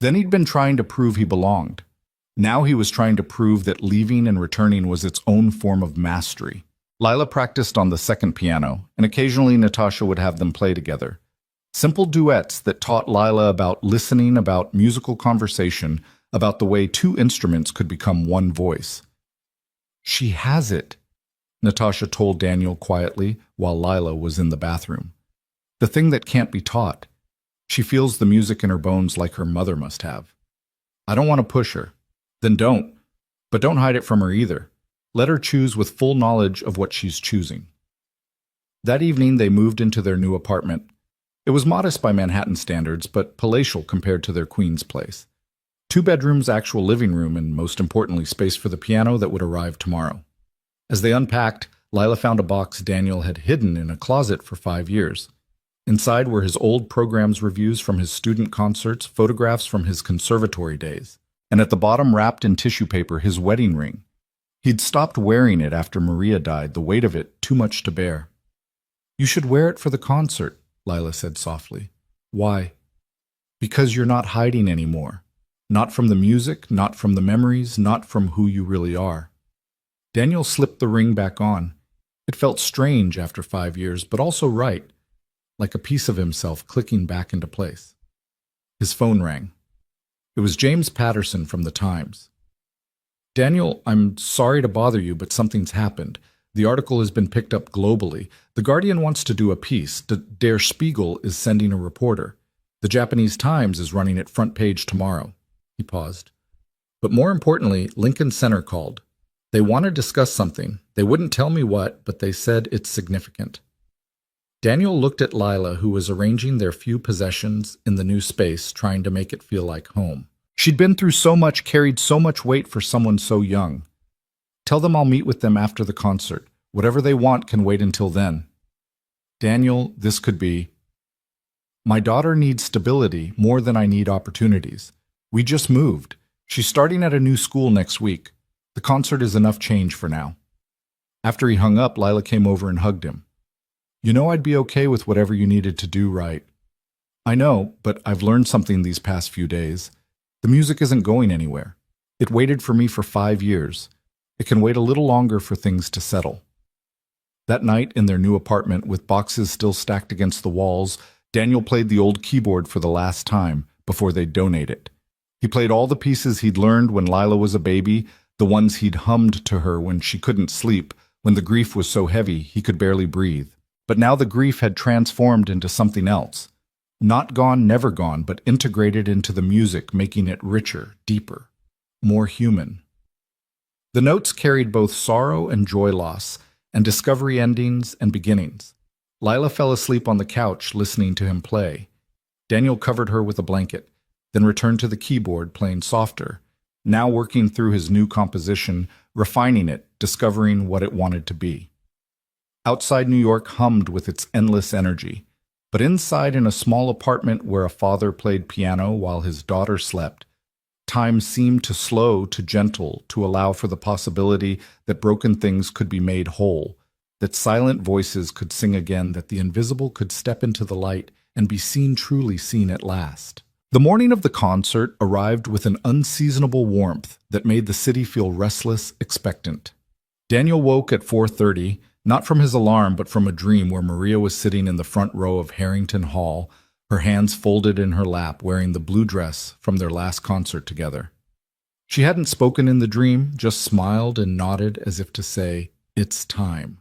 Then he'd been trying to prove he belonged. Now he was trying to prove that leaving and returning was its own form of mastery. Lila practiced on the second piano, and occasionally Natasha would have them play together. Simple duets that taught Lila about listening, about musical conversation, about the way two instruments could become one voice. She has it, Natasha told Daniel quietly while Lila was in the bathroom. The thing that can't be taught. She feels the music in her bones like her mother must have. I don't want to push her. Then don't. But don't hide it from her either. Let her choose with full knowledge of what she's choosing. That evening they moved into their new apartment. It was modest by Manhattan standards, but palatial compared to their Queens place. 2 bedrooms, actual living room, and most importantly, space for the piano that would arrive tomorrow. As they unpacked, Lila found a box Daniel had hidden in a closet for 5 years. Inside were his old programs reviews from his student concerts, photographs from his conservatory days, and at the bottom, wrapped in tissue paper, his wedding ring. He'd stopped wearing it after Maria died, the weight of it too much to bear. You should wear it for the concert, Lila said softly. Why? Because you're not hiding anymore. Not from the music, not from the memories, not from who you really are. Daniel slipped the ring back on. It felt strange after 5 years, but also right, like a piece of himself clicking back into place. His phone rang. It was James Patterson from The Times. Daniel, I'm sorry to bother you, but something's happened. The article has been picked up globally. The Guardian wants to do a piece. Der Spiegel is sending a reporter. The Japanese Times is running it front page tomorrow. He paused. But more importantly, Lincoln Center called. They want to discuss something. They wouldn't tell me what, but they said it's significant. Daniel looked at Lila, who was arranging their few possessions in the new space, trying to make it feel like home. She'd been through so much, carried so much weight for someone so young. Tell them I'll meet with them after the concert. Whatever they want can wait until then. Daniel, this could be. My daughter needs stability more than I need opportunities. We just moved. She's starting at a new school next week. The concert is enough change for now. After he hung up, Lila came over and hugged him. You know I'd be okay with whatever you needed to do, right? I know, but I've learned something these past few days. The music isn't going anywhere. It waited for me for 5 years. It can wait a little longer for things to settle. That night, in their new apartment, with boxes still stacked against the walls, Daniel played the old keyboard for the last time before they'd donate it. He played all the pieces he'd learned when Lila was a baby, the ones he'd hummed to her when she couldn't sleep, when the grief was so heavy he could barely breathe. But now the grief had transformed into something else. Not gone, never gone, but integrated into the music, making it richer, deeper, more human. The notes carried both sorrow and joy loss, and discovery endings and beginnings. Lila fell asleep on the couch, listening to him play. Daniel covered her with a blanket, then returned to the keyboard, playing softer, now working through his new composition, refining it, discovering what it wanted to be. Outside New York hummed with its endless energy, but inside in a small apartment where a father played piano while his daughter slept, Time seemed to slow to gentle to allow for the possibility that broken things could be made whole, that silent voices could sing again, that the invisible could step into the light and be seen truly seen at last. The morning of the concert arrived with an unseasonable warmth that made the city feel restless, expectant. Daniel woke at 4:30, not from his alarm but from a dream where Maria was sitting in the front row of Harrington Hall, her hands folded in her lap, wearing the blue dress from their last concert together. She hadn't spoken in the dream, just smiled and nodded as if to say, "It's time."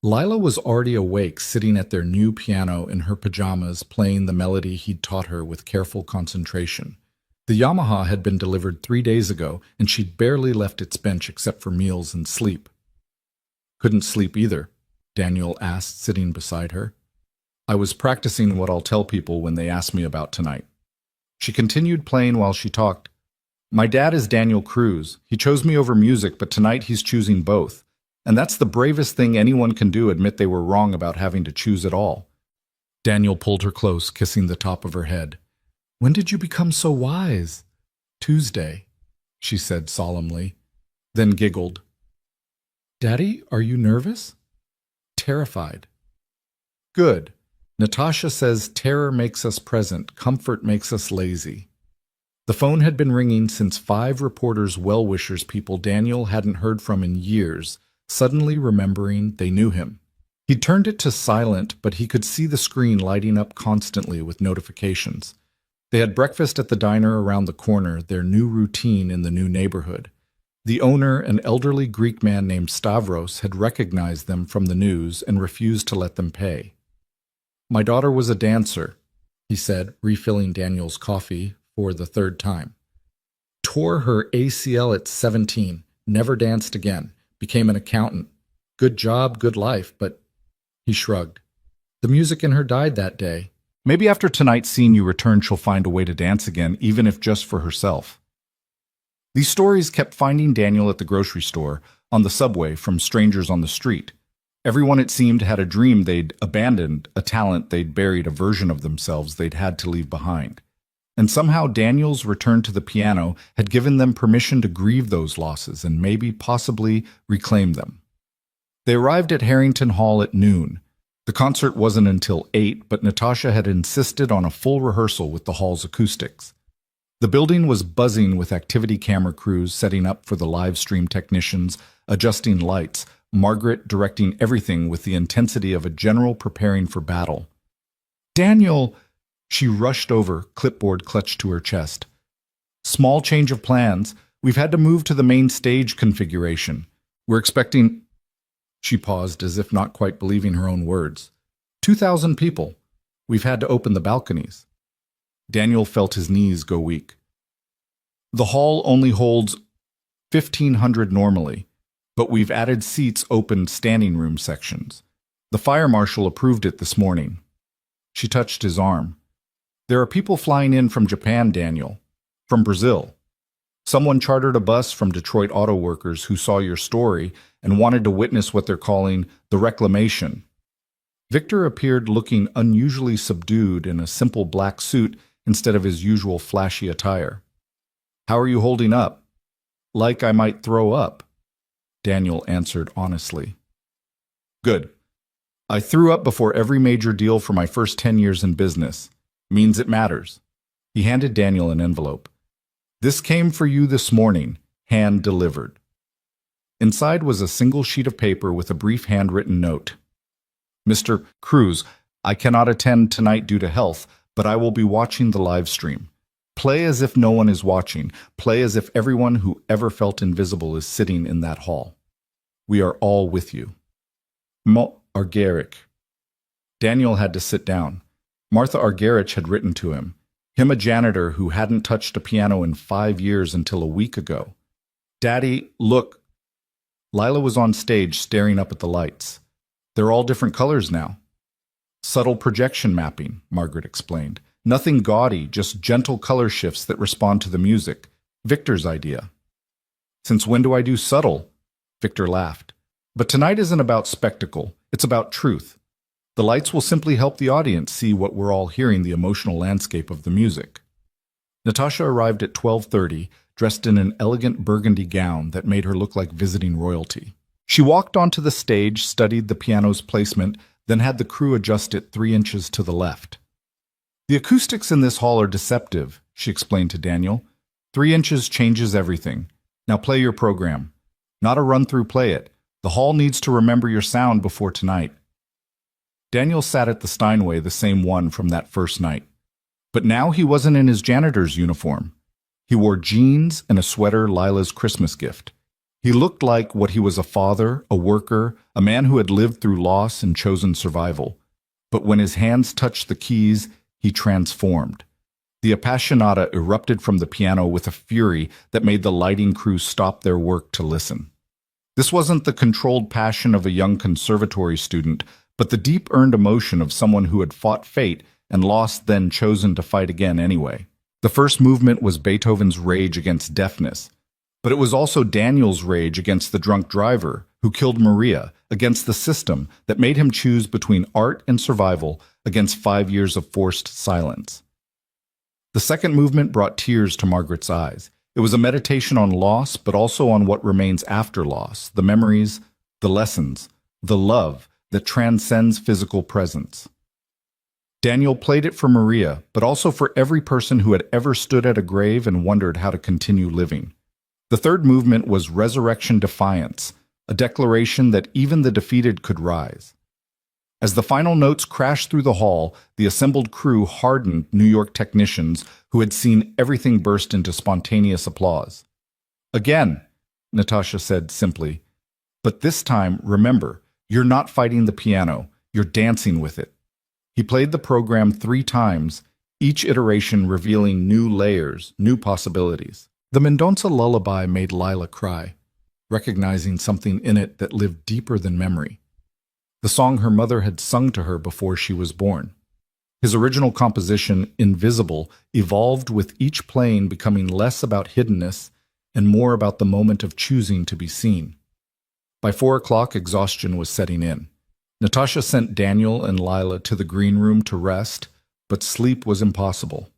Lila was already awake, sitting at their new piano in her pajamas, playing the melody he'd taught her with careful concentration. The Yamaha had been delivered 3 days ago, and she'd barely left its bench except for meals and sleep. "Couldn't sleep either?" Daniel asked, sitting beside her. "I was practicing what I'll tell people when they ask me about tonight." She continued playing while she talked. "My dad is Daniel Cruz. He chose me over music, but tonight he's choosing both. And that's the bravest thing anyone can do, admit they were wrong about having to choose at all." Daniel pulled her close, kissing the top of her head. "When did you become so wise?" "Tuesday," she said solemnly, then giggled. "Daddy, are you nervous?" "Terrified." "Good. Natasha says terror makes us present, comfort makes us lazy." The phone had been ringing since 5 reporters, well-wishers, people Daniel hadn't heard from in years, suddenly remembering they knew him. He turned it to silent, but he could see the screen lighting up constantly with notifications. They had breakfast at the diner around the corner, their new routine in the new neighborhood. The owner, an elderly Greek man named Stavros, had recognized them from the news and refused to let them pay. "My daughter was a dancer," he said, refilling Daniel's coffee for the 3rd time. "Tore her ACL at 17, never danced again, became an accountant. Good job, good life, but..." He shrugged. "The music in her died that day. Maybe after tonight's scene you return she'll find a way to dance again, even if just for herself." These stories kept finding Daniel at the grocery store, on the subway, from strangers on the street. Everyone, it seemed, had a dream they'd abandoned, a talent they'd buried, a version of themselves they'd had to leave behind. And somehow Daniel's return to the piano had given them permission to grieve those losses and maybe, possibly, reclaim them. They arrived at Harrington Hall at noon. The concert wasn't until 8, but Natasha had insisted on a full rehearsal with the hall's acoustics. The building was buzzing with activity camera crews setting up for the live stream technicians, adjusting lights, Margaret directing everything with the intensity of a general preparing for battle. "Daniel!" She rushed over, clipboard clutched to her chest. "Small change of plans. We've had to move to the main stage configuration. We're expecting..." She paused, as if not quite believing her own words. 2,000 people. We've had to open the balconies." Daniel felt his knees go weak. "The hall only holds 1,500 normally, but we've added seats, opened standing room sections. The fire marshal approved it this morning." She touched his arm. "There are people flying in from Japan, Daniel. From Brazil. Someone chartered a bus from Detroit auto workers who saw your story and wanted to witness what they're calling the reclamation." Victor appeared looking unusually subdued in a simple black suit instead of his usual flashy attire. "How are you holding up?" "Like I might throw up," Daniel answered honestly. "Good. I threw up before every major deal for my first 10 years in business. Means it matters." He handed Daniel an envelope. "This came for you this morning, hand delivered." Inside was a single sheet of paper with a brief handwritten note. "Mr. Cruz, I cannot attend tonight due to health, but I will be watching the live stream. Play as if no one is watching. Play as if everyone who ever felt invisible is sitting in that hall. We are all with you. Mo Argerich." Daniel had to sit down. Martha Argerich had written to him. Him, a janitor who hadn't touched a piano in 5 years until a week ago. "Daddy, look." Lila was on stage staring up at the lights. "They're all different colors now." "Subtle projection mapping," Margaret explained. "Nothing gaudy, just gentle color shifts that respond to the music. Victor's idea." "Since when do I do subtle?" Victor laughed. "But tonight isn't about spectacle, it's about truth. The lights will simply help the audience see what we're all hearing, the emotional landscape of the music." Natasha arrived at 12:30, dressed in an elegant burgundy gown that made her look like visiting royalty. She walked onto the stage, studied the piano's placement, then had the crew adjust it 3 inches to the left. "The acoustics in this hall are deceptive," she explained to Daniel. "3 inches changes everything. Now play your program. Not a run-through play it. The hall needs to remember your sound before tonight." Daniel sat at the Steinway, the same one from that first night. But now he wasn't in his janitor's uniform. He wore jeans and a sweater, Lila's Christmas gift. He looked like what he was: a father, a worker, a man who had lived through loss and chosen survival. But when his hands touched the keys, he transformed. The Appassionata erupted from the piano with a fury that made the lighting crew stop their work to listen. This wasn't the controlled passion of a young conservatory student, but the deep-earned emotion of someone who had fought fate and lost, then chosen to fight again anyway. The first movement was Beethoven's rage against deafness, but it was also Daniel's rage against the drunk driver who killed Maria, against the system that made him choose between art and survival, against 5 years of forced silence. The second movement brought tears to Margaret's eyes. It was a meditation on loss, but also on what remains after loss, the memories, the lessons, the love that transcends physical presence. Daniel played it for Maria, but also for every person who had ever stood at a grave and wondered how to continue living. The third movement was Resurrection Defiance, a declaration that even the defeated could rise. As the final notes crashed through the hall, the assembled crew hardened New York technicians who had seen everything burst into spontaneous applause. "Again," Natasha said simply, "but this time, remember, you're not fighting the piano, you're dancing with it." He played the program 3 times, each iteration revealing new layers, new possibilities. The Mendonça lullaby made Lila cry, recognizing something in it that lived deeper than memory. The song her mother had sung to her before she was born. His original composition, Invisible, evolved with each playing, becoming less about hiddenness and more about the moment of choosing to be seen. By 4 o'clock, exhaustion was setting in. Natasha sent Daniel and Lila to the green room to rest, but sleep was impossible.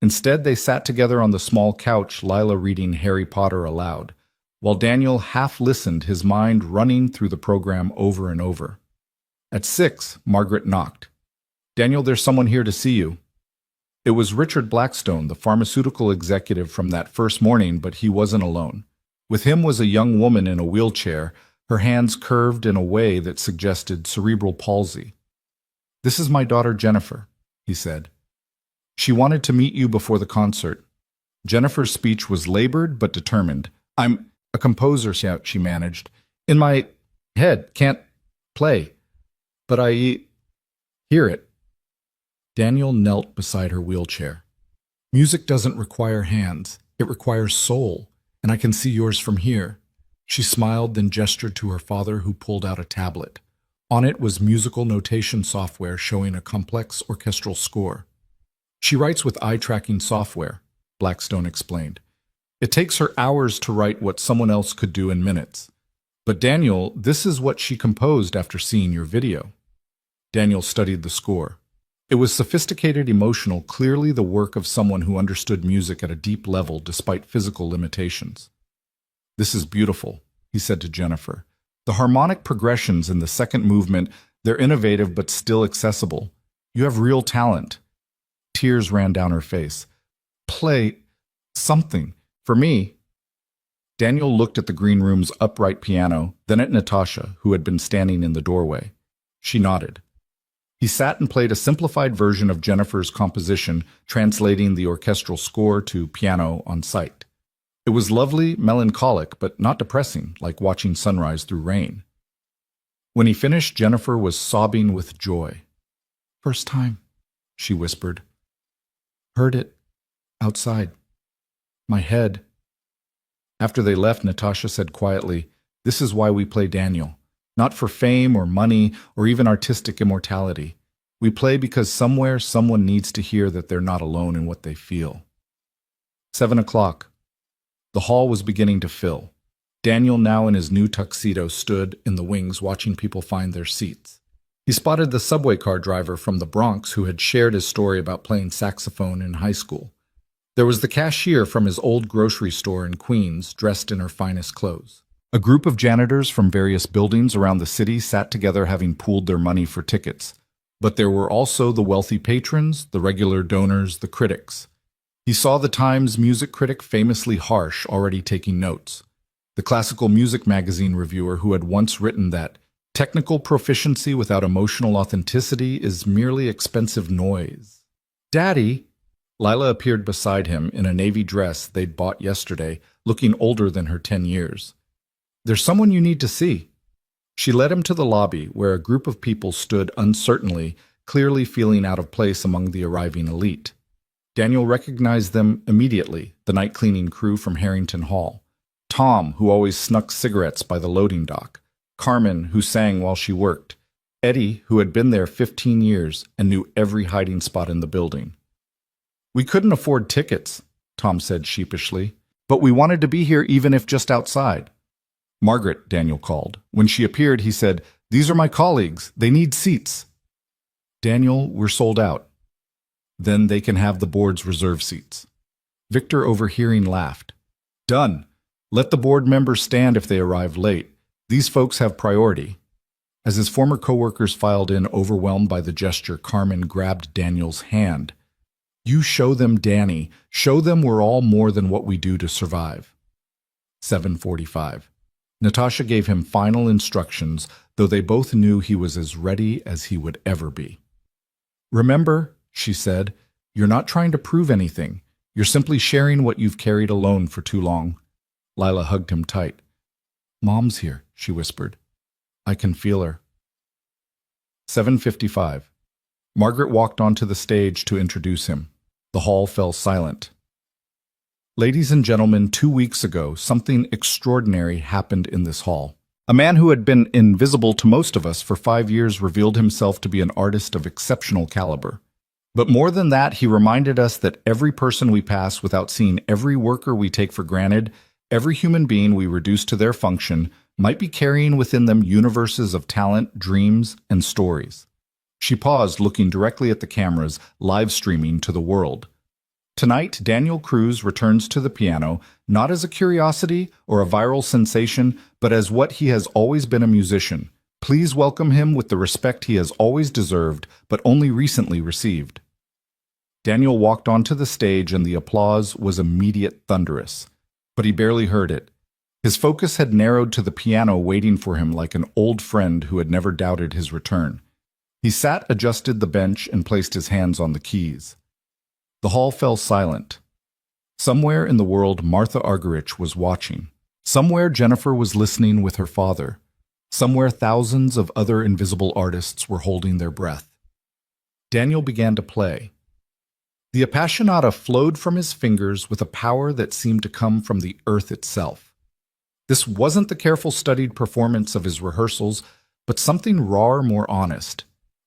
Instead, they sat together on the small couch, Lila reading Harry Potter aloud, while Daniel half listened, his mind running through the program over and over. At 6, Margaret knocked. "Daniel, there's someone here to see you." It was Richard Blackstone, the pharmaceutical executive from that first morning, but he wasn't alone. With him was a young woman in a wheelchair, her hands curved in a way that suggested cerebral palsy. "This is my daughter Jennifer," he said. "She wanted to meet you before the concert." Jennifer's speech was labored but determined. "I'm a composer," she managed. "In my head, can't play. But I hear it." Daniel knelt beside her wheelchair. "Music doesn't require hands. It requires soul, and I can see yours from here." She smiled, then gestured to her father, who pulled out a tablet. On it was musical notation software showing a complex orchestral score. "She writes with eye-tracking software," Blackstone explained. "It takes her hours to write what someone else could do in minutes. But Daniel, this is what she composed after seeing your video." Daniel studied the score. It was sophisticated, emotional, clearly the work of someone who understood music at a deep level despite physical limitations. "This is beautiful," he said to Jennifer. "The harmonic progressions in the second movement, they're innovative but still accessible. You have real talent." Tears ran down her face. "Play something for me." Daniel looked at the green room's upright piano, then at Natasha, who had been standing in the doorway. She nodded. He sat and played a simplified version of Jennifer's composition, translating the orchestral score to piano on sight. It was lovely, melancholic, but not depressing, like watching sunrise through rain. When he finished, Jennifer was sobbing with joy. "First time," she whispered. "Heard it outside. My head." After they left, Natasha said quietly, "This is why we play Daniel. Not for fame or money or even artistic immortality. We play because somewhere someone needs to hear that they're not alone in what they feel." 7 o'clock. The hall was beginning to fill. Daniel, now in his new tuxedo, stood in the wings watching people find their seats. He spotted the subway car driver from the Bronx who had shared his story about playing saxophone in high school. There was the cashier from his old grocery store in Queens, dressed in her finest clothes. A group of janitors from various buildings around the city sat together having pooled their money for tickets. But there were also the wealthy patrons, the regular donors, the critics. He saw the Times music critic, famously harsh, already taking notes. The classical music magazine reviewer who had once written that technical proficiency without emotional authenticity is merely expensive noise. "Daddy!" Lila appeared beside him in a navy dress they'd bought yesterday, looking older than her 10 years. "There's someone you need to see." She led him to the lobby, where a group of people stood uncertainly, clearly feeling out of place among the arriving elite. Daniel recognized them immediately, the night cleaning crew from Harrington Hall. Tom, who always snuck cigarettes by the loading dock. Carmen, who sang while she worked. Eddie, who had been there 15 years and knew every hiding spot in the building. "We couldn't afford tickets," Tom said sheepishly, "but we wanted to be here even if just outside." "Margaret," Daniel called. When she appeared, he said, "These are my colleagues. They need seats." "Daniel, we're sold out." "Then they can have the board's reserve seats." Victor, overhearing, laughed. "Done. Let the board members stand if they arrive late. These folks have priority." As his former co-workers filed in, overwhelmed by the gesture, Carmen grabbed Daniel's hand. "You show them, Danny. Show them we're all more than what we do to survive." 7:45. Natasha gave him final instructions, though they both knew he was as ready as he would ever be. "Remember," she said, "you're not trying to prove anything. You're simply sharing what you've carried alone for too long." Lila hugged him tight. "Mom's here," she whispered. "I can feel her." 7:55. Margaret walked onto the stage to introduce him. The hall fell silent. "Ladies and gentlemen, 2 weeks ago, something extraordinary happened in this hall. A man who had been invisible to most of us for 5 years revealed himself to be an artist of exceptional caliber. But more than that, he reminded us that every person we pass without seeing, every worker we take for granted, every human being we reduce to their function, might be carrying within them universes of talent, dreams, and stories." She paused, looking directly at the cameras, live streaming to the world. Tonight, Daniel Cruz returns to the piano, not as a curiosity or a viral sensation, but as what he has always been, a musician. Please welcome him with the respect he has always deserved, but only recently received. Daniel walked onto the stage and the applause was immediate, thunderous. But he barely heard it. His focus had narrowed to the piano waiting for him like an old friend who had never doubted his return. He sat, adjusted the bench, and placed his hands on the keys. The hall fell silent. Somewhere in the world, Martha Argerich was watching. Somewhere, Jennifer was listening with her father. Somewhere, thousands of other invisible artists were holding their breath. Daniel began to play. The Appassionata flowed from his fingers with a power that seemed to come from the earth itself. This wasn't the careful, studied performance of his rehearsals, but something rawer, more honest.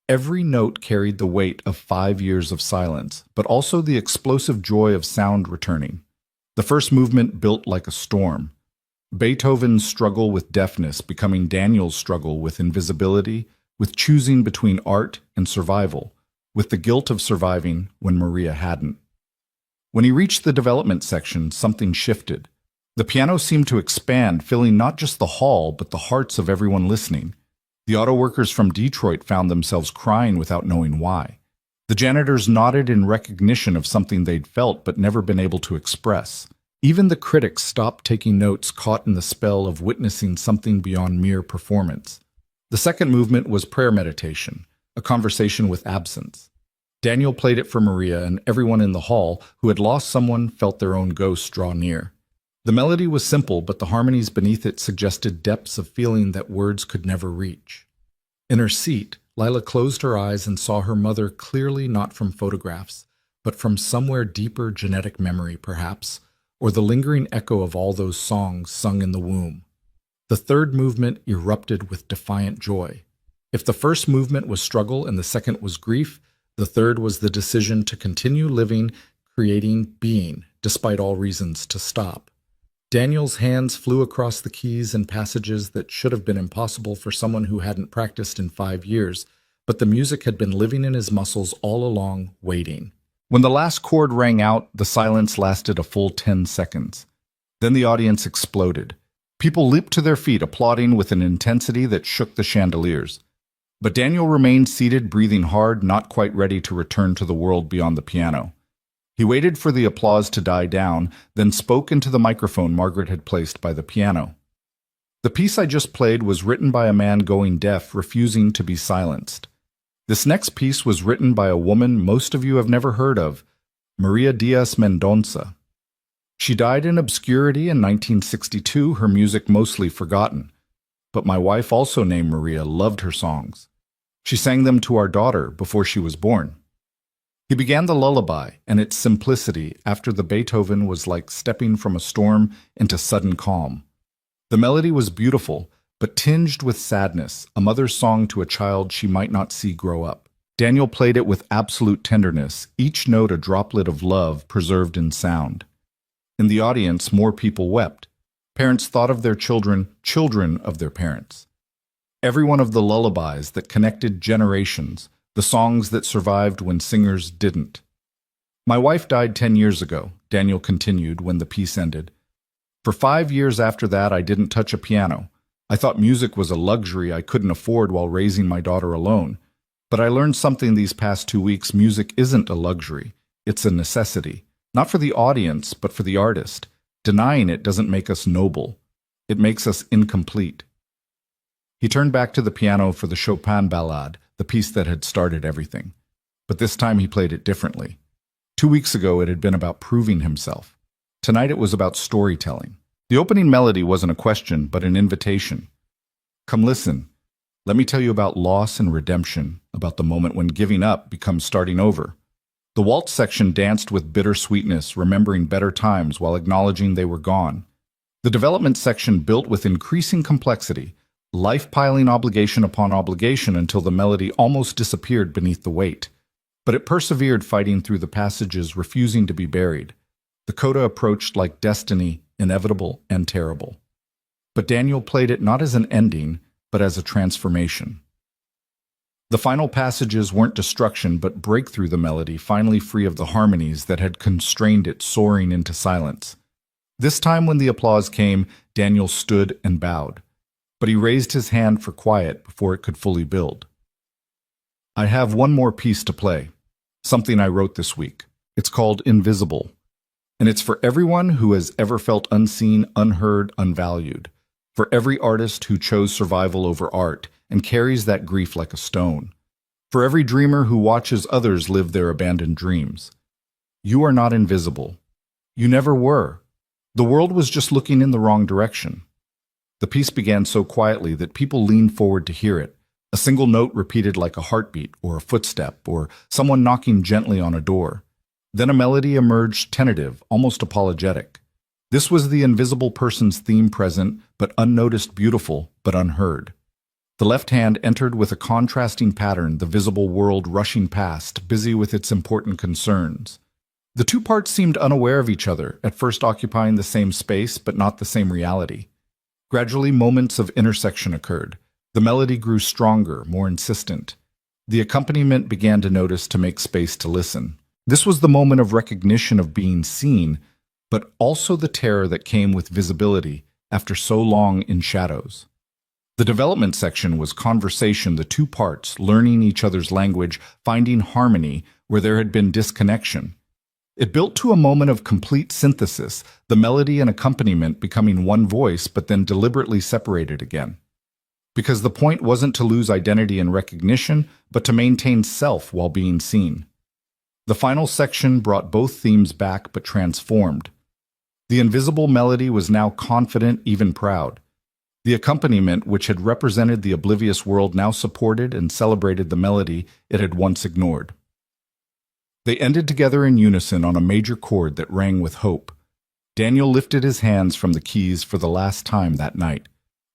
Every note carried the weight of 5 years of silence, but also the explosive joy of sound returning. The first movement built like a storm. Beethoven's struggle with deafness becoming Daniel's struggle with invisibility, with choosing between art and survival, with the guilt of surviving when Maria hadn't. When he reached the development section, something shifted. The piano seemed to expand, filling not just the hall, but the hearts of everyone listening. The auto workers from Detroit found themselves crying without knowing why. The janitors nodded in recognition of something they'd felt but never been able to express. Even the critics stopped taking notes, caught in the spell of witnessing something beyond mere performance. The second movement was prayer meditation, a conversation with absence. Daniel played it for Maria, and everyone in the hall who had lost someone felt their own ghosts draw near. The melody was simple, but the harmonies beneath it suggested depths of feeling that words could never reach. In her seat, Lila closed her eyes and saw her mother clearly, not from photographs, but from somewhere deeper, genetic memory, perhaps, or the lingering echo of all those songs sung in the womb. The third movement erupted with defiant joy. If the first movement was struggle and the second was grief, the third was the decision to continue living, creating, being, despite all reasons to stop. Daniel's hands flew across the keys and passages that should have been impossible for someone who hadn't practiced in 5 years, but the music had been living in his muscles all along, waiting. When the last chord rang out, the silence lasted a full 10 seconds. Then the audience exploded. People leaped to their feet, applauding with an intensity that shook the chandeliers. But Daniel remained seated, breathing hard, not quite ready to return to the world beyond the piano. He waited for the applause to die down, then spoke into the microphone Margaret had placed by the piano. The piece I just played was written by a man going deaf, refusing to be silenced. This next piece was written by a woman most of you have never heard of, Maria Diaz Mendonça. She died in obscurity in 1962, her music mostly forgotten. But my wife, also named Maria, loved her songs. She sang them to our daughter before she was born. He began the lullaby, and its simplicity after the Beethoven was like stepping from a storm into sudden calm. The melody was beautiful, but tinged with sadness, a mother's song to a child she might not see grow up. Daniel played it with absolute tenderness, each note a droplet of love preserved in sound. In the audience, more people wept. Parents thought of their children, children of their parents. Every one of the lullabies that connected generations, the songs that survived when singers didn't. My wife died 10 years ago, Daniel continued when the piece ended. For 5 years after that, I didn't touch a piano. I thought music was a luxury I couldn't afford while raising my daughter alone. But I learned something these past 2 weeks. Music isn't a luxury. It's a necessity. Not for the audience, but for the artist. Denying it doesn't make us noble. It makes us incomplete. He turned back to the piano for the Chopin Ballade, the piece that had started everything. But this time he played it differently. 2 weeks ago it had been about proving himself. Tonight it was about storytelling. The opening melody wasn't a question, but an invitation. Come listen. Let me tell you about loss and redemption, about the moment when giving up becomes starting over. The waltz section danced with bittersweetness, remembering better times while acknowledging they were gone. The development section built with increasing complexity, life-piling obligation upon obligation until the melody almost disappeared beneath the weight. But it persevered, fighting through the passages, refusing to be buried. The coda approached like destiny, inevitable and terrible. But Daniel played it not as an ending, but as a transformation. The final passages weren't destruction, but breakthrough the melody, finally free of the harmonies that had constrained it, soaring into silence. This time when the applause came, Daniel stood and bowed. But he raised his hand for quiet before it could fully build. I have one more piece to play, something I wrote this week. It's called Invisible, and it's for everyone who has ever felt unseen, unheard, unvalued, for every artist who chose survival over art and carries that grief like a stone, for every dreamer who watches others live their abandoned dreams. You are not invisible. You never were. The world was just looking in the wrong direction. The piece began so quietly that people leaned forward to hear it, a single note repeated like a heartbeat or a footstep or someone knocking gently on a door. Then a melody emerged, tentative, almost apologetic. This was the invisible person's theme, present, but unnoticed, beautiful, but unheard. The left hand entered with a contrasting pattern, the visible world rushing past, busy with its important concerns. The two parts seemed unaware of each other, at first occupying the same space, but not the same reality. Gradually, moments of intersection occurred. The melody grew stronger, more insistent. The accompaniment began to notice, to make space to listen. This was the moment of recognition of being seen, but also the terror that came with visibility after so long in shadows. The development section was conversation, the two parts, learning each other's language, finding harmony where there had been disconnection. It built to a moment of complete synthesis, the melody and accompaniment becoming one voice but then deliberately separated again. Because the point wasn't to lose identity and recognition, but to maintain self while being seen. The final section brought both themes back but transformed. The invisible melody was now confident, even proud. The accompaniment, which had represented the oblivious world, now supported and celebrated the melody it had once ignored. They ended together in unison on a major chord that rang with hope. Daniel lifted his hands from the keys for the last time that night.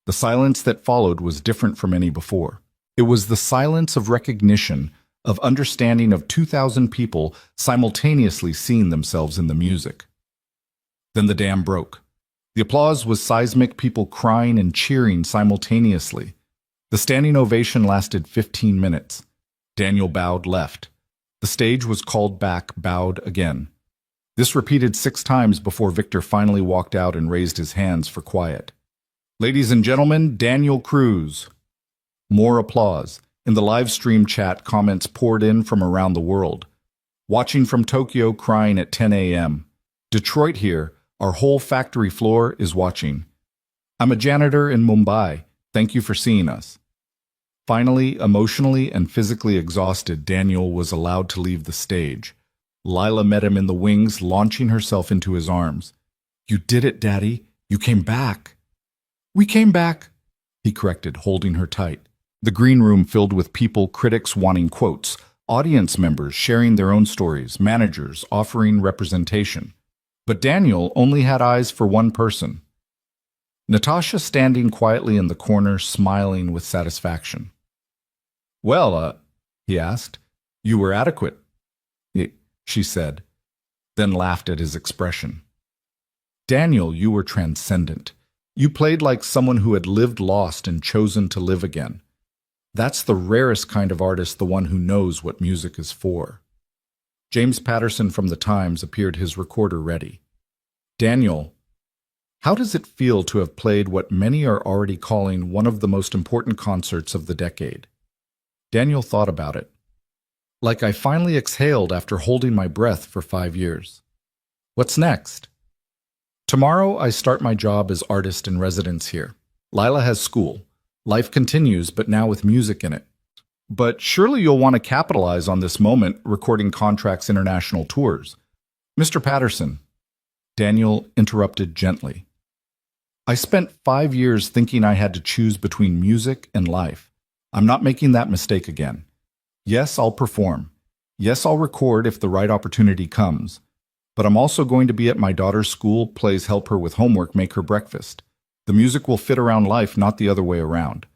The silence that followed was different from any before. It was the silence of recognition, of understanding, of 2,000 people simultaneously seeing themselves in the music. Then the dam broke. The applause was seismic, people crying and cheering simultaneously. The standing ovation lasted 15 minutes. Daniel bowed left. The stage was called back, bowed again. This repeated 6 times before Victor finally walked out and raised his hands for quiet. Ladies and gentlemen, Daniel Cruz. More applause. In the live stream chat, comments poured in from around the world. Watching from Tokyo, crying at 10 a.m. Detroit here, our whole factory floor is watching. I'm a janitor in Mumbai. Thank you for seeing us. Finally, emotionally and physically exhausted, Daniel was allowed to leave the stage. Lila met him in the wings, launching herself into his arms. You did it, Daddy. You came back. We came back, he corrected, holding her tight. The green room filled with people, critics wanting quotes, audience members sharing their own stories, managers offering representation. But Daniel only had eyes for one person. Natasha standing quietly in the corner, smiling with satisfaction. Well, he asked, you were adequate, she said, then laughed at his expression. Daniel, you were transcendent. You played like someone who had lived lost and chosen to live again. That's the rarest kind of artist, the one who knows what music is for. James Patterson from The Times appeared, his recorder ready. Daniel, how does it feel to have played what many are already calling one of the most important concerts of the decade? Daniel thought about it. Like I finally exhaled after holding my breath for 5 years. What's next? Tomorrow I start my job as artist in residence here. Lila has school. Life continues, but now with music in it. But surely you'll want to capitalize on this moment, recording contracts, international tours. Mr. Patterson, Daniel interrupted gently. I spent 5 years thinking I had to choose between music and life. I'm not making that mistake again. Yes, I'll perform. Yes, I'll record if the right opportunity comes. But I'm also going to be at my daughter's school, plays, help her with homework, make her breakfast. The music will fit around life, not the other way around.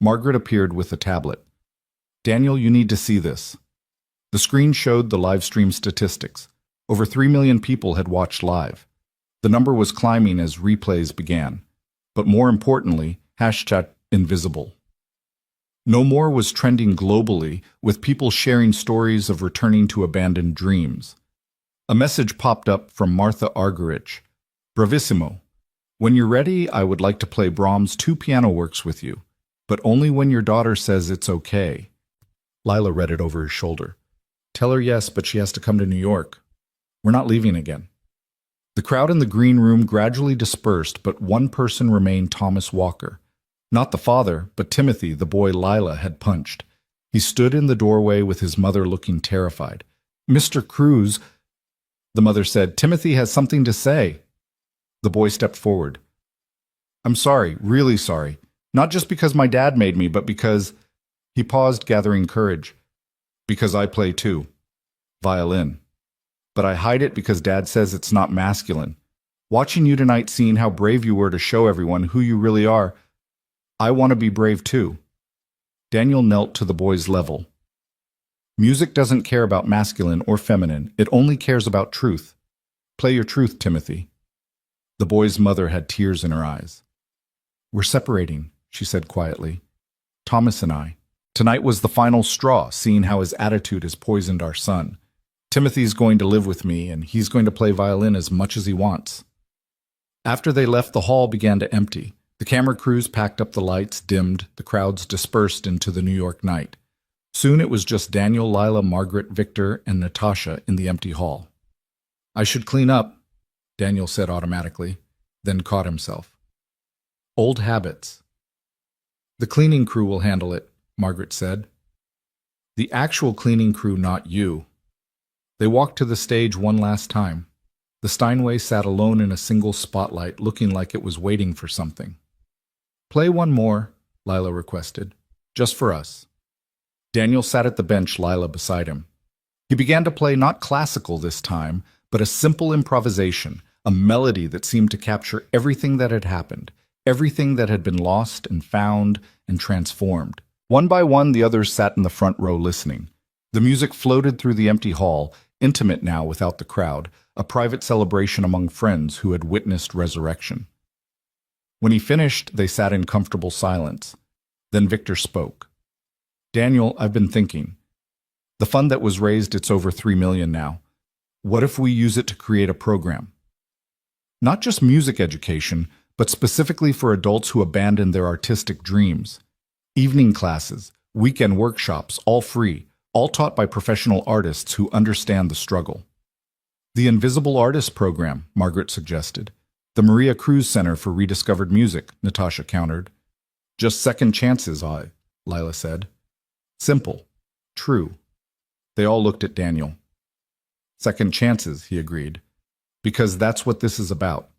Margaret appeared with a tablet. Daniel, you need to see this. The screen showed the live stream statistics. Over 3 million people had watched live. The number was climbing as replays began. But more importantly, #invisible. No More was trending globally, with people sharing stories of returning to abandoned dreams. A message popped up from Martha Argerich. Bravissimo. When you're ready, I would like to play Brahms' 2 piano works with you, but only when your daughter says it's okay. Lila read it over his shoulder. Tell her yes, but she has to come to New York. We're not leaving again. The crowd in the green room gradually dispersed, but one person remained, Thomas Walker. Not the father, but Timothy, the boy Lila had punched. He stood in the doorway with his mother looking terrified. Mr. Cruz, the mother said, Timothy has something to say. The boy stepped forward. I'm sorry, really sorry. Not just because my dad made me, but because... He paused, gathering courage. Because I play too. Violin. But I hide it because Dad says it's not masculine. Watching you tonight, seeing how brave you were to show everyone who you really are, I want to be brave too. Daniel knelt to the boy's level. Music doesn't care about masculine or feminine. It only cares about truth. Play your truth, Timothy. The boy's mother had tears in her eyes. We're separating, she said quietly. Thomas and I. Tonight was the final straw, seeing how his attitude has poisoned our son. Timothy's going to live with me, and he's going to play violin as much as he wants. After they left, the hall began to empty. The camera crews packed up the lights, dimmed, the crowds dispersed into the New York night. Soon it was just Daniel, Lila, Margaret, Victor, and Natasha in the empty hall. I should clean up, Daniel said automatically, then caught himself. Old habits. The cleaning crew will handle it, Margaret said. The actual cleaning crew, not you. They walked to the stage one last time. The Steinway sat alone in a single spotlight, looking like it was waiting for something. Play one more, Lila requested. Just for us. Daniel sat at the bench, Lila beside him. He began to play not classical this time, but a simple improvisation, a melody that seemed to capture everything that had happened, everything that had been lost and found and transformed. One by one, the others sat in the front row listening. The music floated through the empty hall, intimate now without the crowd, a private celebration among friends who had witnessed resurrection. When he finished, they sat in comfortable silence. Then Victor spoke. Daniel, I've been thinking. The fund that was raised, it's over 3 million now. What if we use it to create a program? Not just music education, but specifically for adults who abandon their artistic dreams. Evening classes, weekend workshops, all free, all taught by professional artists who understand the struggle. The Invisible Artist Program, Margaret suggested. The Maria Cruz Center for Rediscovered Music, Natasha countered. Just second chances, Lila said. Simple. True. They all looked at Daniel. Second chances, he agreed. Because that's what this is about.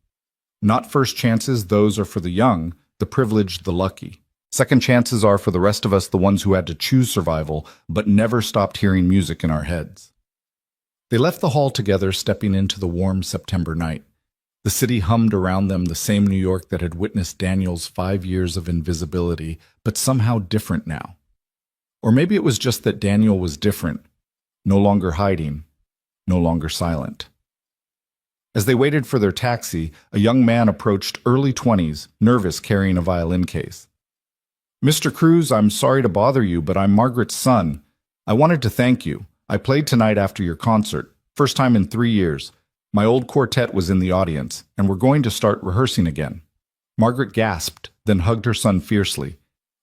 Not first chances, those are for the young, the privileged, the lucky. Second chances are for the rest of us, the ones who had to choose survival, but never stopped hearing music in our heads. They left the hall together, stepping into the warm September night. The city hummed around them, the same New York that had witnessed Daniel's 5 years of invisibility, but somehow different now. Or maybe it was just that Daniel was different, no longer hiding, no longer silent. As they waited for their taxi, a young man approached, early 20s, nervous, carrying a violin case. Mr. Cruz, I'm sorry to bother you, but I'm Margaret's son. I wanted to thank you. I played tonight after your concert, first time in 3 years. My old quartet was in the audience, and we're going to start rehearsing again. Margaret gasped, then hugged her son fiercely.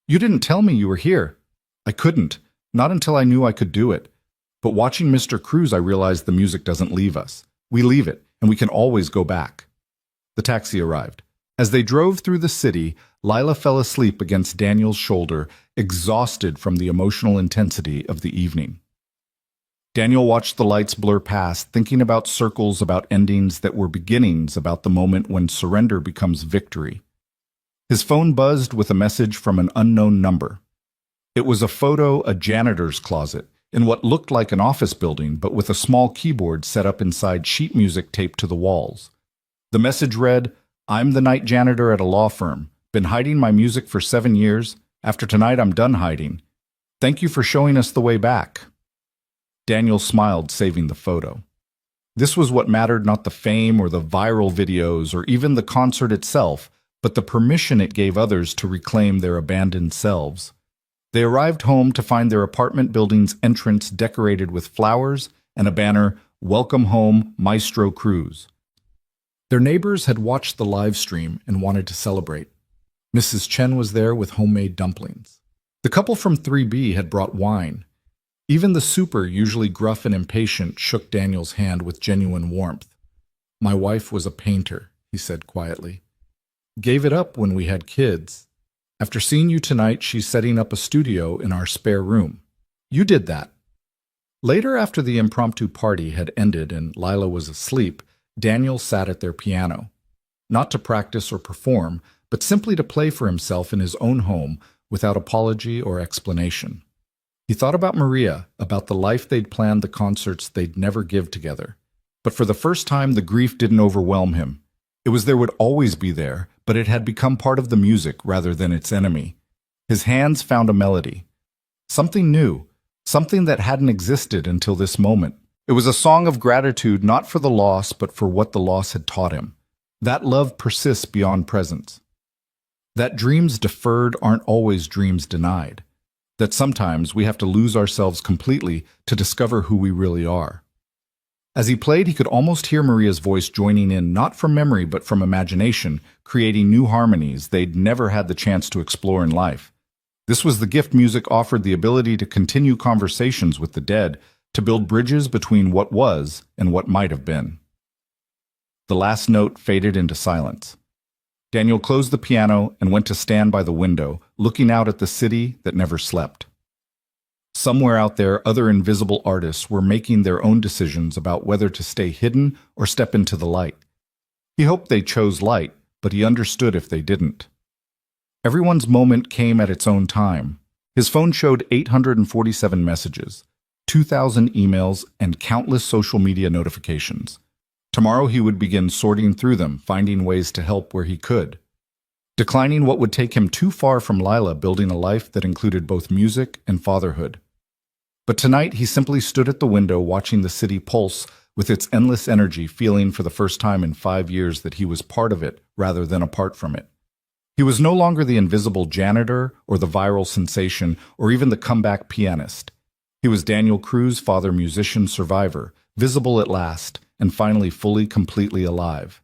You didn't tell me you were here. I couldn't, not until I knew I could do it. But watching Mr. Cruz, I realized the music doesn't leave us. We leave it, and we can always go back. The taxi arrived. As they drove through the city, Lila fell asleep against Daniel's shoulder, exhausted from the emotional intensity of the evening. Daniel watched the lights blur past, thinking about circles, about endings that were beginnings, about the moment when surrender becomes victory. His phone buzzed with a message from an unknown number. It was a photo, a janitor's closet, in what looked like an office building, but with a small keyboard set up inside sheet music taped to the walls. The message read, I'm the night janitor at a law firm. Been hiding my music for 7 years. After tonight, I'm done hiding. Thank you for showing us the way back. Daniel smiled, saving the photo. This was what mattered, not the fame or the viral videos or even the concert itself, but the permission it gave others to reclaim their abandoned selves. They arrived home to find their apartment building's entrance decorated with flowers and a banner, Welcome Home, Maestro Cruz. Their neighbors had watched the live stream and wanted to celebrate. Mrs. Chen was there with homemade dumplings. The couple from 3B had brought wine. Even the super, usually gruff and impatient, shook Daniel's hand with genuine warmth. My wife was a painter, he said quietly. Gave it up when we had kids. After seeing you tonight, she's setting up a studio in our spare room. You did that. Later, after the impromptu party had ended and Lila was asleep, Daniel sat at their piano. Not to practice or perform, but simply to play for himself in his own home without apology or explanation. He thought about Maria, about the life they'd planned, the concerts they'd never give together. But for the first time, the grief didn't overwhelm him. It was there would always be there, but it had become part of the music rather than its enemy. His hands found a melody. Something new, something that hadn't existed until this moment. It was a song of gratitude, not for the loss, but for what the loss had taught him. That love persists beyond presence. That dreams deferred aren't always dreams denied. That sometimes we have to lose ourselves completely to discover who we really are. As he played, he could almost hear Maria's voice joining in, not from memory but from imagination, creating new harmonies they'd never had the chance to explore in life. This was the gift music offered, the ability to continue conversations with the dead, to build bridges between what was and what might have been. The last note faded into silence. Daniel closed the piano and went to stand by the window, looking out at the city that never slept. Somewhere out there, other invisible artists were making their own decisions about whether to stay hidden or step into the light. He hoped they chose light, but he understood if they didn't. Everyone's moment came at its own time. His phone showed 847 messages, 2,000 emails, and countless social media notifications. Tomorrow he would begin sorting through them, finding ways to help where he could. Declining what would take him too far from Lila, building a life that included both music and fatherhood. But tonight he simply stood at the window watching the city pulse with its endless energy, feeling for the first time in 5 years that he was part of it rather than apart from it. He was no longer the invisible janitor or the viral sensation or even the comeback pianist. He was Daniel Cruz, father musician survivor, visible at last, and finally fully, completely alive.